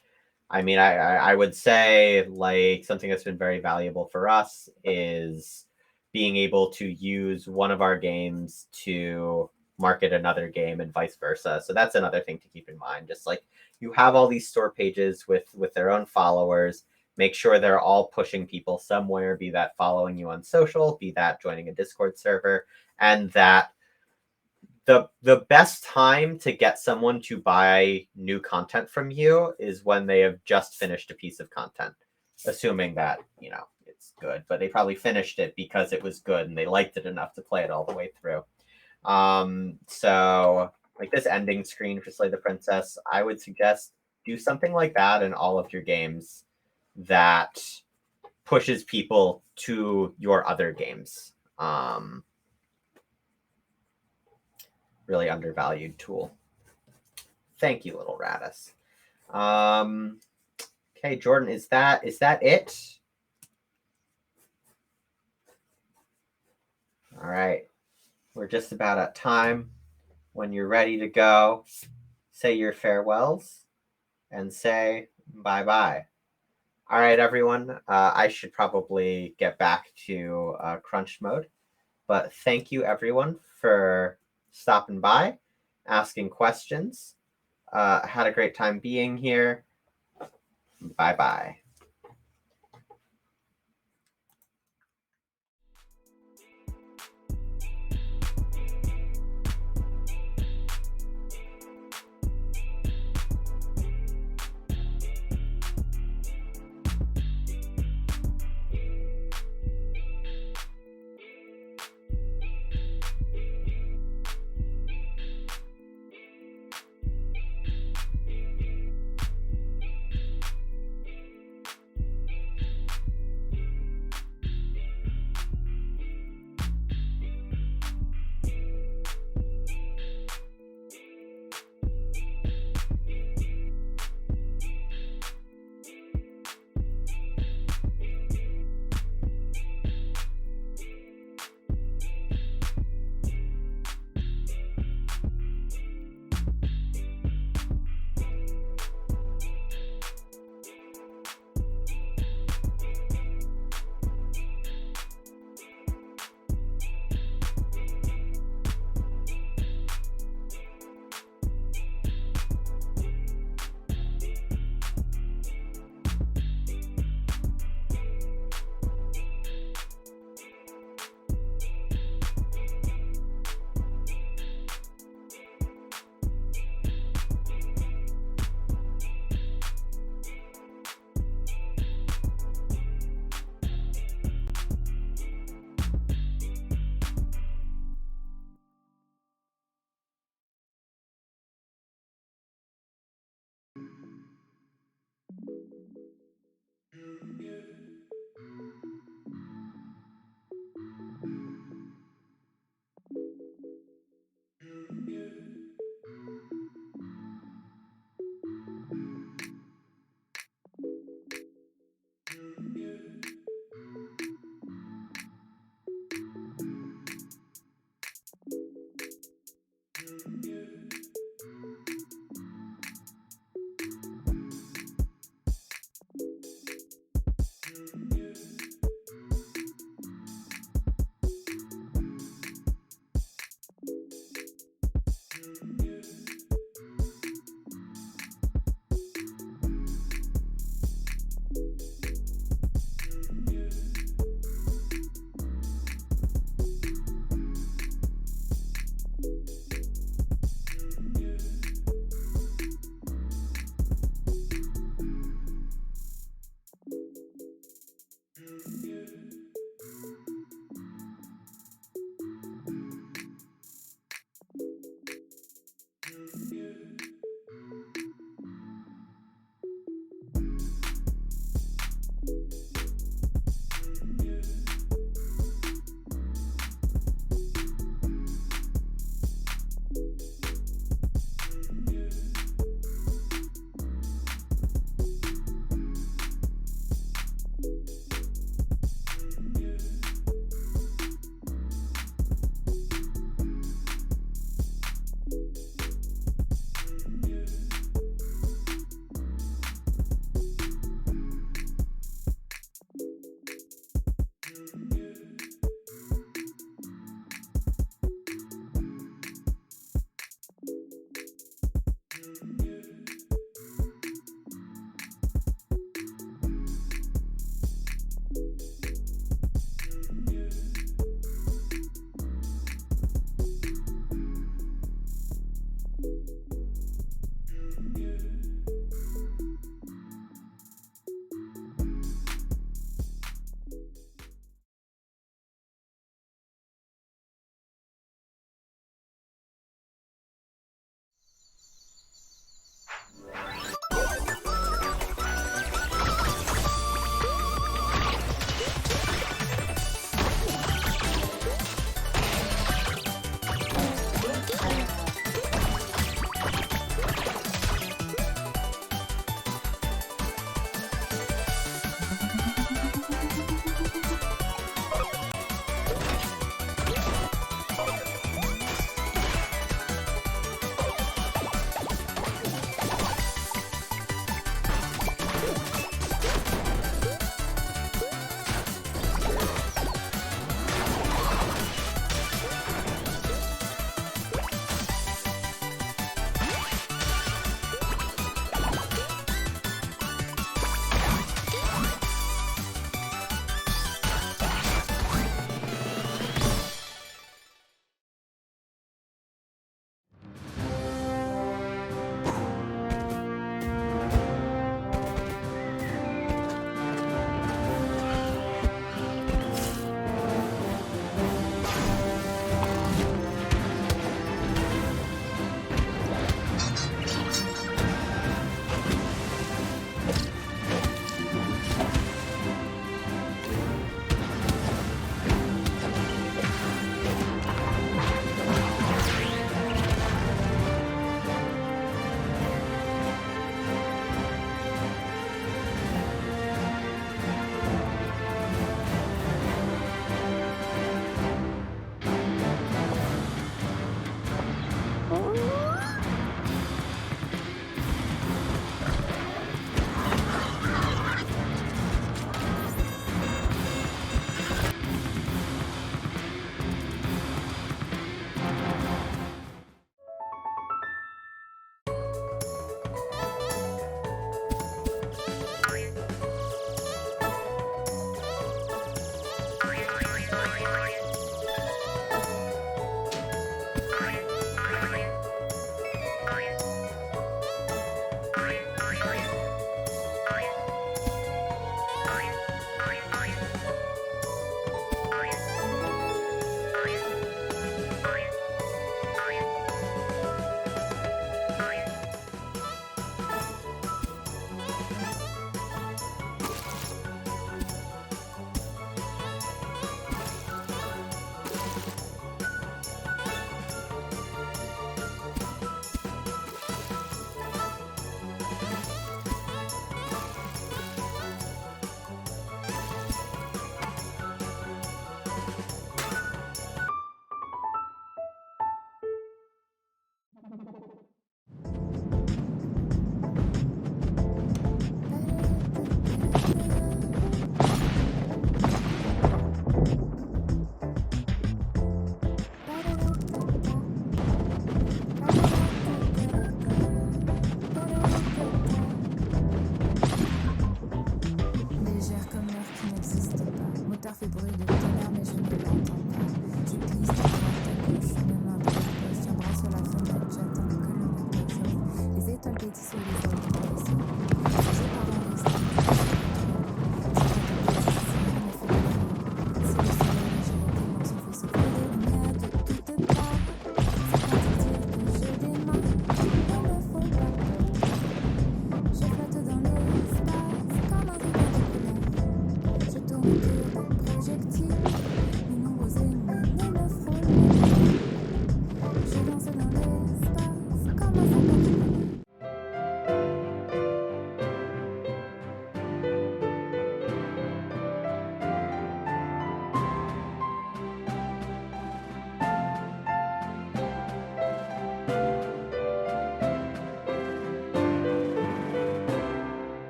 I mean, I would say like something that's been very valuable for us is being able to use one of our games to market another game and vice versa. So that's another thing to keep in mind. Just like you have all these store pages with their own followers, make sure they're all pushing people somewhere, be that following you on social, be that joining a Discord server, and that the best time to get someone to buy new content from you is when they have just finished a piece of content, assuming that, it's good, but they probably finished it because it was good and they liked it enough to play it all the way through. So like this ending screen for Slay the Princess, I would suggest do something like that in all of your games that pushes people to your other games. Really undervalued tool. Thank you, Little Radis. Okay, Jordan, is that it? All right. We're just about at time. When you're ready to go, say your farewells and say bye-bye. All right, everyone. I should probably get back to crunch mode. But thank you, everyone, for stopping by, asking questions. Had a great time being here. Bye-bye.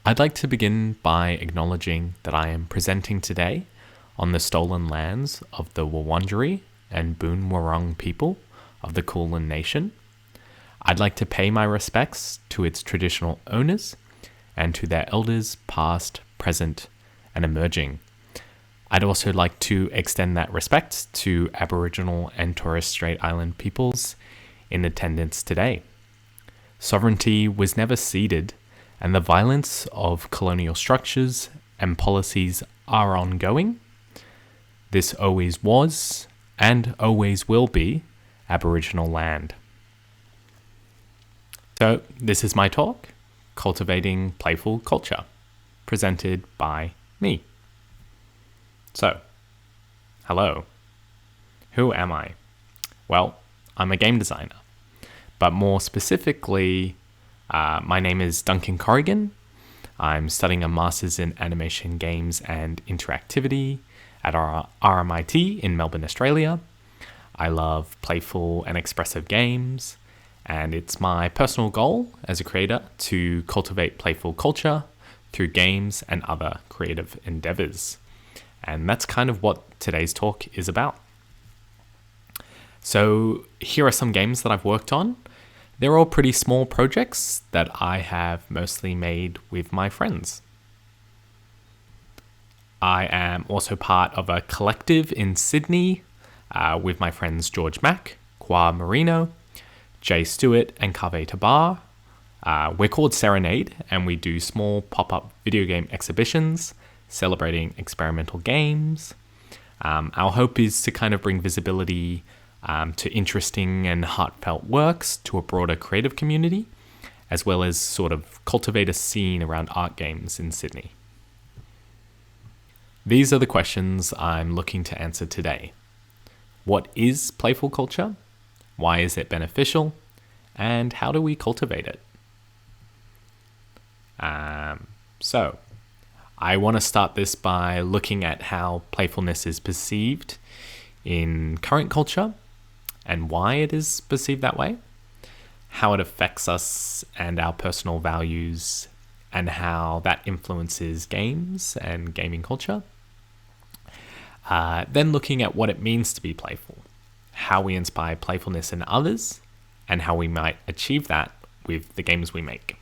I'd like to begin by acknowledging that I am presenting today on the stolen lands of the Wurundjeri and Boon Wurrung people of the Kulin Nation. I'd like to pay my respects to its traditional owners and to their elders past, present, and emerging. I'd also like to extend that respect to Aboriginal and Torres Strait Island peoples in attendance today. Sovereignty was never ceded, and the violence of colonial structures and policies are ongoing. This always was, and always will be, Aboriginal land. So, this is my talk, Cultivating Playful Culture, presented by me. So, hello. Who am I? Well, I'm a game designer, but more specifically, my name is Duncan Corrigan. I'm studying a Master's in Animation, Games and Interactivity at RMIT in Melbourne, Australia. I love playful and expressive games, and it's my personal goal as a creator to cultivate playful culture through games and other creative endeavors. And that's kind of what today's talk is about. So here are some games that I've worked on. They're all pretty small projects that I have mostly made with my friends. I am also part of a collective in Sydney with my friends George Mack, Kwa Marino, Jay Stewart, and Kaveh Tabar. We're called Serenade, and we do small pop-up video game exhibitions celebrating experimental games. Our hope is to kind of bring visibility to interesting and heartfelt works to a broader creative community, as well as sort of cultivate a scene around art games in Sydney. These are the questions I'm looking to answer today. What is playful culture? Why is it beneficial? And how do we cultivate it? So, I want to start this by looking at how playfulness is perceived in current culture and why it is perceived that way, how it affects us and our personal values, and how that influences games and gaming culture. Then looking at what it means to be playful, how we inspire playfulness in others, and how we might achieve that with the games we make.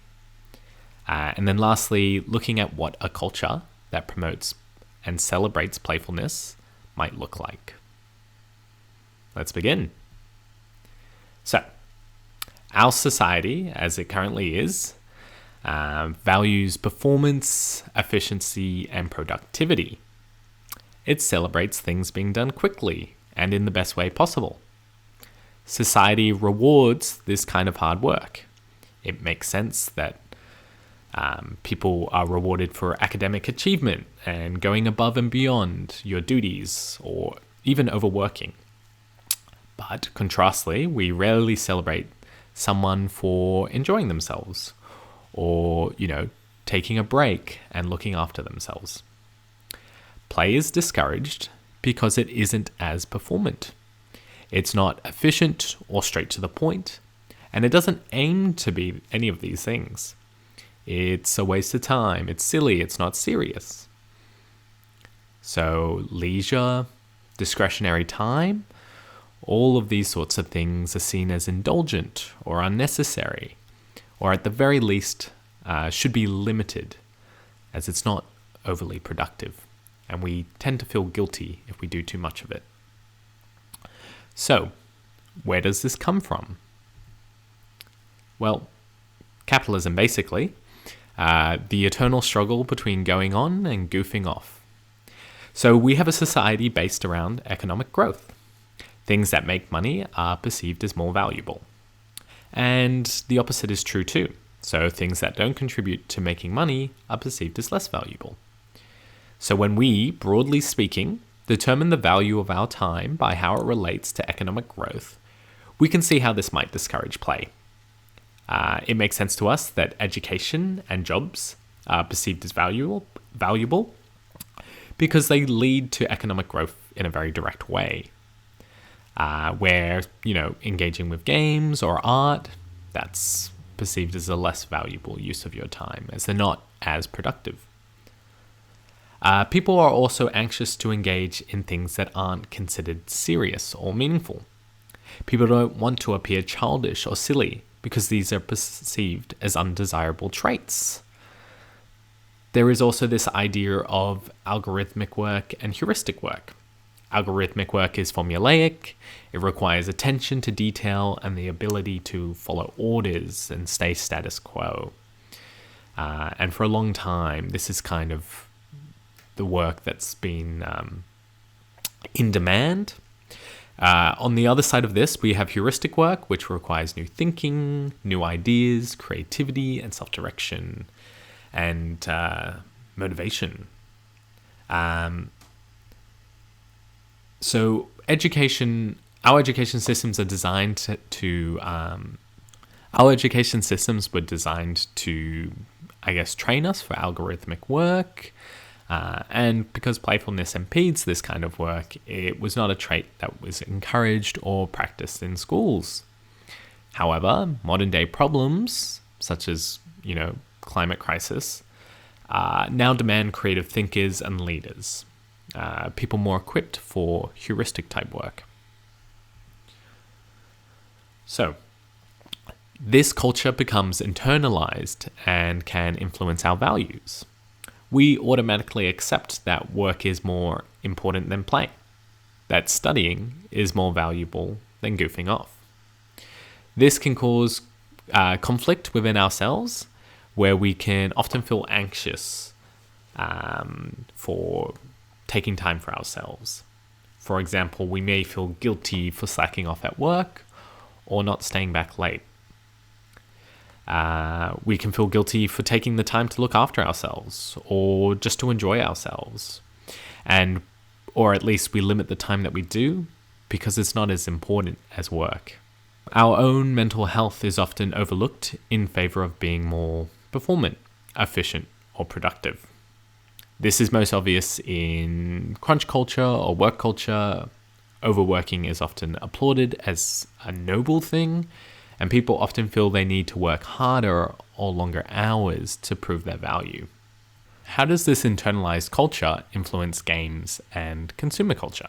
And then lastly, looking at what a culture that promotes and celebrates playfulness might look like. Let's begin. So, our society, as it currently is, values performance, efficiency, and productivity. It celebrates things being done quickly and in the best way possible. Society rewards this kind of hard work. It makes sense that people are rewarded for academic achievement and going above and beyond your duties, or even overworking. But contrastly, we rarely celebrate someone for enjoying themselves, or, taking a break and looking after themselves. Play is discouraged because it isn't as performant. It's not efficient or straight to the point, and it doesn't aim to be any of these things. It's a waste of time, it's silly, it's not serious. So leisure, discretionary time, all of these sorts of things are seen as indulgent or unnecessary, or at the very least should be limited, as it's not overly productive, and we tend to feel guilty if we do too much of it. So, where does this come from? Well, capitalism basically. The eternal struggle between going on and goofing off. So we have a society based around economic growth. Things that make money are perceived as more valuable. And the opposite is true too. So things that don't contribute to making money are perceived as less valuable. So when we, broadly speaking, determine the value of our time by how it relates to economic growth, we can see how this might discourage play. It makes sense to us that education and jobs are perceived as valuable because they lead to economic growth in a very direct way. Where, engaging with games or art, that's perceived as a less valuable use of your time, as they're not as productive. People are also anxious to engage in things that aren't considered serious or meaningful. People don't want to appear childish or silly because these are perceived as undesirable traits. There is also this idea of algorithmic work and heuristic work. Algorithmic work is formulaic, it requires attention to detail and the ability to follow orders and stay status quo. And for a long time, this is kind of the work that's been in demand. On the other side of this, we have heuristic work, which requires new thinking, new ideas, creativity, and self-direction, and motivation. So our education systems are designed to our education systems were designed to, I guess, train us for algorithmic work. And because playfulness impedes this kind of work, it was not a trait that was encouraged or practiced in schools. However, modern day problems, such as, climate crisis, now demand creative thinkers and leaders, people more equipped for heuristic type work. So, this culture becomes internalized and can influence our values. We automatically accept that work is more important than play, that studying is more valuable than goofing off. This can cause conflict within ourselves, where we can often feel anxious for taking time for ourselves. For example, we may feel guilty for slacking off at work or not staying back late. We can feel guilty for taking the time to look after ourselves or just to enjoy ourselves. Or at least we limit the time that we do because it's not as important as work. Our own mental health is often overlooked in favor of being more performant, efficient, or productive. This is most obvious in crunch culture or work culture. Overworking is often applauded as a noble thing, and people often feel they need to work harder or longer hours to prove their value. How does this internalized culture influence games and consumer culture?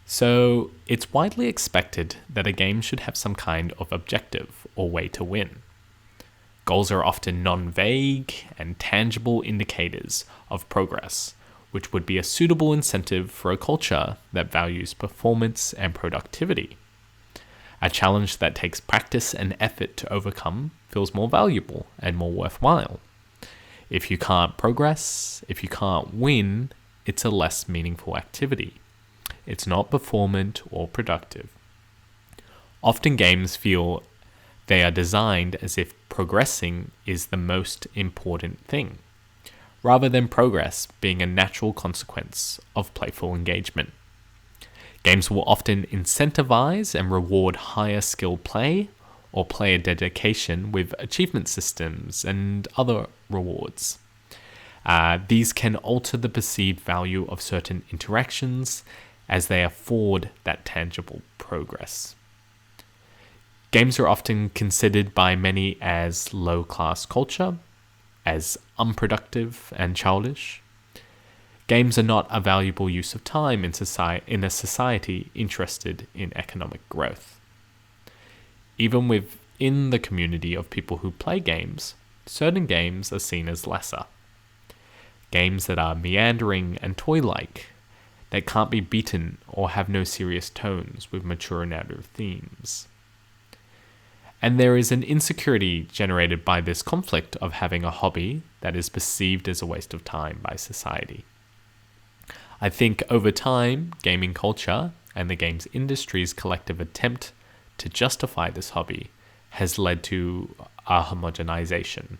So, it's widely expected that a game should have some kind of objective or way to win. Goals are often non-vague and tangible indicators of progress, which would be a suitable incentive for a culture that values performance and productivity. A challenge that takes practice and effort to overcome feels more valuable and more worthwhile. If you can't progress, if you can't win, it's a less meaningful activity. It's not performant or productive. Often games feel they are designed as if progressing is the most important thing, rather than progress being a natural consequence of playful engagement. Games will often incentivize and reward higher skill play or player dedication with achievement systems and other rewards. These can alter the perceived value of certain interactions as they afford that tangible progress. Games are often considered by many as low-class culture, as unproductive and childish. Games are not a valuable use of time in a society interested in economic growth. Even within the community of people who play games, certain games are seen as lesser. Games that are meandering and toy-like, that can't be beaten or have no serious tones with mature narrative themes. And there is an insecurity generated by this conflict of having a hobby that is perceived as a waste of time by society. I think over time, gaming culture and the games industry's collective attempt to justify this hobby has led to a homogenization.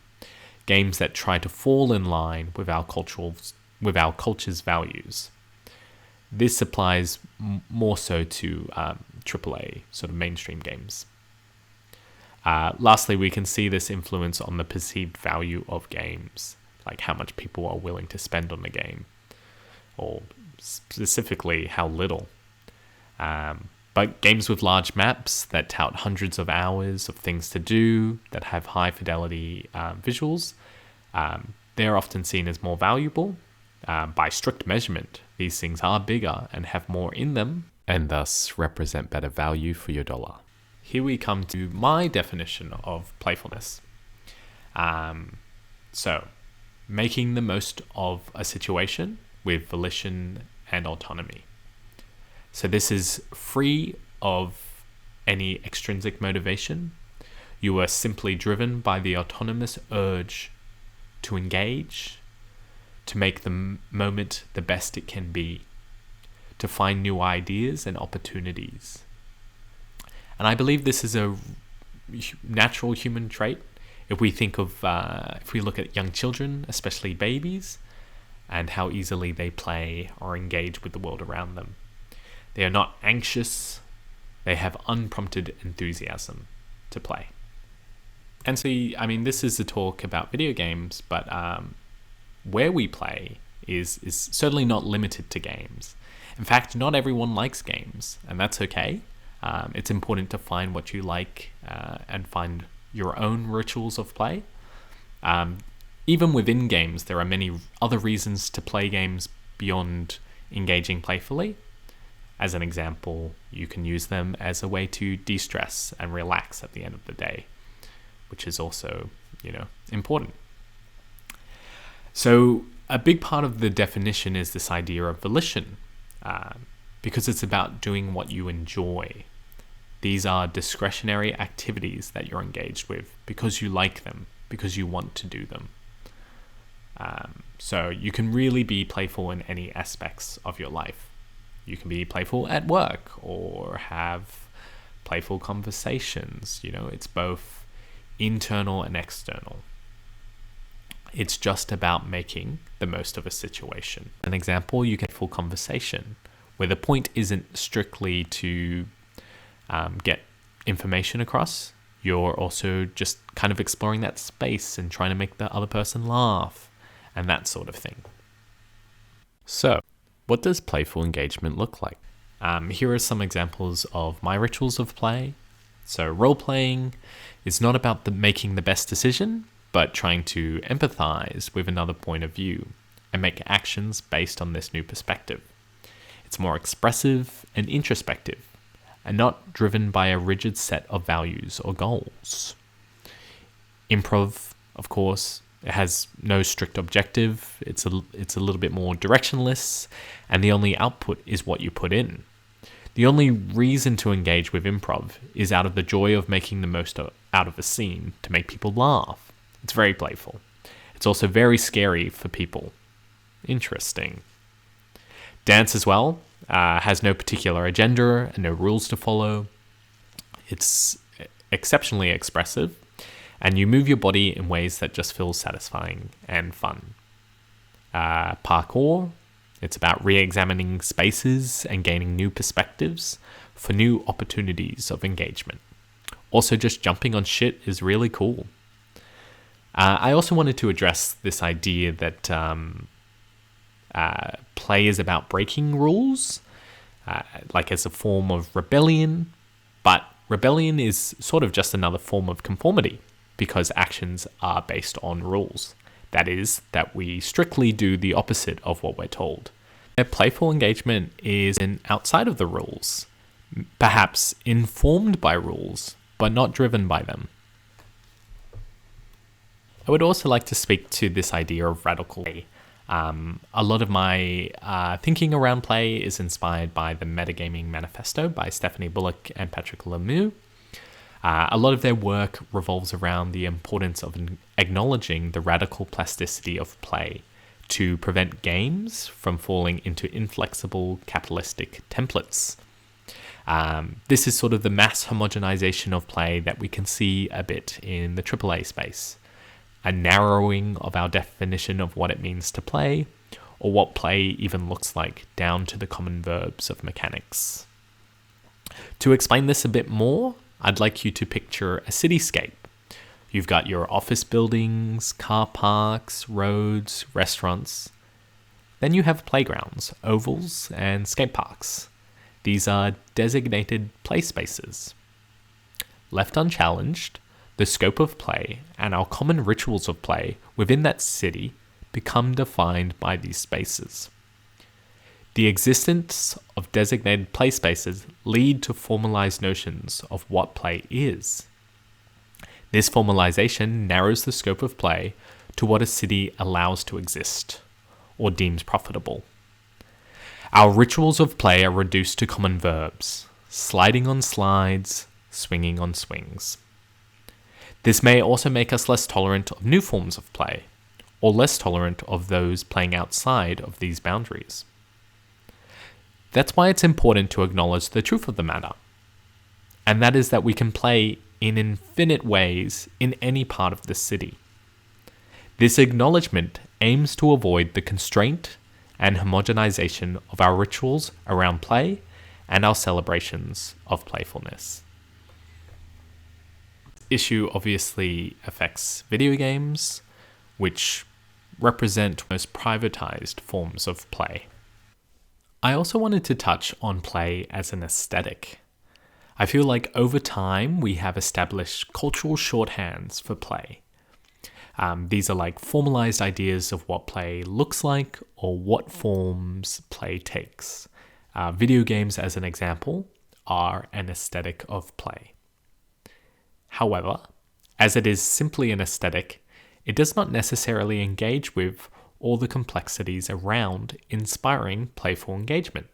Games that try to fall in line with our culture's values. This applies more so to AAA, sort of mainstream games. Lastly, we can see this influence on the perceived value of games, like how much people are willing to spend on the game, or specifically how little. But games with large maps that tout hundreds of hours of things to do, that have high fidelity visuals, They're often seen as more valuable. By strict measurement, these things are bigger and have more in them, and thus represent better value for your dollar. Here we come to my definition of playfulness. So, making the most of a situation with volition and autonomy. So this is free of any extrinsic motivation. You are simply driven by the autonomous urge to engage, to make the moment the best it can be, to find new ideas and opportunities. And I believe this is a natural human trait. If we think of, if we look at young children, especially babies, and how easily they play or engage with the world around them. They are not anxious, they have unprompted enthusiasm to play. And so, I mean, this is a talk about video games, but where we play is certainly not limited to games. In fact, not everyone likes games, and that's okay. It's important to find what you like and find your own rituals of play. Even within games, there are many other reasons to play games beyond engaging playfully. As an example, you can use them as a way to de-stress and relax at the end of the day, which is also, important. So a big part of the definition is this idea of volition, because it's about doing what you enjoy. These are discretionary activities that you're engaged with because you like them, because you want to do them. So you can really be playful in any aspects of your life. You can be playful at work or have playful conversations. It's both internal and external. It's just about making the most of a situation. An example, you get full conversation where the point isn't strictly to get information across. You're also just kind of exploring that space and trying to make the other person laugh and that sort of thing. So, what does playful engagement look like? Here are some examples of my rituals of play. So, role-playing is not about making the best decision, but trying to empathize with another point of view and make actions based on this new perspective. It's more expressive and introspective, and not driven by a rigid set of values or goals. Improv, of course, it has no strict objective. It's a little bit more directionless, and the only output is what you put in. The only reason to engage with improv is out of the joy of making the most out of a scene to make people laugh. It's very playful. It's also very scary for people. Interesting. Dance as well has no particular agenda and no rules to follow. It's exceptionally expressive, and you move your body in ways that just feel satisfying and fun. Parkour, it's about re-examining spaces and gaining new perspectives for new opportunities of engagement. Also, just jumping on shit is really cool. I also wanted to address this idea that play is about breaking rules, like as a form of rebellion, but rebellion is sort of just another form of conformity because actions are based on rules. That is, that we strictly do the opposite of what we're told. A playful engagement is outside of the rules, perhaps informed by rules, but not driven by them. I would also like to speak to this idea of radical play. A lot of my thinking around play is inspired by the Metagaming Manifesto by Stephanie Bullock and Patrick Lemieux. A lot of their work revolves around the importance of acknowledging the radical plasticity of play to prevent games from falling into inflexible capitalistic templates. This is sort of the mass homogenization of play that we can see a bit in the AAA space. A narrowing of our definition of what it means to play, or what play even looks like, down to the common verbs of mechanics. To explain this a bit more, I'd like you to picture a cityscape. You've got your office buildings, car parks, roads, restaurants. Then you have playgrounds, ovals, and skate parks. These are designated play spaces. Left unchallenged, the scope of play and our common rituals of play within that city become defined by these spaces. The existence of designated play spaces lead to formalized notions of what play is. This formalization narrows the scope of play to what a city allows to exist, or deems profitable. Our rituals of play are reduced to common verbs, sliding on slides, swinging on swings. This may also make us less tolerant of new forms of play, or less tolerant of those playing outside of these boundaries. That's why it's important to acknowledge the truth of the matter, and that is that we can play in infinite ways in any part of the city. This acknowledgement aims to avoid the constraint and homogenization of our rituals around play and our celebrations of playfulness. This issue obviously affects video games, which represent most privatized forms of play. I also wanted to touch on play as an aesthetic. I feel like over time we have established cultural shorthands for play. These are like formalized ideas of what play looks like or what forms play takes. Video games, as an example, are an aesthetic of play. However, as it is simply an aesthetic, it does not necessarily engage with all the complexities around inspiring playful engagement.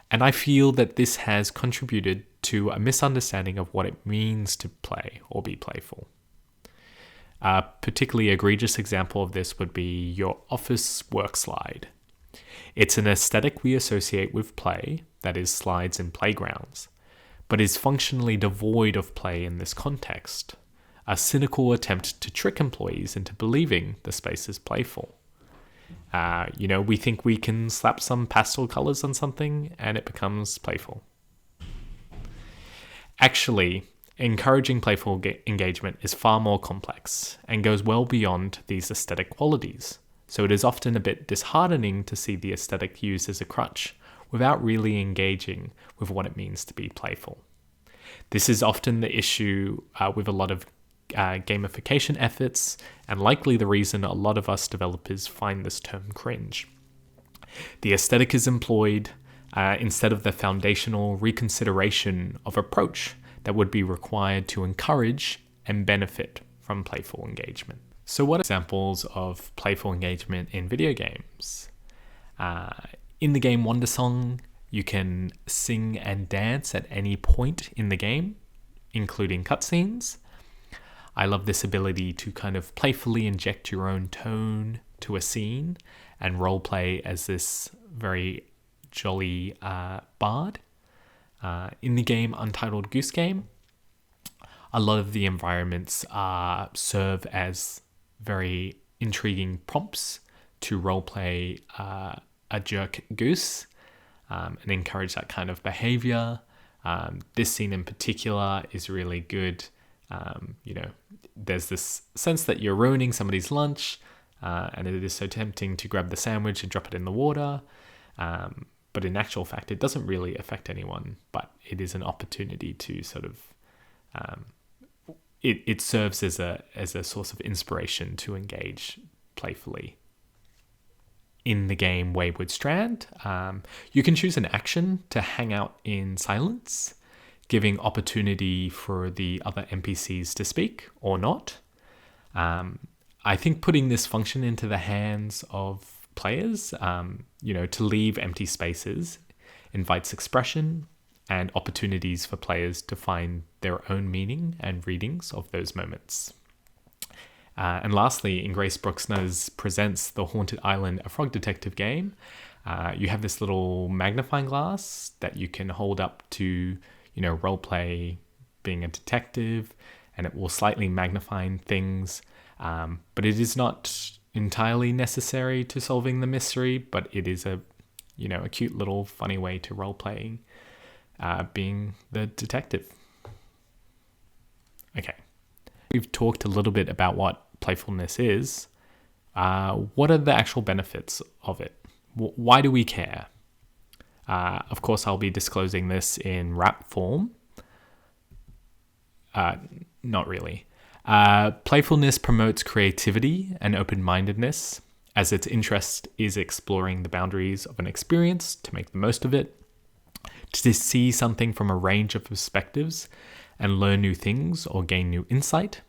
And I feel that this has contributed to a misunderstanding of what it means to play or be playful. A particularly egregious example of this would be your office work slide. It's an aesthetic we associate with play, that is, slides in playgrounds, but is functionally devoid of play in this context. A cynical attempt to trick employees into believing the space is playful. We think we can slap some pastel colors on something and it becomes playful. Actually, encouraging playful engagement is far more complex and goes well beyond these aesthetic qualities. So it is often a bit disheartening to see the aesthetic used as a crutch without really engaging with what it means to be playful. This is often the issue with a lot of gamification efforts, and likely the reason a lot of us developers find this term cringe. The aesthetic is employed instead of the foundational reconsideration of approach that would be required to encourage and benefit from playful engagement. So what are examples of playful engagement in video games? In the game Wandersong, you can sing and dance at any point in the game, including cutscenes. I love this ability to kind of playfully inject your own tone to a scene and roleplay as this very jolly bard. In the game Untitled Goose Game, a lot of the environments serve as very intriguing prompts to roleplay a jerk goose and encourage that kind of behavior. This scene in particular is really good. There's this sense that you're ruining somebody's lunch, and it is so tempting to grab the sandwich and drop it in the water. But in actual fact, it doesn't really affect anyone, but it is an opportunity to sort of, it serves as a source of inspiration to engage playfully. In the game Wayward Strand, you can choose an action to hang out in silence, giving opportunity for the other NPCs to speak or not. I think putting this function into the hands of players, to leave empty spaces invites expression and opportunities for players to find their own meaning and readings of those moments. And lastly, in Grace Bruxner's Presents The Haunted Island, a Frog Detective game, you have this little magnifying glass that you can hold up to, roleplay being a detective, and it will slightly magnify things. But it is not entirely necessary to solving the mystery, but it is a cute little funny way to roleplay being the detective. Okay. We've talked a little bit about what playfulness is. What are the actual benefits of it? Why do we care? Of course, I'll be disclosing this in rap form. Not really. Playfulness promotes creativity and open-mindedness, as its interest is exploring the boundaries of an experience to make the most of it, to see something from a range of perspectives and learn new things or gain new insight.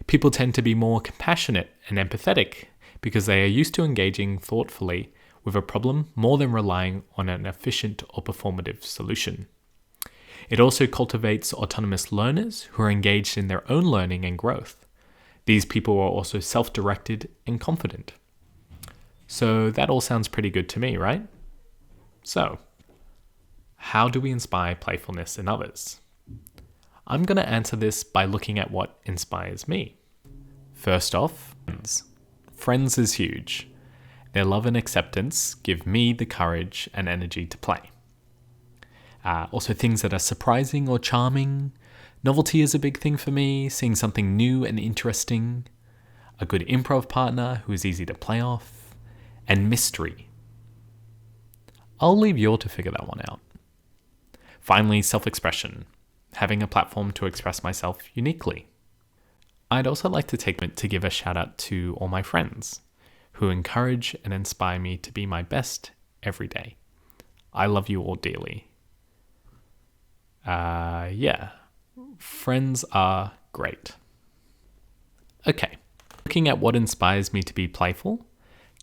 People tend to be more compassionate and empathetic because they are used to engaging thoughtfully with a problem more than relying on an efficient or performative solution. It also cultivates autonomous learners who are engaged in their own learning and growth. These people are also self-directed and confident. So that all sounds pretty good to me, right? So, how do we inspire playfulness in others? I'm going to answer this by looking at what inspires me. First off, friends. Friends is huge. Their love and acceptance give me the courage and energy to play. Also, things that are surprising or charming. Novelty is a big thing for me, seeing something new and interesting. A good improv partner who is easy to play off. And mystery. I'll leave you all to figure that one out. Finally, self-expression. Having a platform to express myself uniquely. I'd also like to take a minute to give a shout out to all my friends who encourage and inspire me to be my best every day. I love you all dearly. Friends are great. Okay, looking at what inspires me to be playful,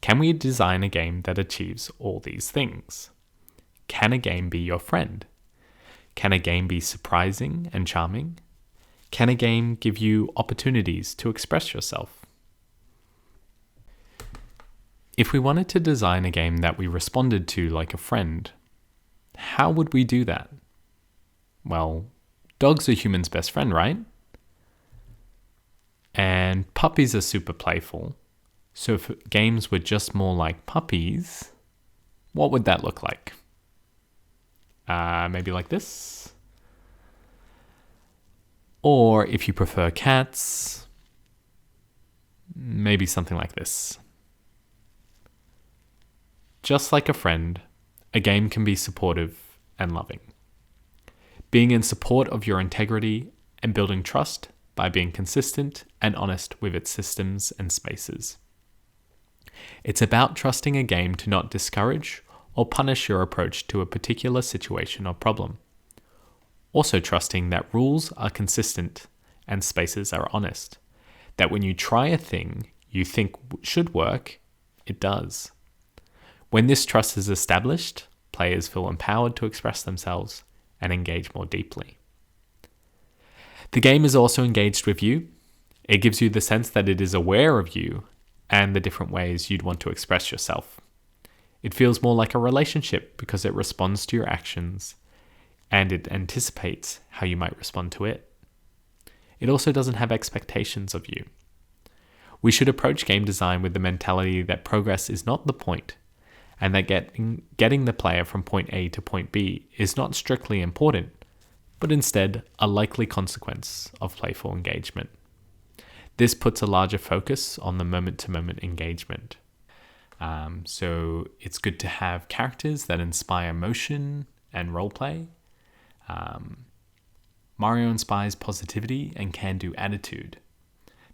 can we design a game that achieves all these things? Can a game be your friend? Can a game be surprising and charming? Can a game give you opportunities to express yourself? If we wanted to design a game that we responded to like a friend, how would we do that? Well, dogs are humans' best friend, right? And puppies are super playful. So if games were just more like puppies, what would that look like? Maybe like this? Or if you prefer cats, maybe something like this. Just like a friend, a game can be supportive and loving. Being in support of your integrity and building trust by being consistent and honest with its systems and spaces. It's about trusting a game to not discourage or punish your approach to a particular situation or problem. Also trusting that rules are consistent and spaces are honest. That when you try a thing you think should work, it does. When this trust is established, players feel empowered to express themselves and engage more deeply. The game is also engaged with you. It gives you the sense that it is aware of you and the different ways you'd want to express yourself. It feels more like a relationship because it responds to your actions and it anticipates how you might respond to it. It also doesn't have expectations of you. We should approach game design with the mentality that progress is not the point, and that getting the player from point A to point B is not strictly important, but instead a likely consequence of playful engagement. This puts a larger focus on the moment-to-moment engagement. So it's good to have characters that inspire motion and roleplay. Mario inspires positivity and can-do attitude.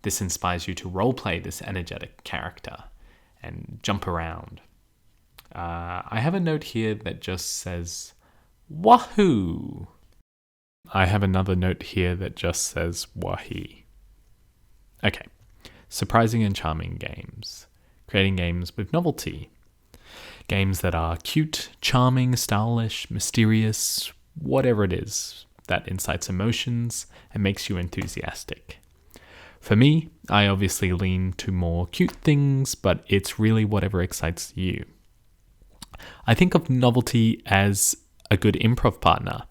This inspires you to roleplay this energetic character and jump around. I have a note here that just says, Wahoo! I have another note here that just says, Wahi. Okay, surprising and charming games. Creating games with novelty. Games that are cute, charming, stylish, mysterious, whatever it is that incites emotions and makes you enthusiastic. For me, I obviously lean to more cute things, but it's really whatever excites you. I think of novelty as a good improv partner.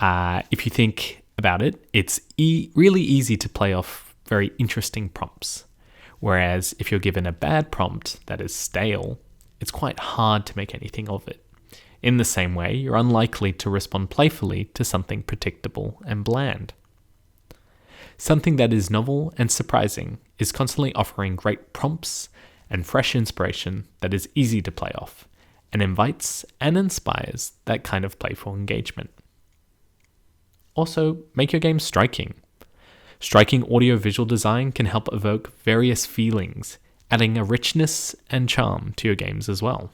If you think about it, it's really easy to play off very interesting prompts. Whereas if you're given a bad prompt that is stale, it's quite hard to make anything of it. In the same way, you're unlikely to respond playfully to something predictable and bland. Something that is novel and surprising is constantly offering great prompts and fresh inspiration that is easy to play off and invites and inspires that kind of playful engagement. Also, make your game striking. Striking audio-visual design can help evoke various feelings, adding a richness and charm to your games as well.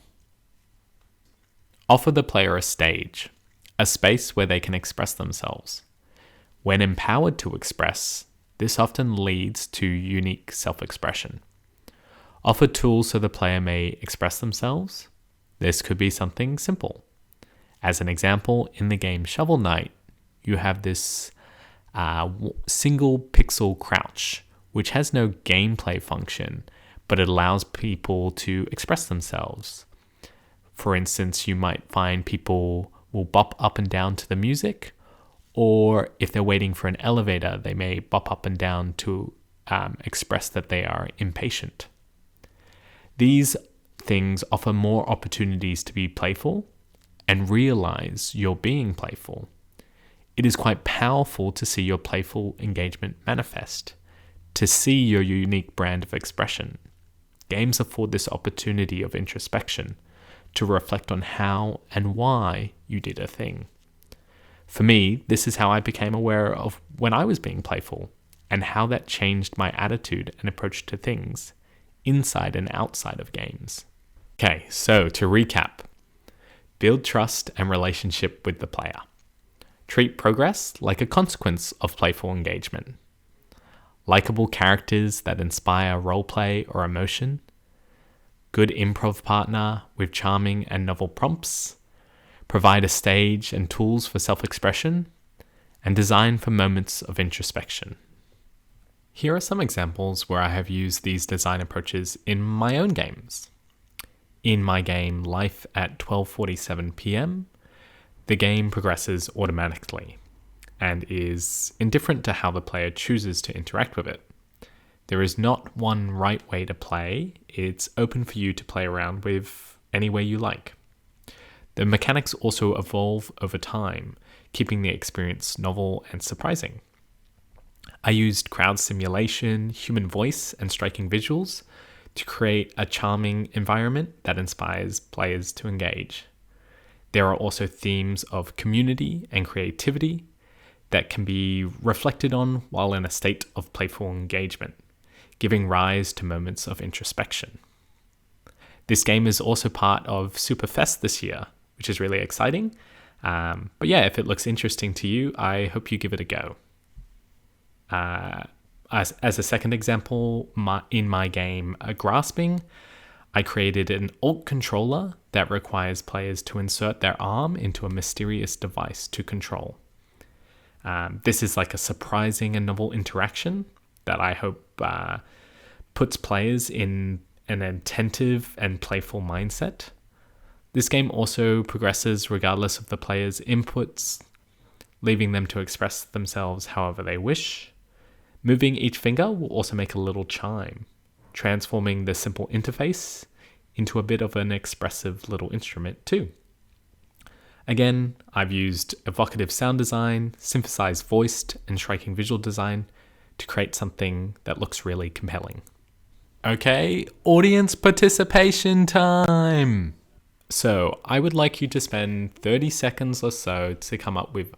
Offer the player a stage, a space where they can express themselves. When empowered to express, this often leads to unique self-expression. Offer tools so the player may express themselves. This could be something simple. As an example, in the game Shovel Knight, you have this single pixel crouch, which has no gameplay function, but it allows people to express themselves. For instance, you might find people will bop up and down to the music, or if they're waiting for an elevator, they may bop up and down to express that they are impatient. These things offer more opportunities to be playful and realize you're being playful. It is quite powerful to see your playful engagement manifest, to see your unique brand of expression. Games afford this opportunity of introspection, to reflect on how and why you did a thing. For me, this is how I became aware of when I was being playful, and how that changed my attitude and approach to things, inside and outside of games. Okay, so to recap, build trust and relationship with the player. Treat progress like a consequence of playful engagement. Likeable characters that inspire roleplay or emotion. Good improv partner with charming and novel prompts. Provide a stage and tools for self-expression. And design for moments of introspection. Here are some examples where I have used these design approaches in my own games. In my game Life at 12:47 p.m., the game progresses automatically and is indifferent to how the player chooses to interact with it. There is not one right way to play, it's open for you to play around with any way you like. The mechanics also evolve over time, keeping the experience novel and surprising. I used crowd simulation, human voice, and striking visuals to create a charming environment that inspires players to engage. There are also themes of community and creativity that can be reflected on while in a state of playful engagement, giving rise to moments of introspection. This game is also part of Superfest this year, which is really exciting. But yeah, if it looks interesting to you, I hope you give it a go. As a second example, in my game Grasping, I created an alt controller that requires players to insert their arm into a mysterious device to control. This is like a surprising and novel interaction that I hope puts players in an attentive and playful mindset. This game also progresses regardless of the player's inputs, leaving them to express themselves however they wish. Moving each finger will also make a little chime, transforming the simple interface into a bit of an expressive little instrument too. Again, I've used evocative sound design, synthesized voiced and striking visual design to create something that looks really compelling. Okay, audience participation time! So I would like you to spend 30 seconds or so to come up with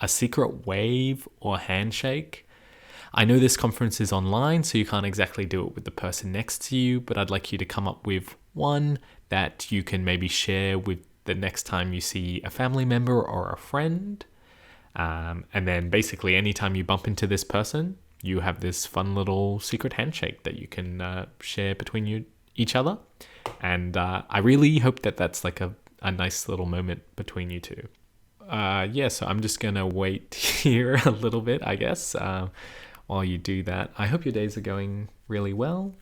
a secret wave or handshake. I know this conference is online, so you can't exactly do it with the person next to you, but I'd like you to come up with one that you can maybe share with the next time you see a family member or a friend. And then basically anytime you bump into this person, you have this fun little secret handshake that you can share between each other. And I really hope that that's like a nice little moment between you two. So I'm just going to wait here a little bit, I guess, while you do that. I hope your days are going really well.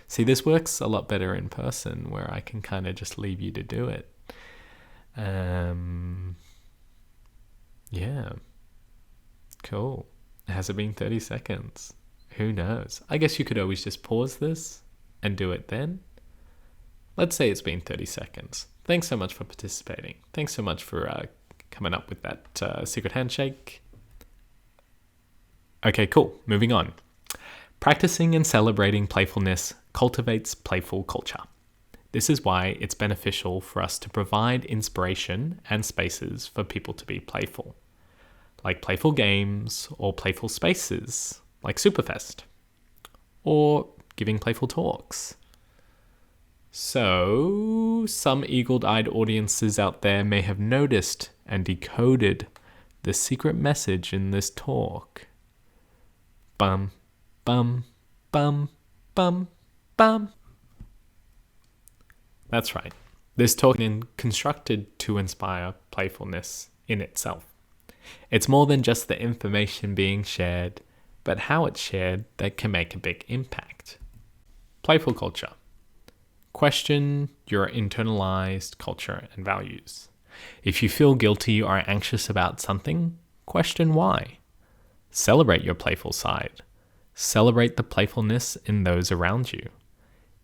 See, this works a lot better in person where I can kind of just leave you to do it. Yeah. Cool. Has it been 30 seconds? Who knows? I guess you could always just pause this and do it then. Let's say it's been 30 seconds. Thanks so much for participating. Thanks so much for coming up with that secret handshake. Okay, cool. Moving on. Practicing and celebrating playfulness cultivates playful culture. This is why it's beneficial for us to provide inspiration and spaces for people to be playful. like playful games or playful spaces, like Superfest, or giving playful talks. So, some eagle-eyed audiences out there may have noticed and decoded the secret message in this talk. Bum, bum, bum, bum, bum. That's right. This talk is constructed to inspire playfulness in itself. It's more than just the information being shared, but how it's shared that can make a big impact. Playful culture. Question your internalized culture and values. If you feel guilty or anxious about something, question why. Celebrate your playful side. Celebrate the playfulness in those around you.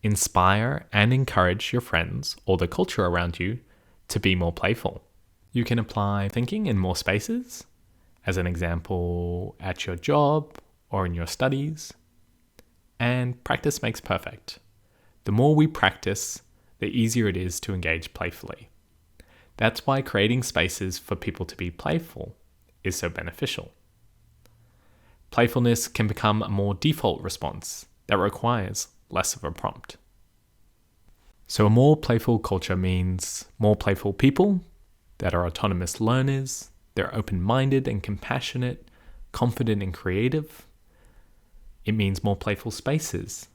Inspire and encourage your friends or the culture around you to be more playful. You can apply thinking in more spaces, as an example, at your job or in your studies. And practice makes perfect. The more we practice, the easier it is to engage playfully. That's why creating spaces for people to be playful is so beneficial. Playfulness can become a more default response that requires less of a prompt. So a more playful culture means more playful people that are autonomous learners, they're open-minded and compassionate, confident and creative. It means more playful spaces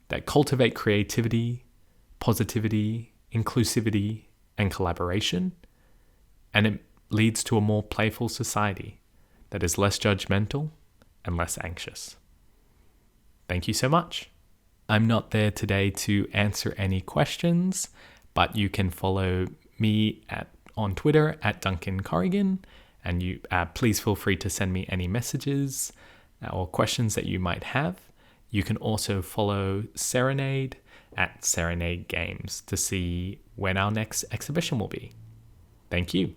that cultivate creativity, positivity, inclusivity, and collaboration. And it leads to a more playful society that is less judgmental and less anxious. Thank you so much. I'm not there today to answer any questions, but you can follow me on Twitter at Duncan Corrigan, and you please feel free to send me any messages or questions that you might have. You can also follow Serenade at Serenade Games to see when our next exhibition will be. Thank you.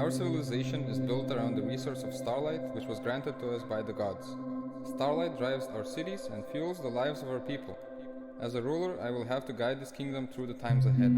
Our civilization is built around the resource of starlight, which was granted to us by the gods. Starlight drives our cities and fuels the lives of our people. As a ruler, I will have to guide this kingdom through the times ahead.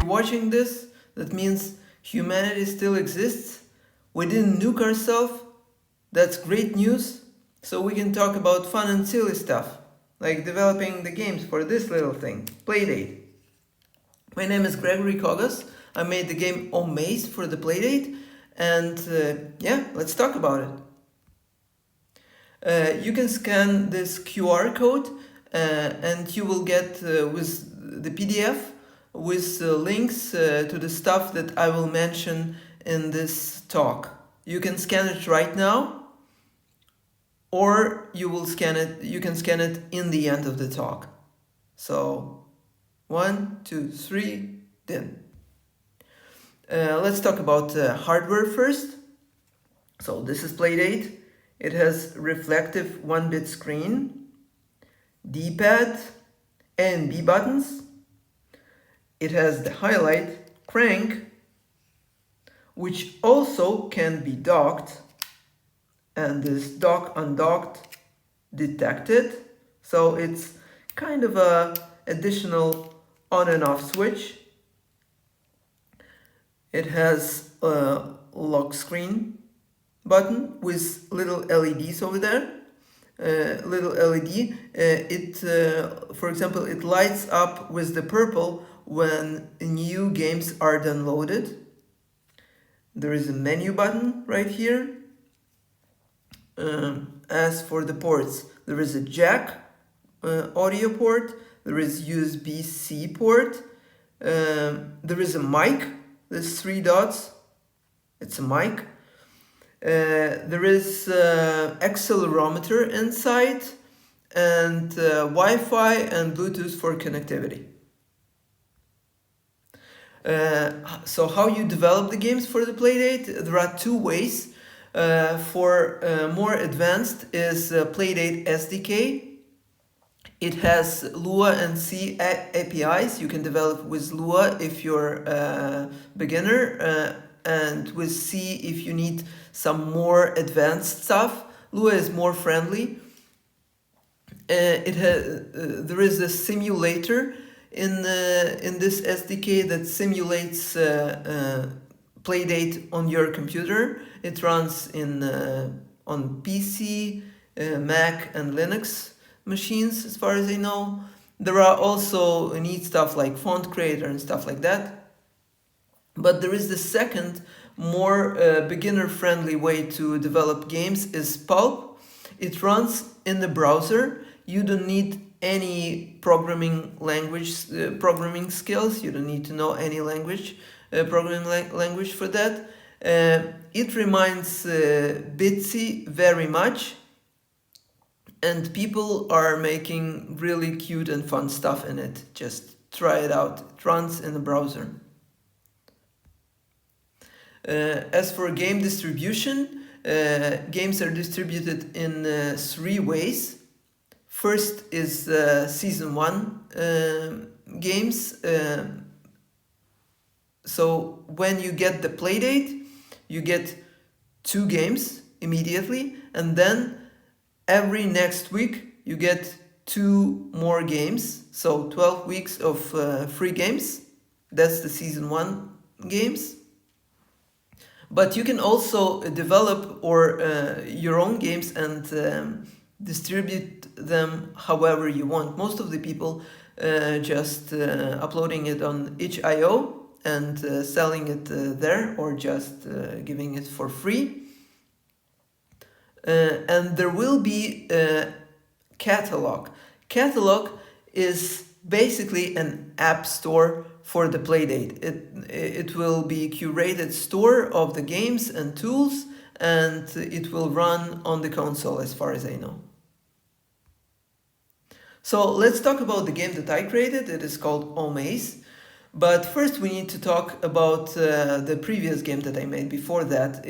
Watching this, that means humanity still exists. We didn't nuke ourselves. That's great news. So we can talk about fun and silly stuff, like developing the games for this little thing, Playdate. My name is Gregory Kogas. I made the game Omaze for the Playdate, and yeah, let's talk about it. You can scan this QR code and you will get with the PDF with links to the stuff that I will mention in this talk. You can scan it right now, or you can scan it in the end of the talk. So 1, 2, 3, then. Let's talk about hardware first. So this is Playdate. It has reflective 1-bit screen, D-pad, A and B buttons. It has the highlight crank, which also can be docked, and this dock undocked detected. So it's kind of a additional on and off switch. It has a lock screen button with little LEDs over there. Little LED. For example, it lights up with the purple when new games are downloaded. There is a menu button right here. As for the ports, there is a jack audio port. There is USB-C port. There is a mic. There's 3 dots. It's a mic. There is accelerometer inside, and Wi-Fi and Bluetooth for connectivity. So how you develop the games for the Playdate? There are 2 ways. For more advanced is Playdate SDK. It has Lua and C APIs. You can develop with Lua if you're a beginner, and with C if you need some more advanced stuff. Lua is more friendly. There is a simulator in this SDK that simulates Playdate on your computer. It runs on PC, Mac, and Linux machines, as far as I know. There are also neat stuff like Font Creator and stuff like that. But there is the second, more beginner-friendly way to develop games is Pulp. It runs in the browser. You don't need any programming skills. You don't need to know any programming language for that. It reminds Bitsy very much, and people are making really cute and fun stuff in it. Just try it out. It runs in the browser. As for game distribution, games are distributed in 3 ways. First is Season 1 games. So when you get the Playdate, you get 2 games immediately, and then every next week you get 2 more games. So 12 weeks of free games. That's the Season 1 games. But you can also develop your own games and distribute them however you want. Most of the people just uploading it on itch.io and selling it there, or just giving it for free. And there will be a catalog. Catalog is basically an app store for the Playdate. It will be a curated store of the games and tools, and it will run on the console as far as I know. So let's talk about the game that I created. It is called Omaze. But first we need to talk about the previous game that I made before that,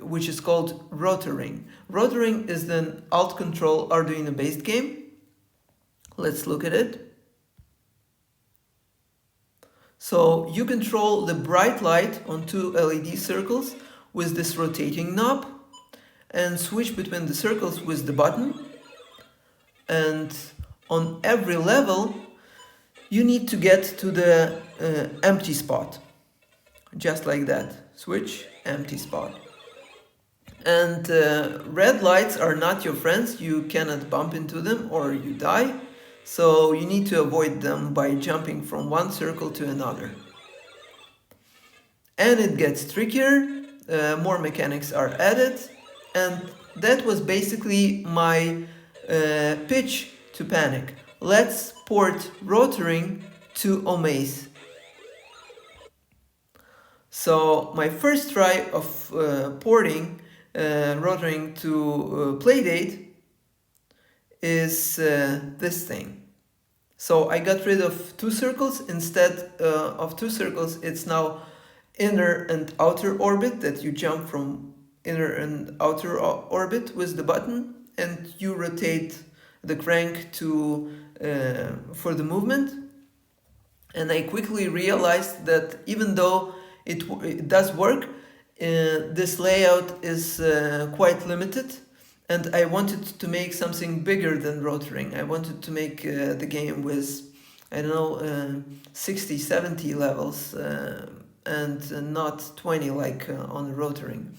which is called Rotoring. Rotoring is an alt-control Arduino based game. Let's look at it. So you control the bright light on 2 LED circles with this rotating knob, and switch between the circles with the button. And on every level you need to get to the empty spot, just like that. Switch, empty spot. And red lights are not your friends. You cannot bump into them or you die. So you need to avoid them by jumping from one circle to another. And it gets trickier, more mechanics are added, and that was basically my pitch to Panic. Let's port Rotoring to Omaze. So my first try of porting Rotoring to Playdate is this thing. So I got rid of 2 circles. Instead of 2 circles, it's now inner and outer orbit, that you jump from inner and outer orbit with the button, and you rotate the crank to for the movement. And I quickly realized that even though it does work, this layout is quite limited, and I wanted to make something bigger than Rotoring. I wanted to make the game with, I don't know, 60, 70 levels, and not 20 like on Rotoring.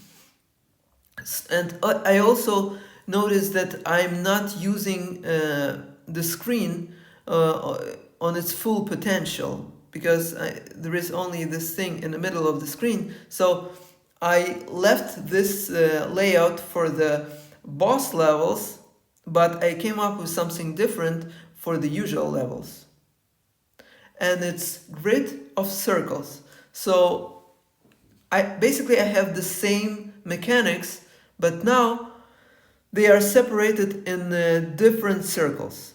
And I also noticed that I'm not using the screen on its full potential, because there is only this thing in the middle of the screen. So I left this layout for the boss levels, but I came up with something different for the usual levels. And it's grid of circles. So I have the same mechanics, but now they are separated in different circles.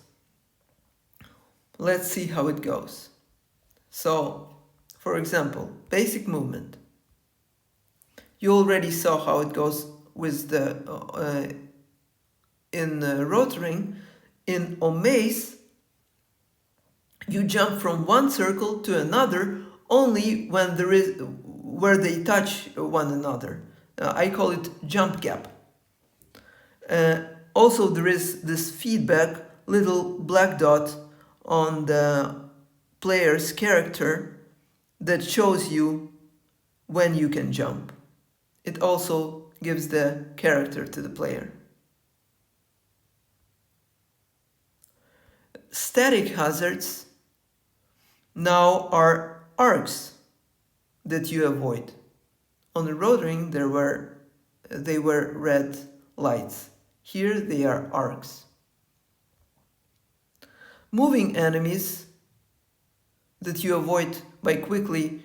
Let's see how it goes. So, for example, basic movement. You already saw how it goes with the in Rotoring. In Omaze, you jump from one circle to another only when where they touch one another. I call it jump gap. Also, there is this feedback little black dot on the player's character that shows you when you can jump. It also gives the character to the player. Static hazards now are arcs that you avoid. On the Rotoring they were red lights. Here they are arcs. Moving enemies that you avoid by quickly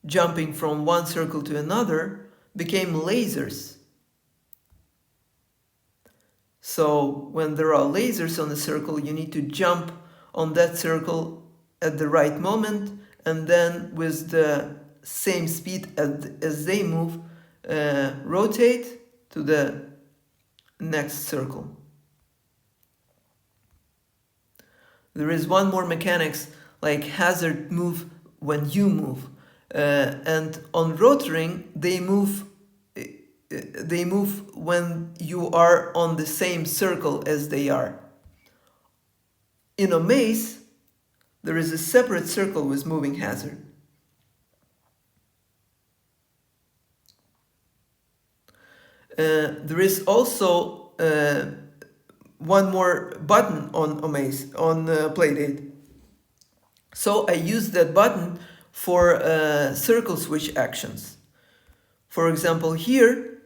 jumping from one circle to another became lasers. So when there are lasers on a circle, you need to jump on that circle at the right moment, and then with the same speed as they move, rotate to the next circle. There is one more mechanics like hazard move when you move, and on Rotoring they move when you are on the same circle as they are. In Omaze, there is a separate circle with moving hazard. There is also one more button on Omaze, on Playdate. So I use that button for circle switch actions. For example, here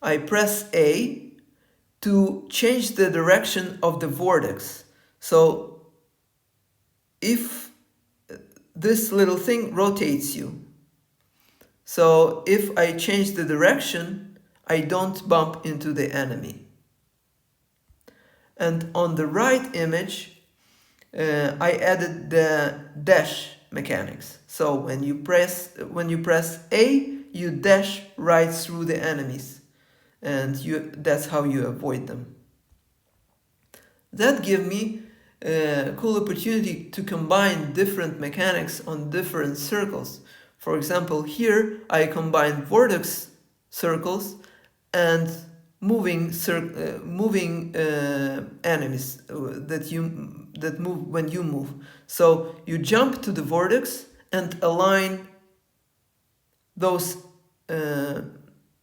I press A to change the direction of the vortex. So if this little thing rotates you, so if I change the direction, I don't bump into the enemy. And on the right image, I added the dash mechanics. So when you press A, you dash right through the enemies, and that's how you avoid them. That gave me a cool opportunity to combine different mechanics on different circles. For example, here I combine vortex circles and moving enemies that move when you move. So you jump to the vortex and align those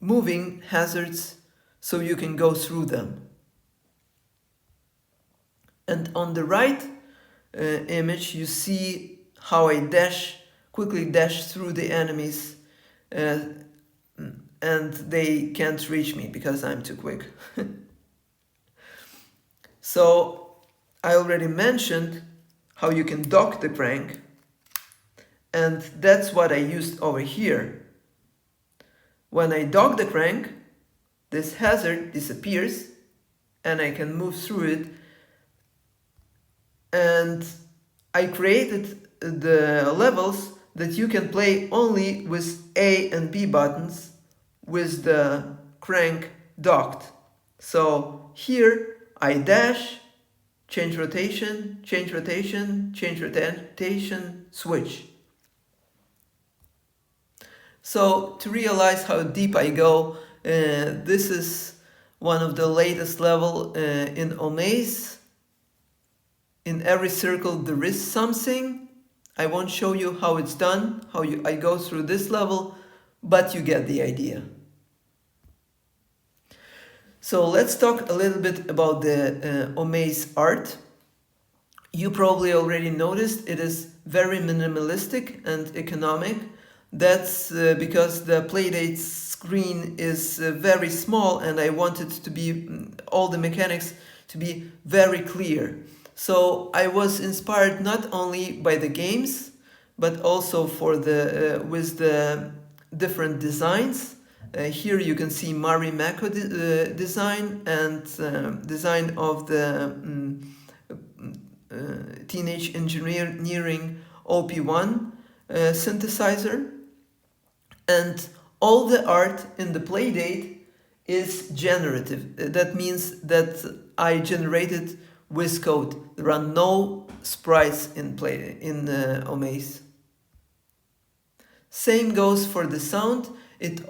moving hazards so you can go through them. And on the right image, you see how I quickly dash through the enemies, and they can't reach me because I'm too quick. So I already mentioned how you can dock the crank, and that's what I used over here. When I dock the crank, this hazard disappears and I can move through it. And I created the levels that you can play only with A and B buttons with the crank docked. So here I dash, change rotation, change rotation, change rotation, switch. So to realize how deep I go, this is one of the latest level in Omaze. In every circle there is something. I won't show you how it's done, I go through this level, but you get the idea. So let's talk a little bit about the Omaze art. You probably already noticed it is very minimalistic and economic. That's because the Playdate screen is very small, and I wanted to be all the mechanics to be very clear. So I was inspired not only by the games, but also for with the different designs. Here you can see Mari Mako design and design of the Teenage Engineering OP1 synthesizer. And all the art in the Playdate is generative. That means that I generated with code. There are no sprites in Omaze. Same goes for the sound. It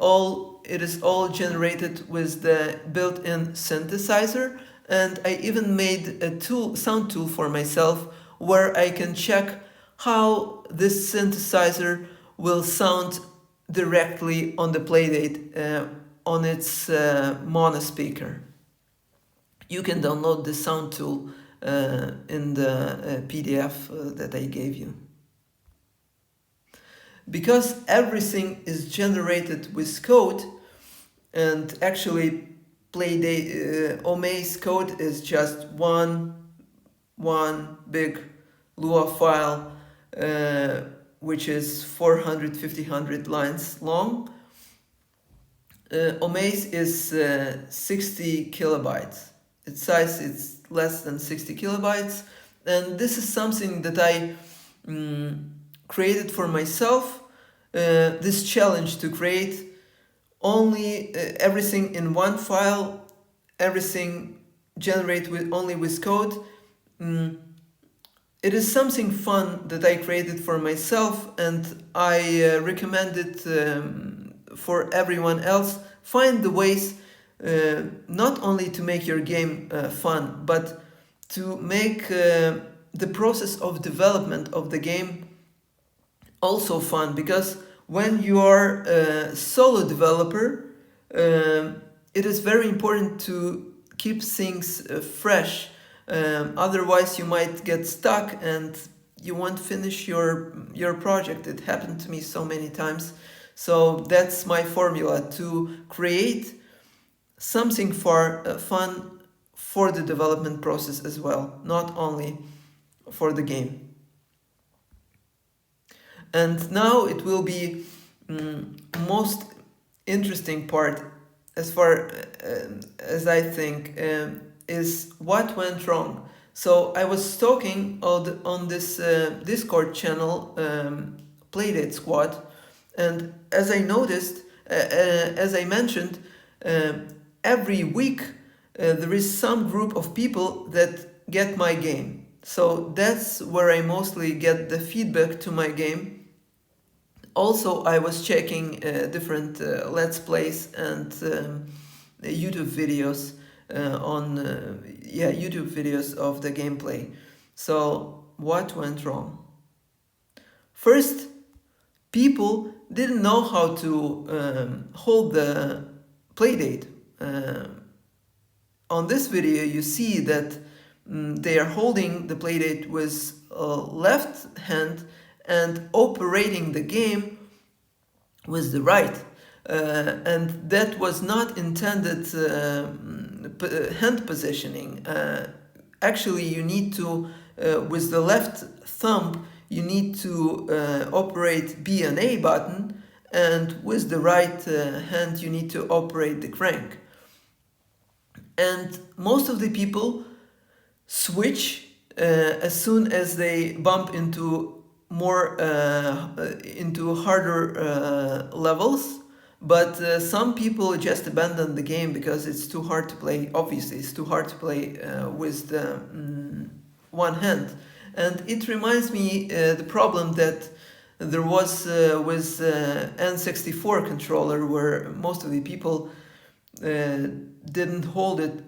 is all generated with the built-in synthesizer, and I even made a sound tool for myself where I can check how this synthesizer will sound directly on the Playdate on its mono speaker. You can download the sound tool in the PDF that I gave you. Because everything is generated with code, and actually Omaze code is just one big Lua file, which is 450 lines long. Omaze is 60 kilobytes. Its size is less than 60 kilobytes, and this is something that I created for myself, this challenge to create only everything in one file, everything generate only with code. It is something fun that I created for myself, and I recommend it for everyone else. Find the ways not only to make your game fun, but to make the process of development of the game also fun, because when you are a solo developer, it is very important to keep things fresh. Otherwise you might get stuck and you won't finish your project. It happened to me so many times. So that's my formula, to create something fun for the development process as well, not only for the game. And now it will be most interesting part, as far as I think, is what went wrong. So I was talking on this Discord channel, Playdate Squad, and as I noticed, as I mentioned, every week there is some group of people that get my game. So that's where I mostly get the feedback to my game. Also, I was checking different Let's Plays and YouTube videos YouTube videos of the gameplay. So what went wrong? First, people didn't know how to hold the Playdate. on this video you see that they are holding the playdate with left hand and operating the game with the right. And that was not intended hand positioning. Actually, you need to, with the left thumb, you need to operate B and A button, and with the right hand, you need to operate the crank. And most of the people switch as soon as they bump into more into harder levels. But some people just abandon the game because it's too hard to play. Obviously, it's too hard to play with the one hand. And it reminds me the problem that there was with N64 controller, where most of the people didn't hold it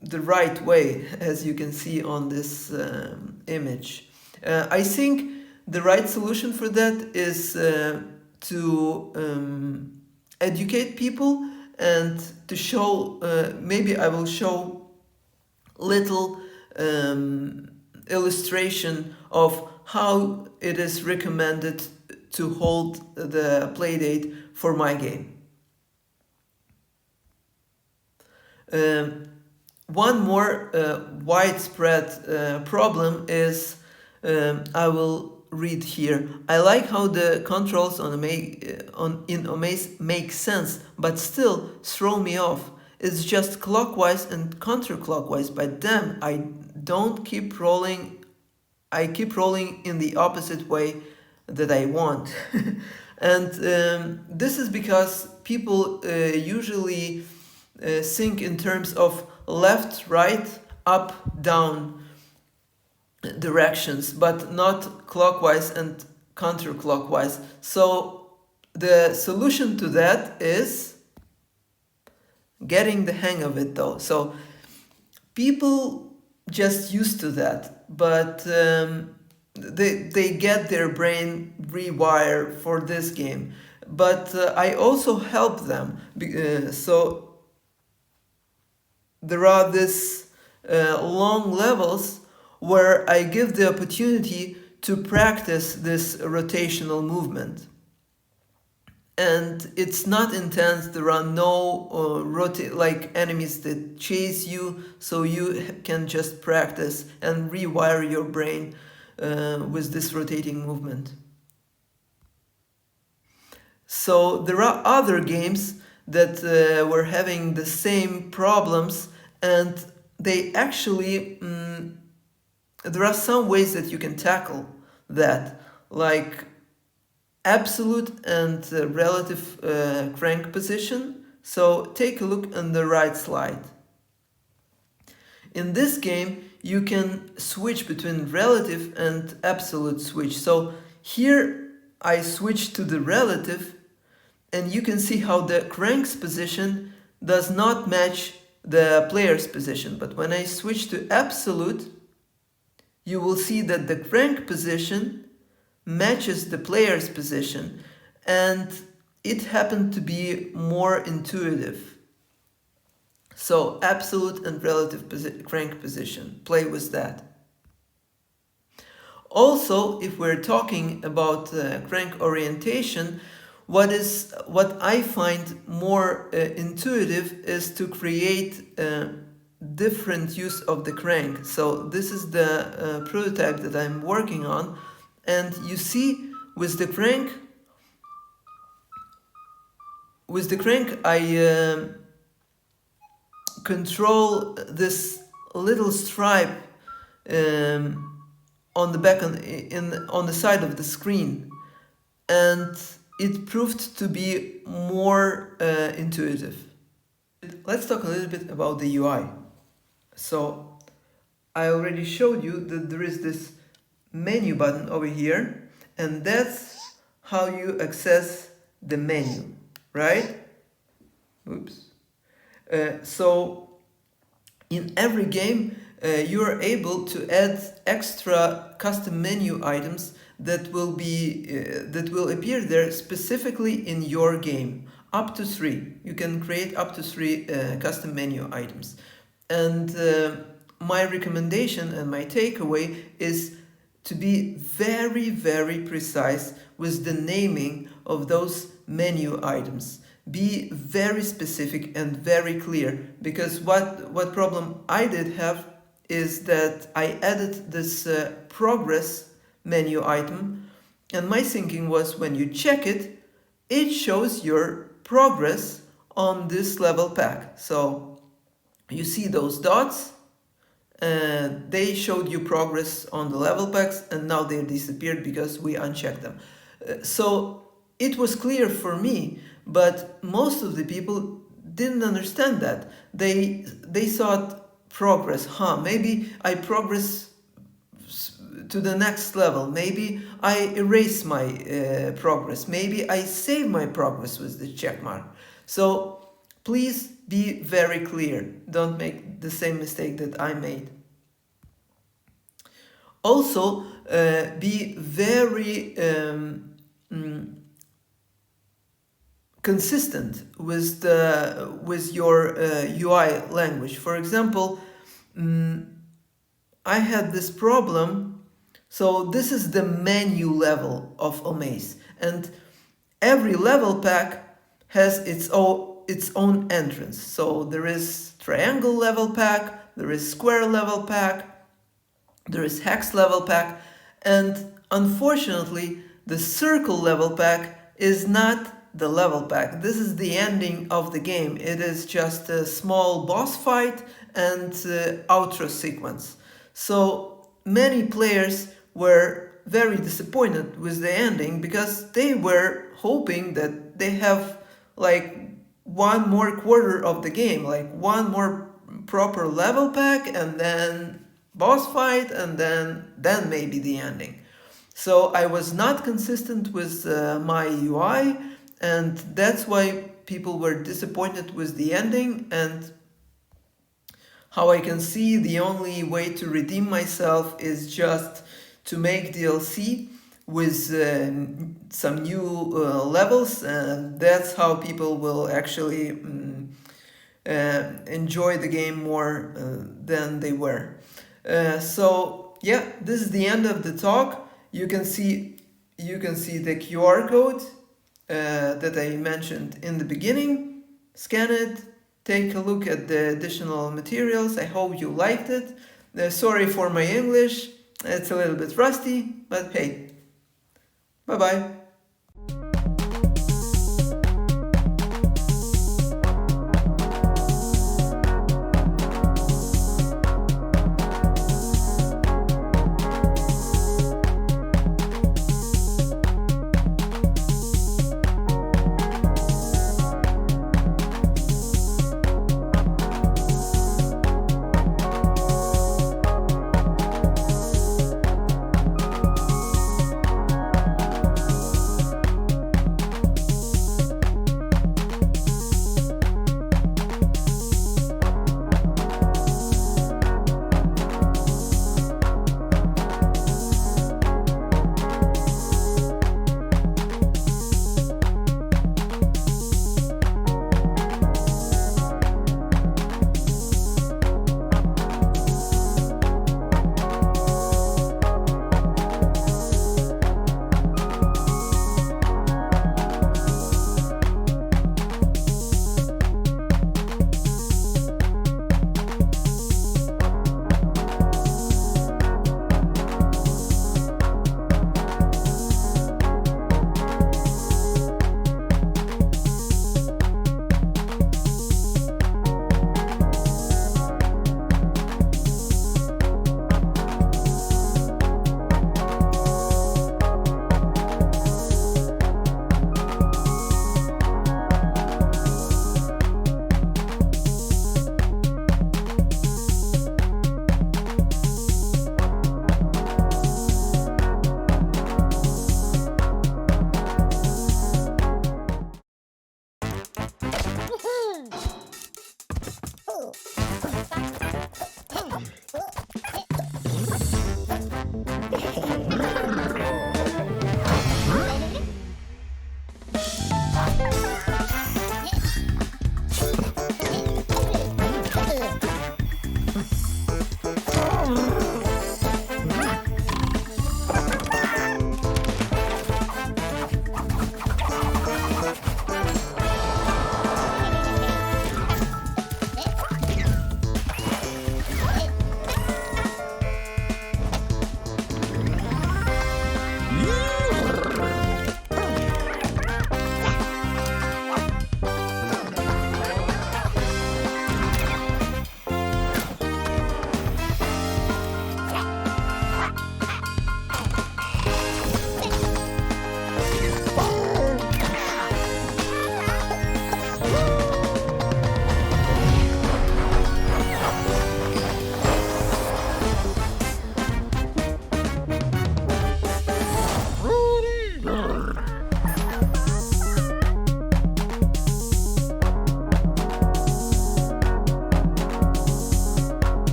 the right way, as you can see on this image. I think the right solution for that is to educate people and to show, maybe I will show little illustration of how it is recommended to hold the playdate for my game. One more widespread problem is, I will read here. I like how the controls in Amaze make sense, but still throw me off. It's just clockwise and counterclockwise, but damn, I keep rolling in the opposite way that I want. And this is because people usually think in terms of left, right, up, down directions, but not clockwise and counterclockwise. So the solution to that is getting the hang of it, though. So people just used to that, but they get their brain rewired for this game. But I also help them. So there are these long levels where I give the opportunity to practice this rotational movement. And it's not intense. There are no like enemies that chase you, so you can just practice and rewire your brain with this rotating movement. So there are other games that were having the same problems, and they actually there are some ways that you can tackle that, like absolute and relative crank position. So take a look on the right slide. In this game, you can switch between relative and absolute switch. So here I switch to the relative, and you can see how the crank's position does not match the player's position. But when I switch to absolute, you will see that the crank position matches the player's position, and it happened to be more intuitive. So absolute and relative crank position, play with that. Also, if we're talking about crank orientation, what I find more intuitive is to create different use of the crank. So this is the prototype that I'm working on, and you see with the crank I control this little stripe on the back on the side of the screen, and it proved to be more intuitive. Let's talk a little bit about the UI. So I already showed you that there is this menu button over here, and that's how you access the menu, right? Oops. So in every game, you are able to add extra custom menu items that will appear there specifically in your game. Up to 3. You can create up to 3 custom menu items. And my recommendation and my takeaway is to be very, very precise with the naming of those menu items. Be very specific and very clear, because what problem I did have is that I added this progress menu item, and my thinking was when you check it, it shows your progress on this level pack. So you see those dots, they showed you progress on the level packs, and now they disappeared because we unchecked them. So it was clear for me, but most of the people didn't understand that. They thought progress, maybe I progress to the next level, maybe I erase my progress, maybe I save my progress with the check mark. So please be very clear, don't make the same mistake that I made. Also, be very consistent with your UI language. For example, I had this problem. So this is the menu level of Omaze, and every level pack has its own entrance. So there is triangle level pack, there is square level pack, there is hex level pack, and unfortunately the circle level pack is not the level pack. This is the ending of the game. It is just a small boss fight and outro sequence. So many players were very disappointed with the ending because they were hoping that they have like one more quarter of the game, like one more proper level pack and then boss fight and then maybe the ending. So I was not consistent with my UI, and that's why people were disappointed with the ending. And how I can see the only way to redeem myself is just to make DLC with some new levels, and that's how people will actually enjoy the game more than they were. So yeah, this is the end of the talk. You can see the QR code that I mentioned in the beginning. Scan it, take a look at the additional materials. I hope you liked it. Sorry for my English, it's a little bit rusty, but hey, bye-bye.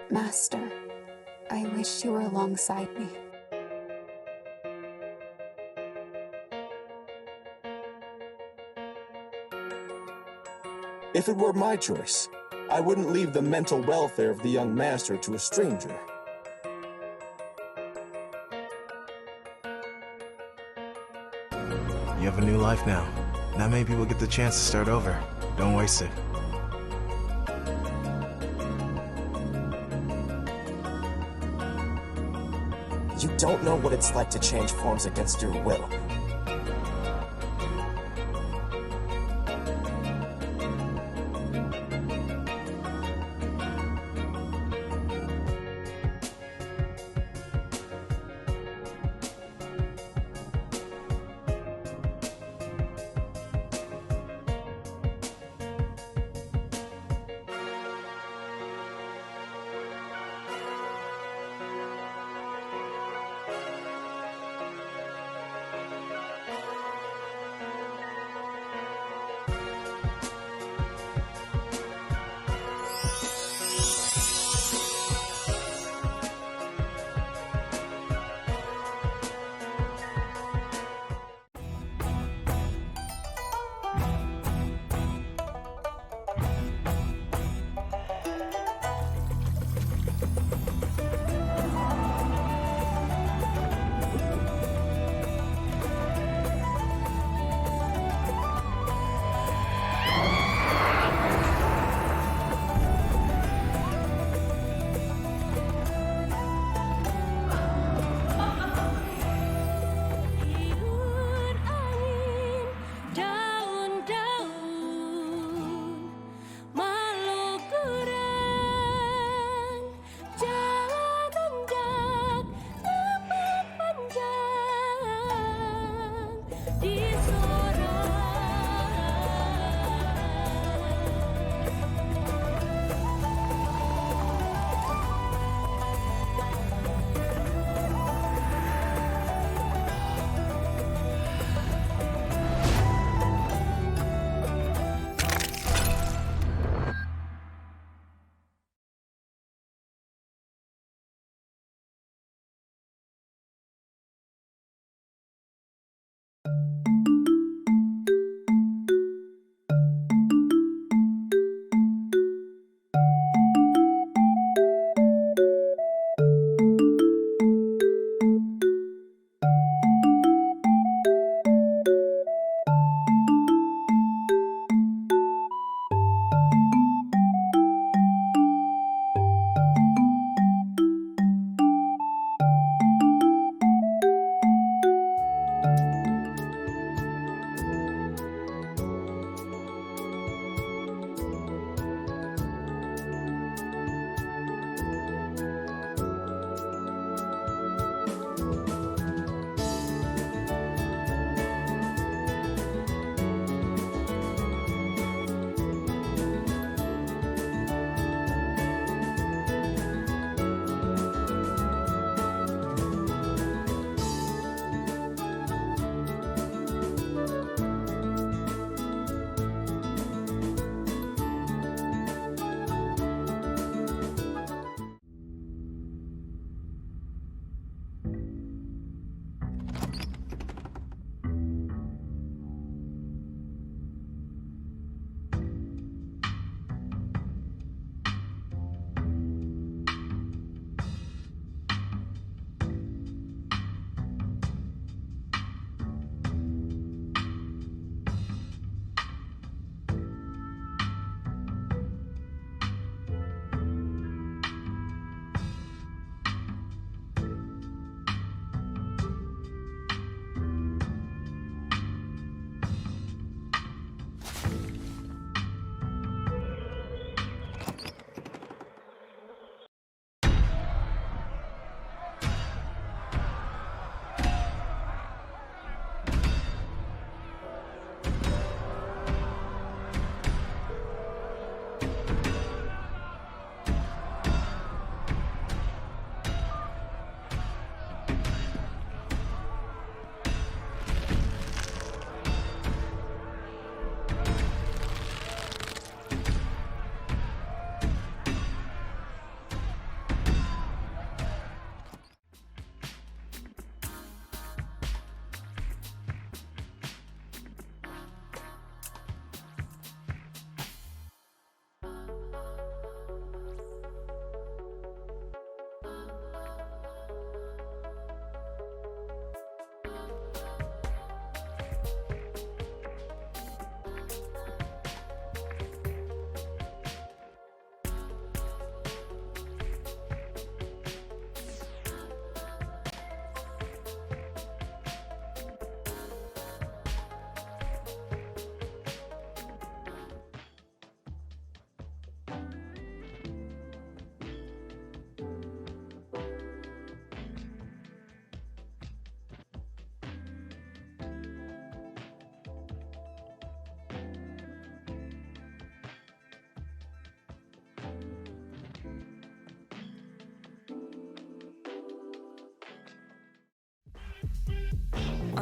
Master, I wish you were alongside me. If it were my choice, I wouldn't leave the mental welfare of the young master to a stranger. You have a new life now. Now maybe we'll get the chance to start over. Don't waste it. You don't know what it's like to change forms against your will.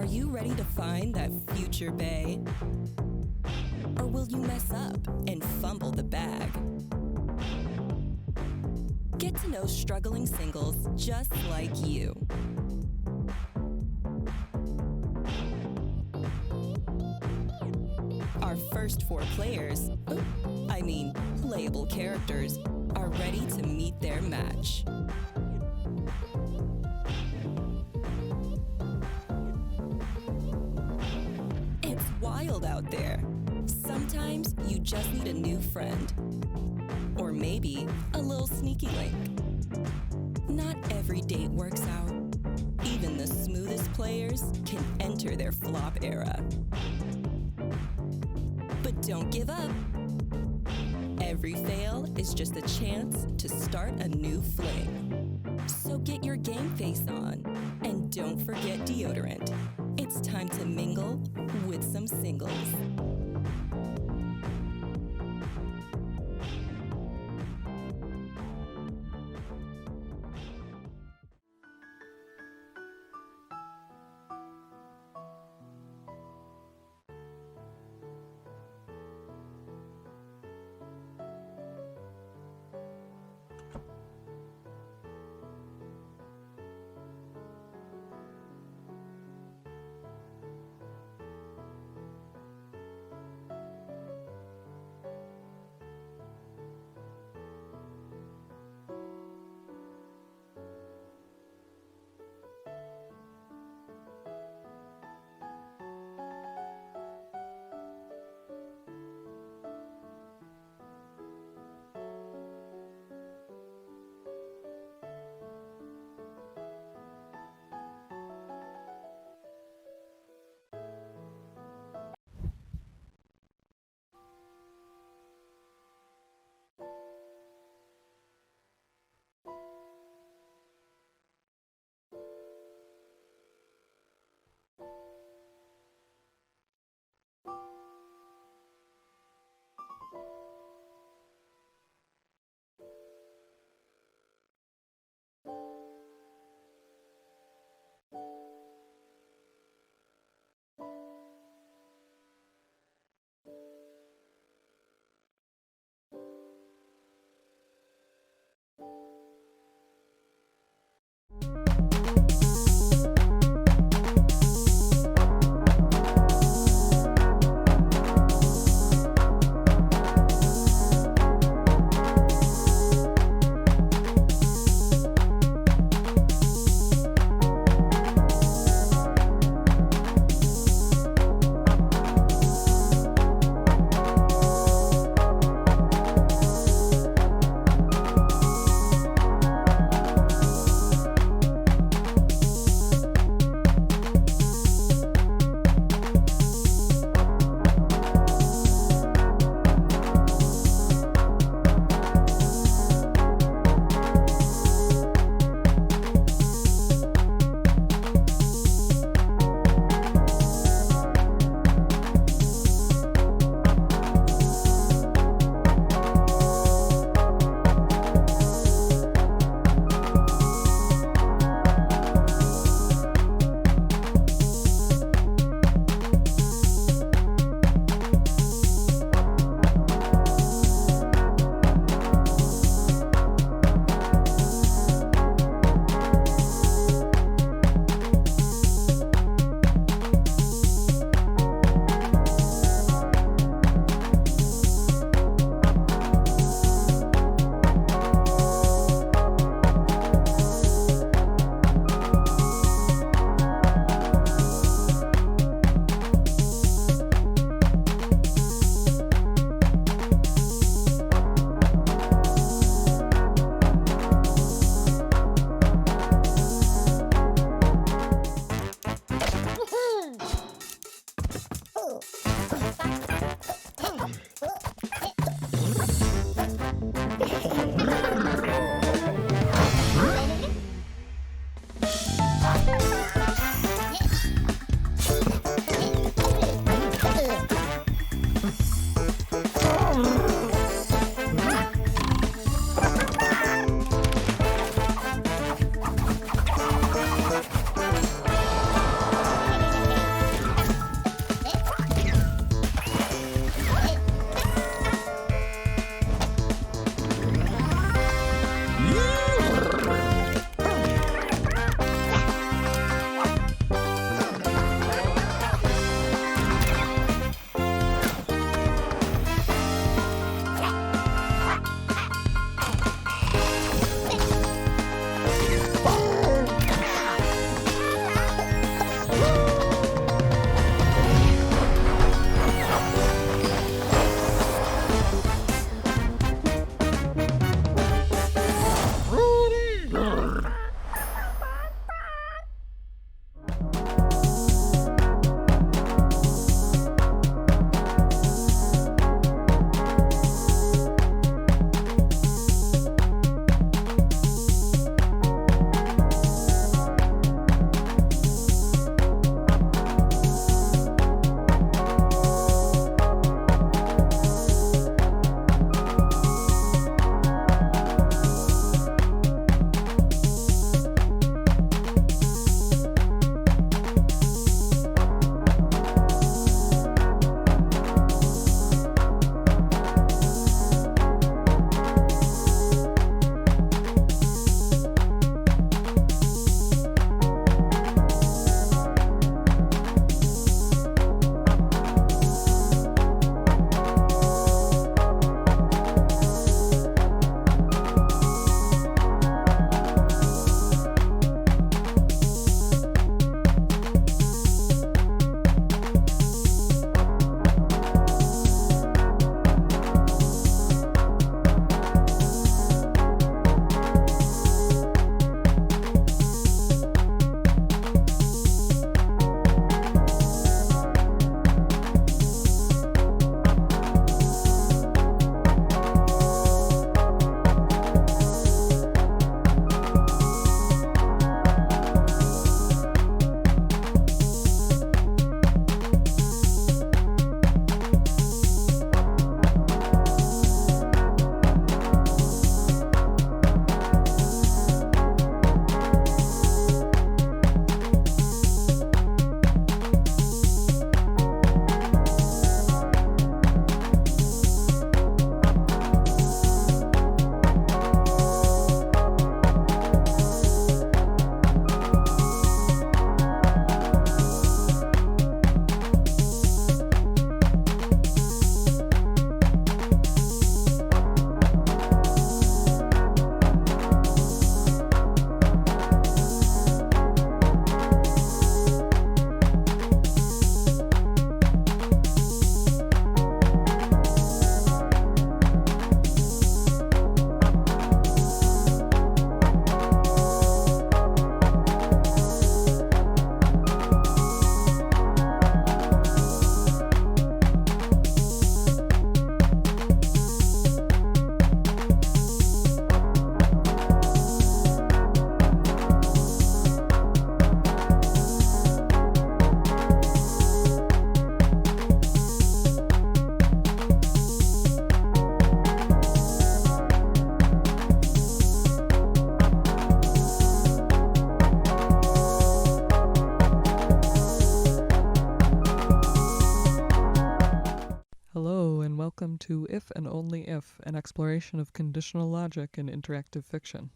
Are you ready to find that future bae? Or will you mess up and fumble the bag? Get to know struggling singles just like you. Our first 4 players, playable characters, are ready to meet their match. It's wild out there. Sometimes you just need a new friend. Or maybe a little sneaky link. Not every date works out. Even the smoothest players can enter their flop era. But don't give up. Every fail is just a chance to start a new fling. So get your game face on and don't forget deodorant. It's time to mingle with some singles. to If and Only If, an exploration of conditional logic in interactive fiction.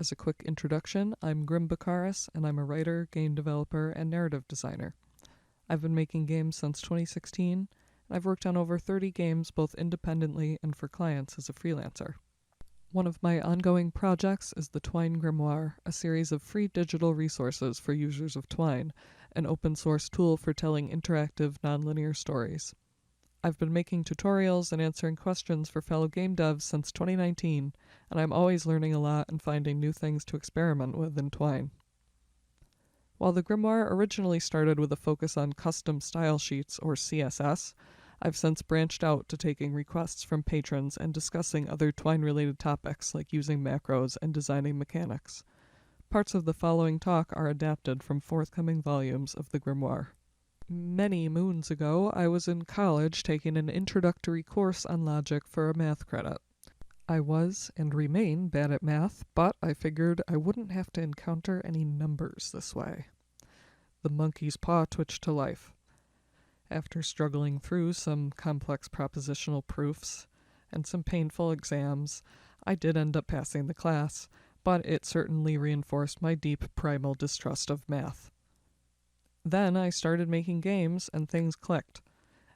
As a quick introduction, I'm Grim Bakaris, and I'm a writer, game developer, and narrative designer. I've been making games since 2016, and I've worked on over 30 games both independently and for clients as a freelancer. One of my ongoing projects is the Twine Grimoire, a series of free digital resources for users of Twine, an open-source tool for telling interactive, nonlinear stories. I've been making tutorials and answering questions for fellow game devs since 2019, and I'm always learning a lot and finding new things to experiment with in Twine. While the Grimoire originally started with a focus on custom style sheets, or CSS, I've since branched out to taking requests from patrons and discussing other Twine-related topics like using macros and designing mechanics. Parts of the following talk are adapted from forthcoming volumes of the Grimoire. Many moons ago, I was in college taking an introductory course on logic for a math credit. I was, and remain, bad at math, but I figured I wouldn't have to encounter any numbers this way. The monkey's paw twitched to life. After struggling through some complex propositional proofs and some painful exams, I did end up passing the class, but it certainly reinforced my deep primal distrust of math. Then I started making games, and things clicked.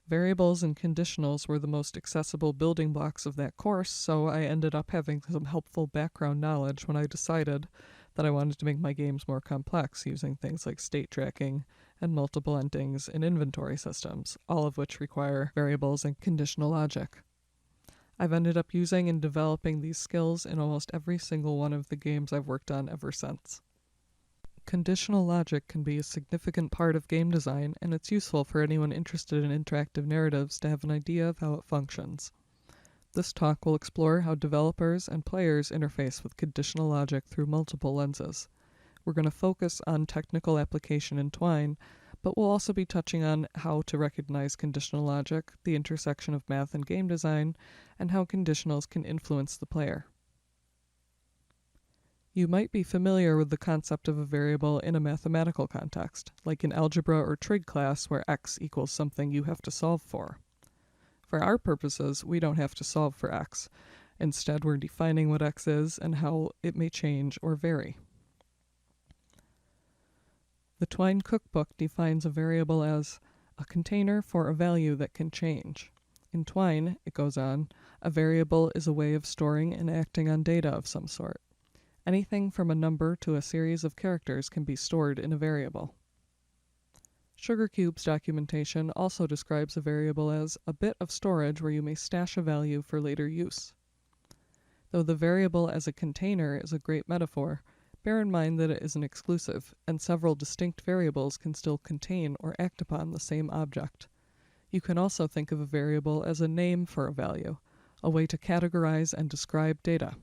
Variables and conditionals were the most accessible building blocks of that course, so I ended up having some helpful background knowledge when I decided that I wanted to make my games more complex using things like state tracking and multiple endings and inventory systems, all of which require variables and conditional logic. I've ended up using and developing these skills in almost every single one of the games I've worked on ever since. Conditional logic can be a significant part of game design, and it's useful for anyone interested in interactive narratives to have an idea of how it functions. This talk will explore how developers and players interface with conditional logic through multiple lenses. We're going to focus on technical application in Twine, but we'll also be touching on how to recognize conditional logic, the intersection of math and game design, and how conditionals can influence the player. You might be familiar with the concept of a variable in a mathematical context, like in algebra or trig class where x equals something you have to solve for. For our purposes, we don't have to solve for x. Instead, we're defining what x is and how it may change or vary. The Twine Cookbook defines a variable as a container for a value that can change. In Twine, it goes on, a variable is a way of storing and acting on data of some sort. Anything from a number to a series of characters can be stored in a variable. SugarCube's documentation also describes a variable as a bit of storage where you may stash a value for later use. Though the variable as a container is a great metaphor, bear in mind that it isn't exclusive, and several distinct variables can still contain or act upon the same object. You can also think of a variable as a name for a value, a way to categorize and describe data.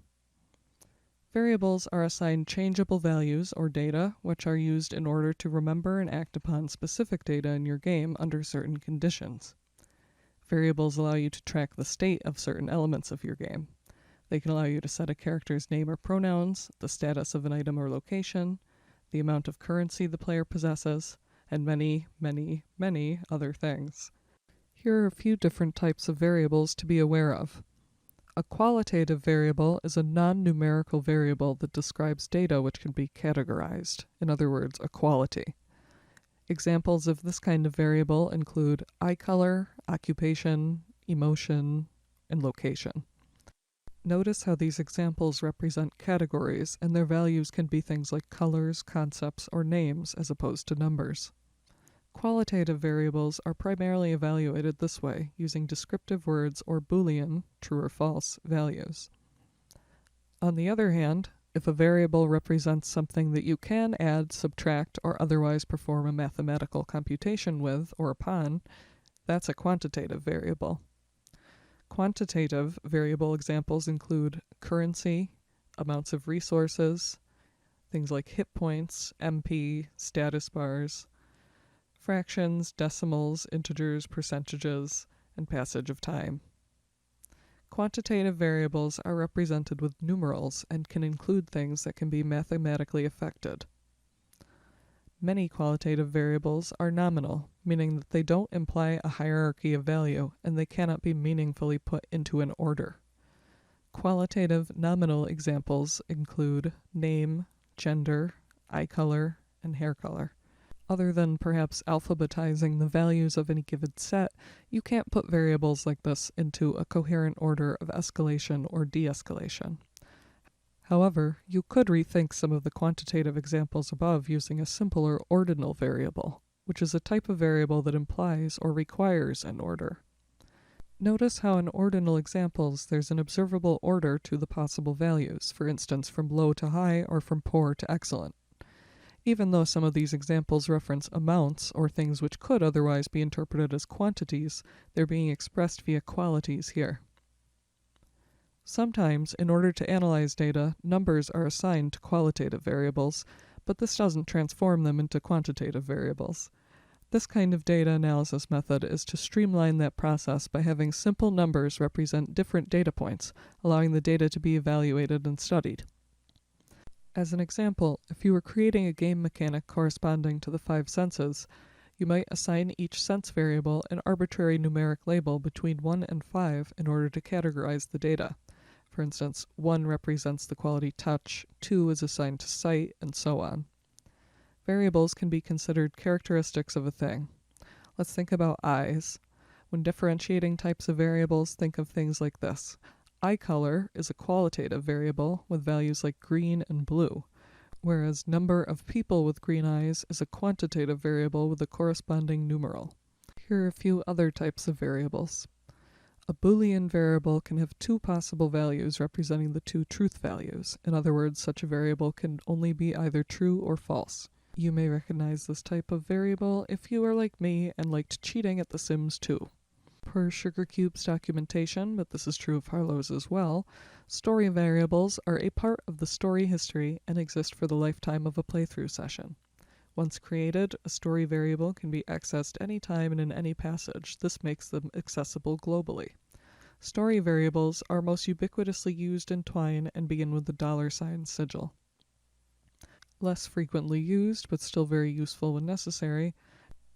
Variables are assigned changeable values or data, which are used in order to remember and act upon specific data in your game under certain conditions. Variables allow you to track the state of certain elements of your game. They can allow you to set a character's name or pronouns, the status of an item or location, the amount of currency the player possesses, and many, many, many other things. Here are a few different types of variables to be aware of. A qualitative variable is a non-numerical variable that describes data which can be categorized, in other words, a quality. Examples of this kind of variable include eye color, occupation, emotion, and location. Notice how these examples represent categories, and their values can be things like colors, concepts, or names as opposed to numbers. Qualitative variables are primarily evaluated this way, using descriptive words or Boolean, true or false, values. On the other hand, if a variable represents something that you can add, subtract, or otherwise perform a mathematical computation with or upon, that's a quantitative variable. Quantitative variable examples include currency, amounts of resources, things like hit points, MP, status bars, fractions, decimals, integers, percentages, and passage of time. Quantitative variables are represented with numerals and can include things that can be mathematically affected. Many qualitative variables are nominal, meaning that they don't imply a hierarchy of value, and they cannot be meaningfully put into an order. Qualitative nominal examples include name, gender, eye color, and hair color. Other than perhaps alphabetizing the values of any given set, you can't put variables like this into a coherent order of escalation or de-escalation. However, you could rethink some of the quantitative examples above using a simpler ordinal variable, which is a type of variable that implies or requires an order. Notice how in ordinal examples there's an observable order to the possible values, for instance from low to high or from poor to excellent. Even though some of these examples reference amounts, or things which could otherwise be interpreted as quantities, they're being expressed via qualities here. Sometimes, in order to analyze data, numbers are assigned to qualitative variables, but this doesn't transform them into quantitative variables. This kind of data analysis method is to streamline that process by having simple numbers represent different data points, allowing the data to be evaluated and studied. As an example, if you were creating a game mechanic corresponding to the 5 senses, you might assign each sense variable an arbitrary numeric label between 1 and 5 in order to categorize the data. For instance, 1 represents the quality touch, 2 is assigned to sight, and so on. Variables can be considered characteristics of a thing. Let's think about eyes. When differentiating types of variables, think of things like this. Eye color is a qualitative variable with values like green and blue, whereas number of people with green eyes is a quantitative variable with a corresponding numeral. Here are a few other types of variables. A Boolean variable can have 2 possible values representing the 2 truth values. In other words, such a variable can only be either true or false. You may recognize this type of variable if you are like me and liked cheating at The Sims 2. Per SugarCube's documentation, but this is true of Harlow's as well, story variables are a part of the story history and exist for the lifetime of a playthrough session. Once created, a story variable can be accessed anytime and in any passage. This makes them accessible globally. Story variables are most ubiquitously used in Twine and begin with the $sign sigil. Less frequently used, but still very useful when necessary,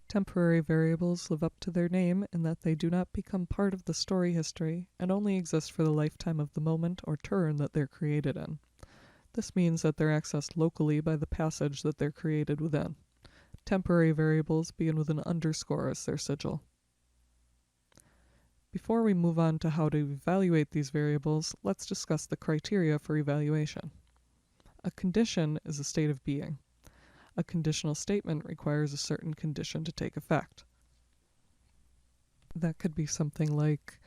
temporary variables live up to their name in that they do not become part of the story history and only exist for the lifetime of the moment or turn that they're created in. This means that they're accessed locally by the passage that they're created within. Temporary variables begin with an underscore as their sigil. Before we move on to how to evaluate these variables, let's discuss the criteria for evaluation. A condition is a state of being. A conditional statement requires a certain condition to take effect. That could be something like,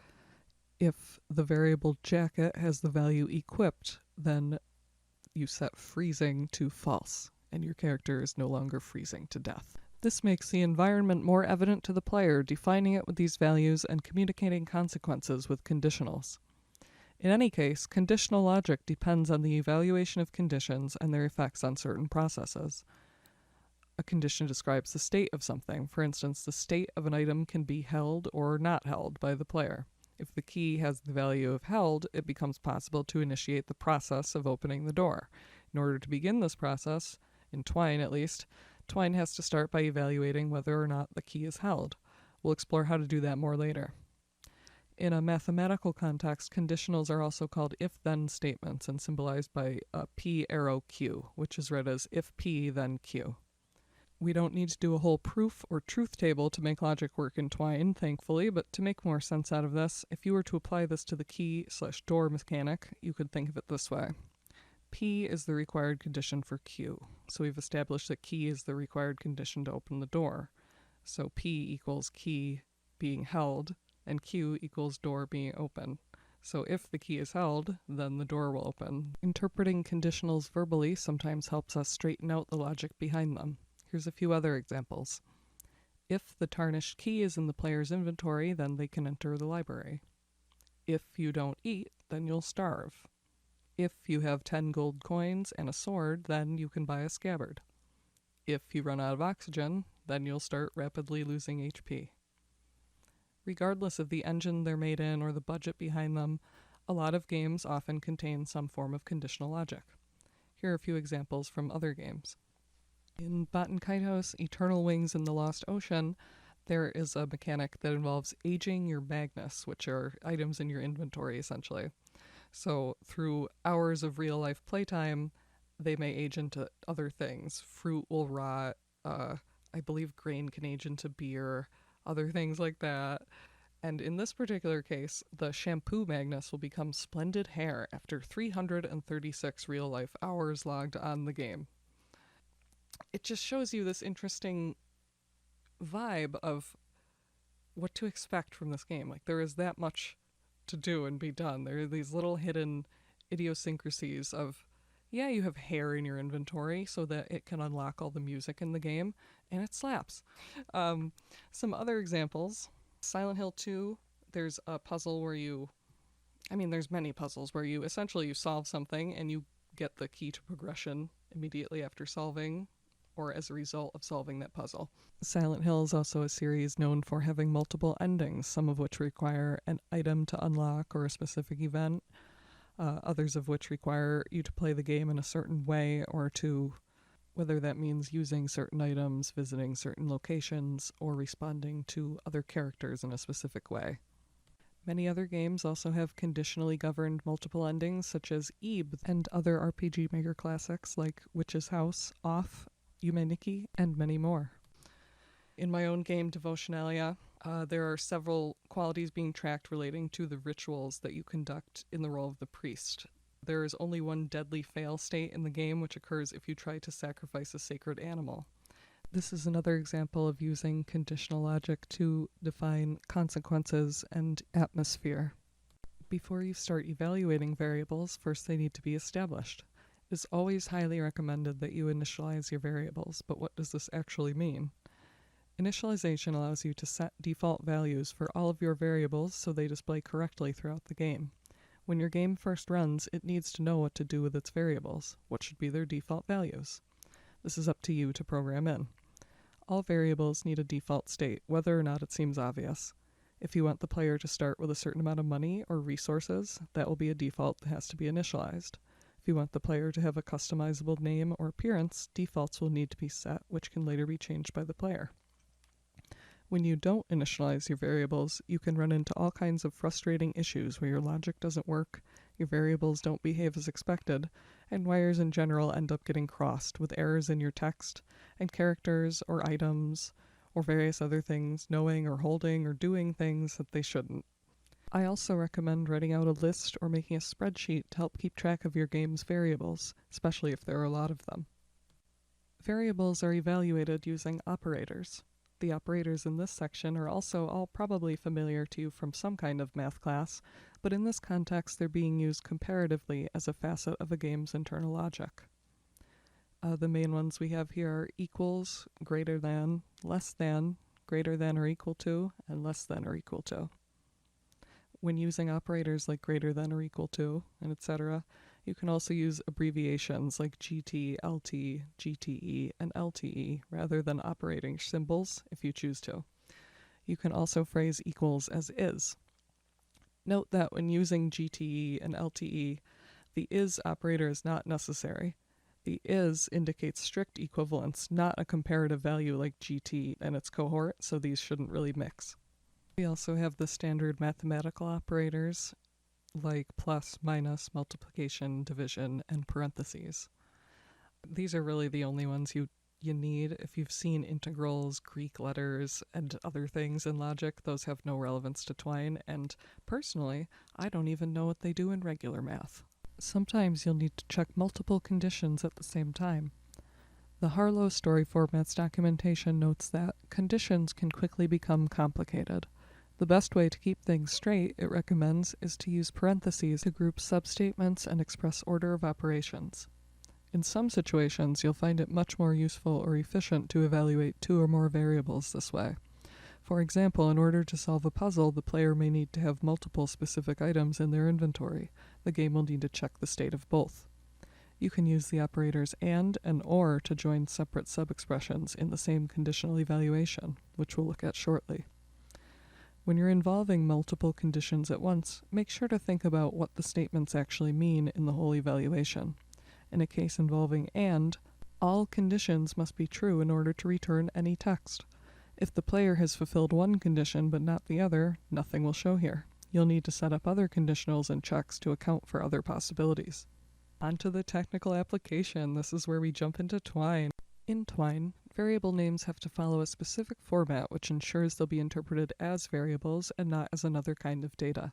if the variable jacket has the value equipped, then you set freezing to false, and your character is no longer freezing to death. This makes the environment more evident to the player, defining it with these values and communicating consequences with conditionals. In any case, conditional logic depends on the evaluation of conditions and their effects on certain processes. A condition describes the state of something. For instance, the state of an item can be held or not held by the player. If the key has the value of held, it becomes possible to initiate the process of opening the door. In order to begin this process, in Twine at least, Twine has to start by evaluating whether or not the key is held. We'll explore how to do that more later. In a mathematical context, conditionals are also called if-then statements and symbolized by a P arrow Q, which is read as if P, then Q. We don't need to do a whole proof or truth table to make logic work in Twine, thankfully, but to make more sense out of this, if you were to apply this to the key/door mechanic, you could think of it this way. P is the required condition for Q, so we've established that key is the required condition to open the door. So P equals key being held, and Q equals door being open. So if the key is held, then the door will open. Interpreting conditionals verbally sometimes helps us straighten out the logic behind them. Here's a few other examples. If the tarnished key is in the player's inventory, then they can enter the library. If you don't eat, then you'll starve. If you have 10 gold coins and a sword, then you can buy a scabbard. If you run out of oxygen, then you'll start rapidly losing HP. Regardless of the engine they're made in or the budget behind them, a lot of games often contain some form of conditional logic. Here are a few examples from other games. In Baten Kitehouse, Eternal Wings in the Lost Ocean, there is a mechanic that involves aging your Magnus, which are items in your inventory, essentially. So through hours of real-life playtime, they may age into other things. Fruit will rot, I believe grain can age into beer, other things like that. And in this particular case, the shampoo Magnus will become splendid hair after 336 real-life hours logged on the game. It just shows you this interesting vibe of what to expect from this game. Like, there is that much to do and be done. There are these little hidden idiosyncrasies of, yeah, you have hair in your inventory so that it can unlock all the music in the game, and it slaps. Some other examples. Silent Hill 2, there's a puzzle where there's many puzzles where you essentially solve something and you get the key to progression immediately after solving or as a result of solving that puzzle. Silent Hill is also a series known for having multiple endings, some of which require an item to unlock or a specific event, others of which require you to play the game in a certain way or to, whether that means using certain items, visiting certain locations, or responding to other characters in a specific way. Many other games also have conditionally governed multiple endings, such as Ib and other RPG Maker classics like Witch's House, Off, Yume Nikki, and many more. In my own game, Devotionalia, there are several qualities being tracked relating to the rituals that you conduct in the role of the priest. There is only one deadly fail state in the game, which occurs if you try to sacrifice a sacred animal. This is another example of using conditional logic to define consequences and atmosphere. Before you start evaluating variables, first they need to be established. It is always highly recommended that you initialize your variables, but what does this actually mean? Initialization allows you to set default values for all of your variables so they display correctly throughout the game. When your game first runs, it needs to know what to do with its variables, what should be their default values. This is up to you to program in. All variables need a default state, whether or not it seems obvious. If you want the player to start with a certain amount of money or resources, that will be a default that has to be initialized. If you want the player to have a customizable name or appearance, defaults will need to be set, which can later be changed by the player. When you don't initialize your variables, you can run into all kinds of frustrating issues where your logic doesn't work, your variables don't behave as expected, and wires in general end up getting crossed with errors in your text, and characters or items or various other things knowing or holding or doing things that they shouldn't. I also recommend writing out a list or making a spreadsheet to help keep track of your game's variables, especially if there are a lot of them. Variables are evaluated using operators. The operators in this section are also all probably familiar to you from some kind of math class, but in this context they're being used comparatively as a facet of a game's internal logic. The main ones we have here are equals, greater than, less than, greater than or equal to, and less than or equal to. When using operators like greater than or equal to, and etc., you can also use abbreviations like GT, LT, GTE, and LTE rather than operating symbols if you choose to. You can also phrase equals as is. Note that when using GTE and LTE, the is operator is not necessary. The is indicates strict equivalence, not a comparative value like GT and its cohort, so these shouldn't really mix. We also have the standard mathematical operators like plus, minus, multiplication, division, and parentheses. These are really the only ones you need. If you've seen integrals, Greek letters, and other things in logic, those have no relevance to Twine, and personally, I don't even know what they do in regular math. Sometimes you'll need to check multiple conditions at the same time. The Harlow Story Formats documentation notes that conditions can quickly become complicated. The best way to keep things straight, it recommends, is to use parentheses to group substatements and express order of operations. In some situations, you'll find it much more useful or efficient to evaluate two or more variables this way. For example, in order to solve a puzzle, the player may need to have multiple specific items in their inventory. The game will need to check the state of both. You can use the operators and or to join separate sub-expressions in the same conditional evaluation, which we'll look at shortly. When you're involving multiple conditions at once, make sure to think about what the statements actually mean in the whole evaluation. In a case involving and, All conditions must be true in order to return any text. If the player has fulfilled one condition but not the other, nothing will show here. You'll need to set up other conditionals and checks to account for other possibilities. Onto the technical application. This is where we jump into Twine. In Twine, variable names have to follow a specific format which ensures they'll be interpreted as variables and not as another kind of data.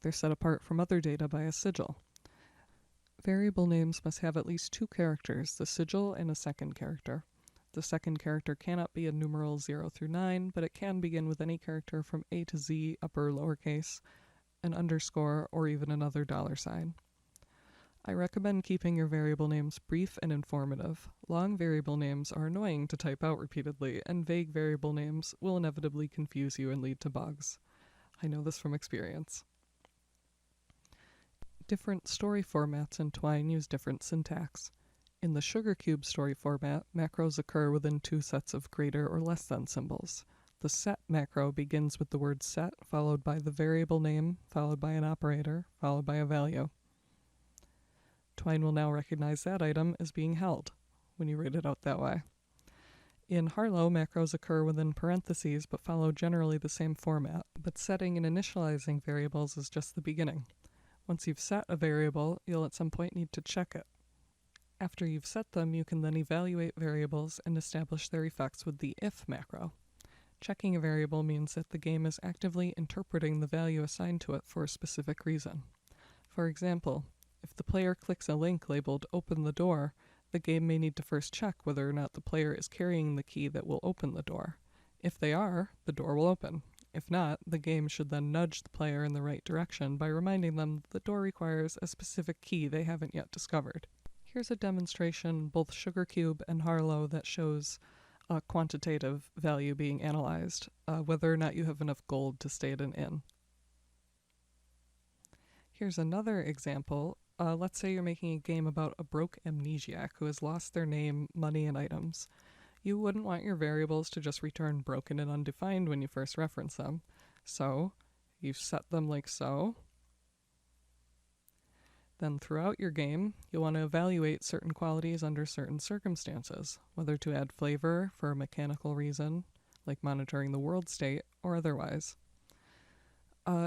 They're set apart from other data by a sigil. Variable names must have at least 2 characters, the sigil and a second character. The second character cannot be a numeral 0 through 9, but it can begin with any character from A to Z, upper lowercase, an underscore, or even another $sign. I recommend keeping your variable names brief and informative. Long variable names are annoying to type out repeatedly, and vague variable names will inevitably confuse you and lead to bugs. I know this from experience. Different story formats in Twine use different syntax. In the Sugar Cube story format, macros occur within 2 sets of greater or less than symbols. The set macro begins with the word set, followed by the variable name, followed by an operator, followed by a value. Twine will now recognize that item as being held when you write it out that way. In Harlow, macros occur within parentheses but follow generally the same format, but setting and initializing variables is just the beginning. Once you've set a variable, you'll at some point need to check it. After you've set them, you can then evaluate variables and establish their effects with the if macro. Checking a variable means that the game is actively interpreting the value assigned to it for a specific reason. For example, if the player clicks a link labeled "Open the door," the game may need to first check whether or not the player is carrying the key that will open the door. If they are, the door will open. If not, the game should then nudge the player in the right direction by reminding them that the door requires a specific key they haven't yet discovered. Here's a demonstration, both Sugar Cube and Harlow, that shows a quantitative value being analyzed, whether or not you have enough gold to stay at an inn. Here's another example. Let's say you're making a game about a broke amnesiac who has lost their name, money, and items. You wouldn't want your variables to just return broken and undefined when you first reference them. So, you set them like so. Then throughout your game, you'll want to evaluate certain qualities under certain circumstances, whether to add flavor for a mechanical reason, like monitoring the world state, or otherwise.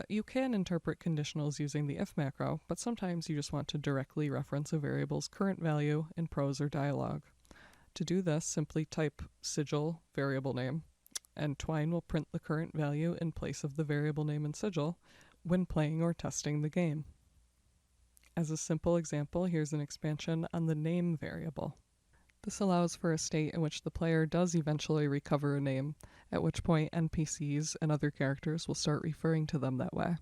You can interpret conditionals using the if macro, but sometimes you just want to directly reference a variable's current value in prose or dialogue. To do this, simply type sigil variable name, and Twine will print the current value in place of the variable name and sigil when playing or testing the game. As a simple example, here's an expansion on the name variable. This allows for a state in which the player does eventually recover a name, at which point NPCs and other characters will start referring to them that way.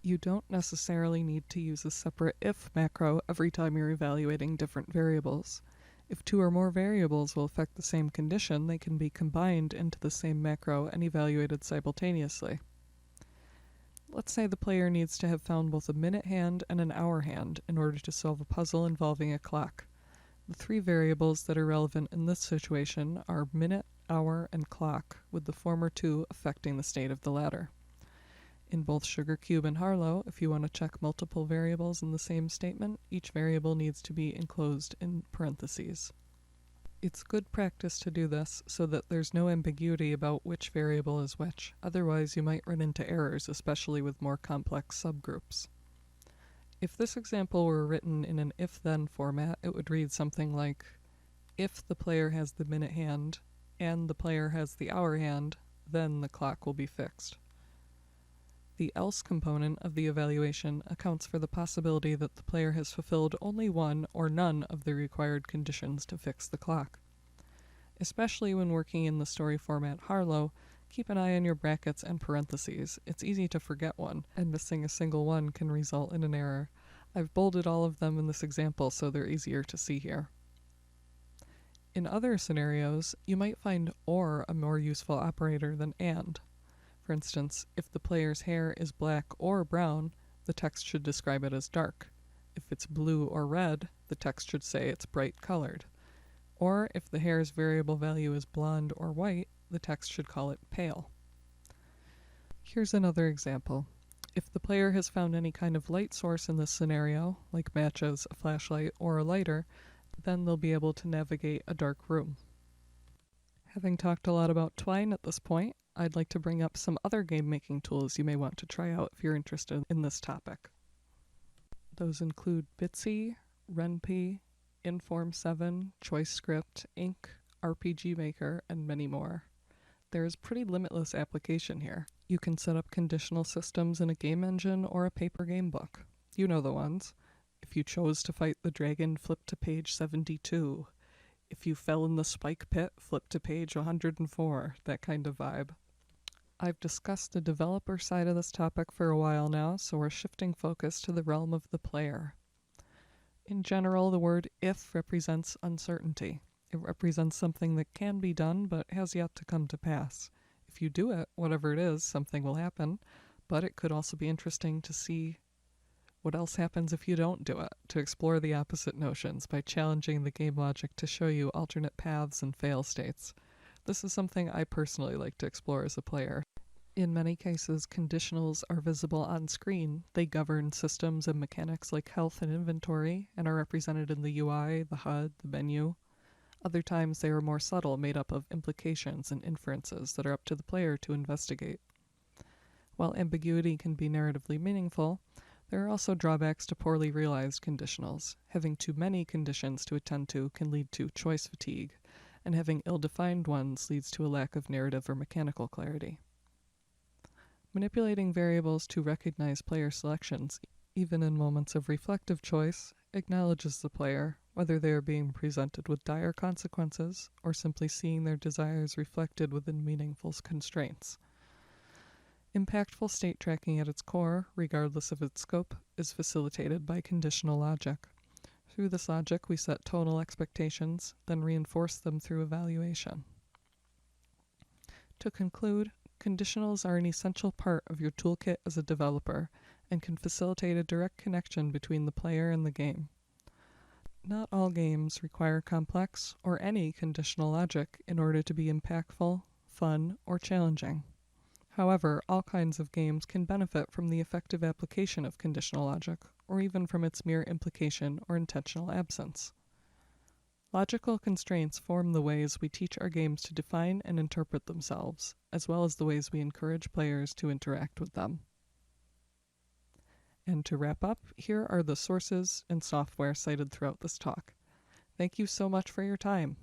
You don't necessarily need to use a separate if macro every time you're evaluating different variables. If 2 or more variables will affect the same condition, they can be combined into the same macro and evaluated simultaneously. Let's say the player needs to have found both a minute hand and an hour hand in order to solve a puzzle involving a clock. The 3 variables that are relevant in this situation are minute, hour, and clock, with the former 2 affecting the state of the latter. In both Sugar Cube and Harlow, if you want to check multiple variables in the same statement, each variable needs to be enclosed in parentheses. It's good practice to do this so that there's no ambiguity about which variable is which, otherwise you might run into errors, especially with more complex subgroups. If this example were written in an if-then format, it would read something like, if the player has the minute hand and the player has the hour hand, then the clock will be fixed. The else component of the evaluation accounts for the possibility that the player has fulfilled only one or none of the required conditions to fix the clock. Especially when working in the story format Harlow, keep an eye on your brackets and parentheses. It's easy to forget one, and missing a single one can result in an error. I've bolded all of them in this example so they're easier to see here. In other scenarios, you might find OR a more useful operator than AND. For instance, if the player's hair is black or brown, the text should describe it as dark. If it's blue or red, the text should say it's bright colored. Or if the hair's variable value is blonde or white, the text should call it pale. Here's another example. If the player has found any kind of light source in this scenario, like matches, a flashlight, or a lighter, Then they'll be able to navigate a dark room. Having talked a lot about Twine at this point, I'd like to bring up some other game-making tools you may want to try out if you're interested in this topic. Those include Bitsy, Ren'Py, Inform 7, ChoiceScript, Ink, RPG Maker, and many more. There is pretty limitless application here. You can set up conditional systems in a game engine or a paper game book. You know the ones. If you chose to fight the dragon, flip to page 72. If you fell in the spike pit, flip to page 104. That kind of vibe. I've discussed the developer side of this topic for a while now, so we're shifting focus to the realm of the player. In general, the word if represents uncertainty. It represents something that can be done but has yet to come to pass. If you do it, whatever it is, something will happen, but it could also be interesting to see what else happens if you don't do it, to explore the opposite notions by challenging the game logic to show you alternate paths and fail states. This is something I personally like to explore as a player. In many cases, conditionals are visible on screen. They govern systems and mechanics like health and inventory, and are represented in the UI, the HUD, the menu. Other times they are more subtle, made up of implications and inferences that are up to the player to investigate. While ambiguity can be narratively meaningful, there are also drawbacks to poorly realized conditionals. Having too many conditions to attend to can lead to choice fatigue, and having ill-defined ones leads to a lack of narrative or mechanical clarity. Manipulating variables to recognize player selections, even in moments of reflective choice, acknowledges the player, whether they are being presented with dire consequences or simply seeing their desires reflected within meaningful constraints. Impactful state tracking at its core, regardless of its scope, is facilitated by conditional logic. Through this logic, we set tonal expectations, then reinforce them through evaluation. To conclude, conditionals are an essential part of your toolkit as a developer and can facilitate a direct connection between the player and the game. Not all games require complex or any conditional logic in order to be impactful, fun, or challenging. However, all kinds of games can benefit from the effective application of conditional logic, or even from its mere implication or intentional absence. Logical constraints form the ways we teach our games to define and interpret themselves, as well as the ways we encourage players to interact with them. And to wrap up, here are the sources and software cited throughout this talk. Thank you so much for your time.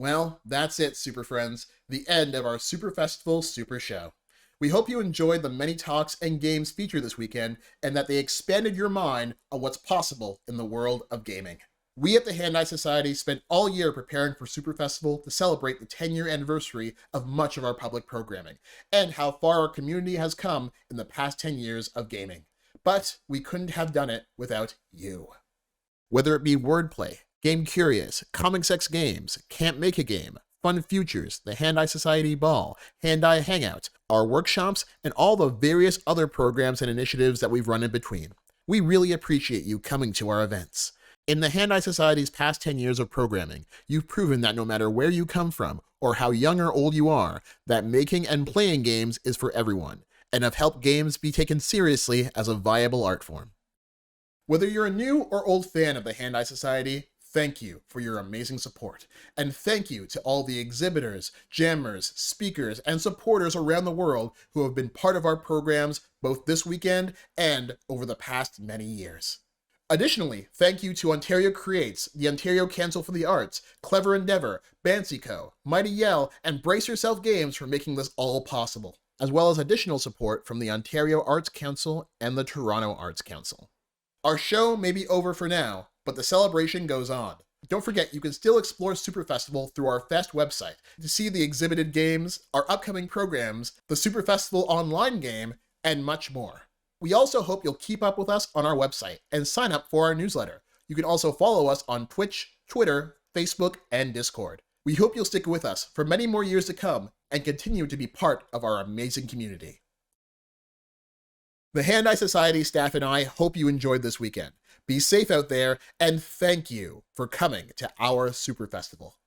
Well, that's it, Super Friends, the end of our Super Festival Super Show. We hope you enjoyed the many talks and games featured this weekend, and that they expanded your mind on what's possible in the world of gaming. We at the Hand-Eye Society spent all year preparing for Super Festival to celebrate the 10-year anniversary of much of our public programming, and how far our community has come in the past 10 years of gaming. But we couldn't have done it without you. Whether it be Wordplay, Game Curious, Comics X Games, Can't Make a Game, Fun Futures, the Hand-Eye Society Ball, Hand-Eye Hangout, our workshops, and all the various other programs and initiatives that we've run in between. We really appreciate you coming to our events. In the Hand-Eye Society's past 10 years of programming, you've proven that no matter where you come from, or how young or old you are, that making and playing games is for everyone, and have helped games be taken seriously as a viable art form. Whether you're a new or old fan of the Hand-Eye Society, thank you for your amazing support. And thank you to all the exhibitors, jammers, speakers, and supporters around the world who have been part of our programs both this weekend and over the past many years. Additionally, thank you to Ontario Creates, the Ontario Council for the Arts, Clever Endeavor, Bancy Co., Mighty Yell, and Brace Yourself Games for making this all possible, as well as additional support from the Ontario Arts Council and the Toronto Arts Council. Our show may be over for now, but the celebration goes on. Don't forget, you can still explore Super Festival through our Fest website to see the exhibited games, our upcoming programs, the Super Festival online game, and much more. We also hope you'll keep up with us on our website and sign up for our newsletter. You can also follow us on Twitch, Twitter, Facebook, and Discord. We hope you'll stick with us for many more years to come and continue to be part of our amazing community. The Hand-Eye Society staff and I hope you enjoyed this weekend. Be safe out there, and thank you for coming to our Super Festival.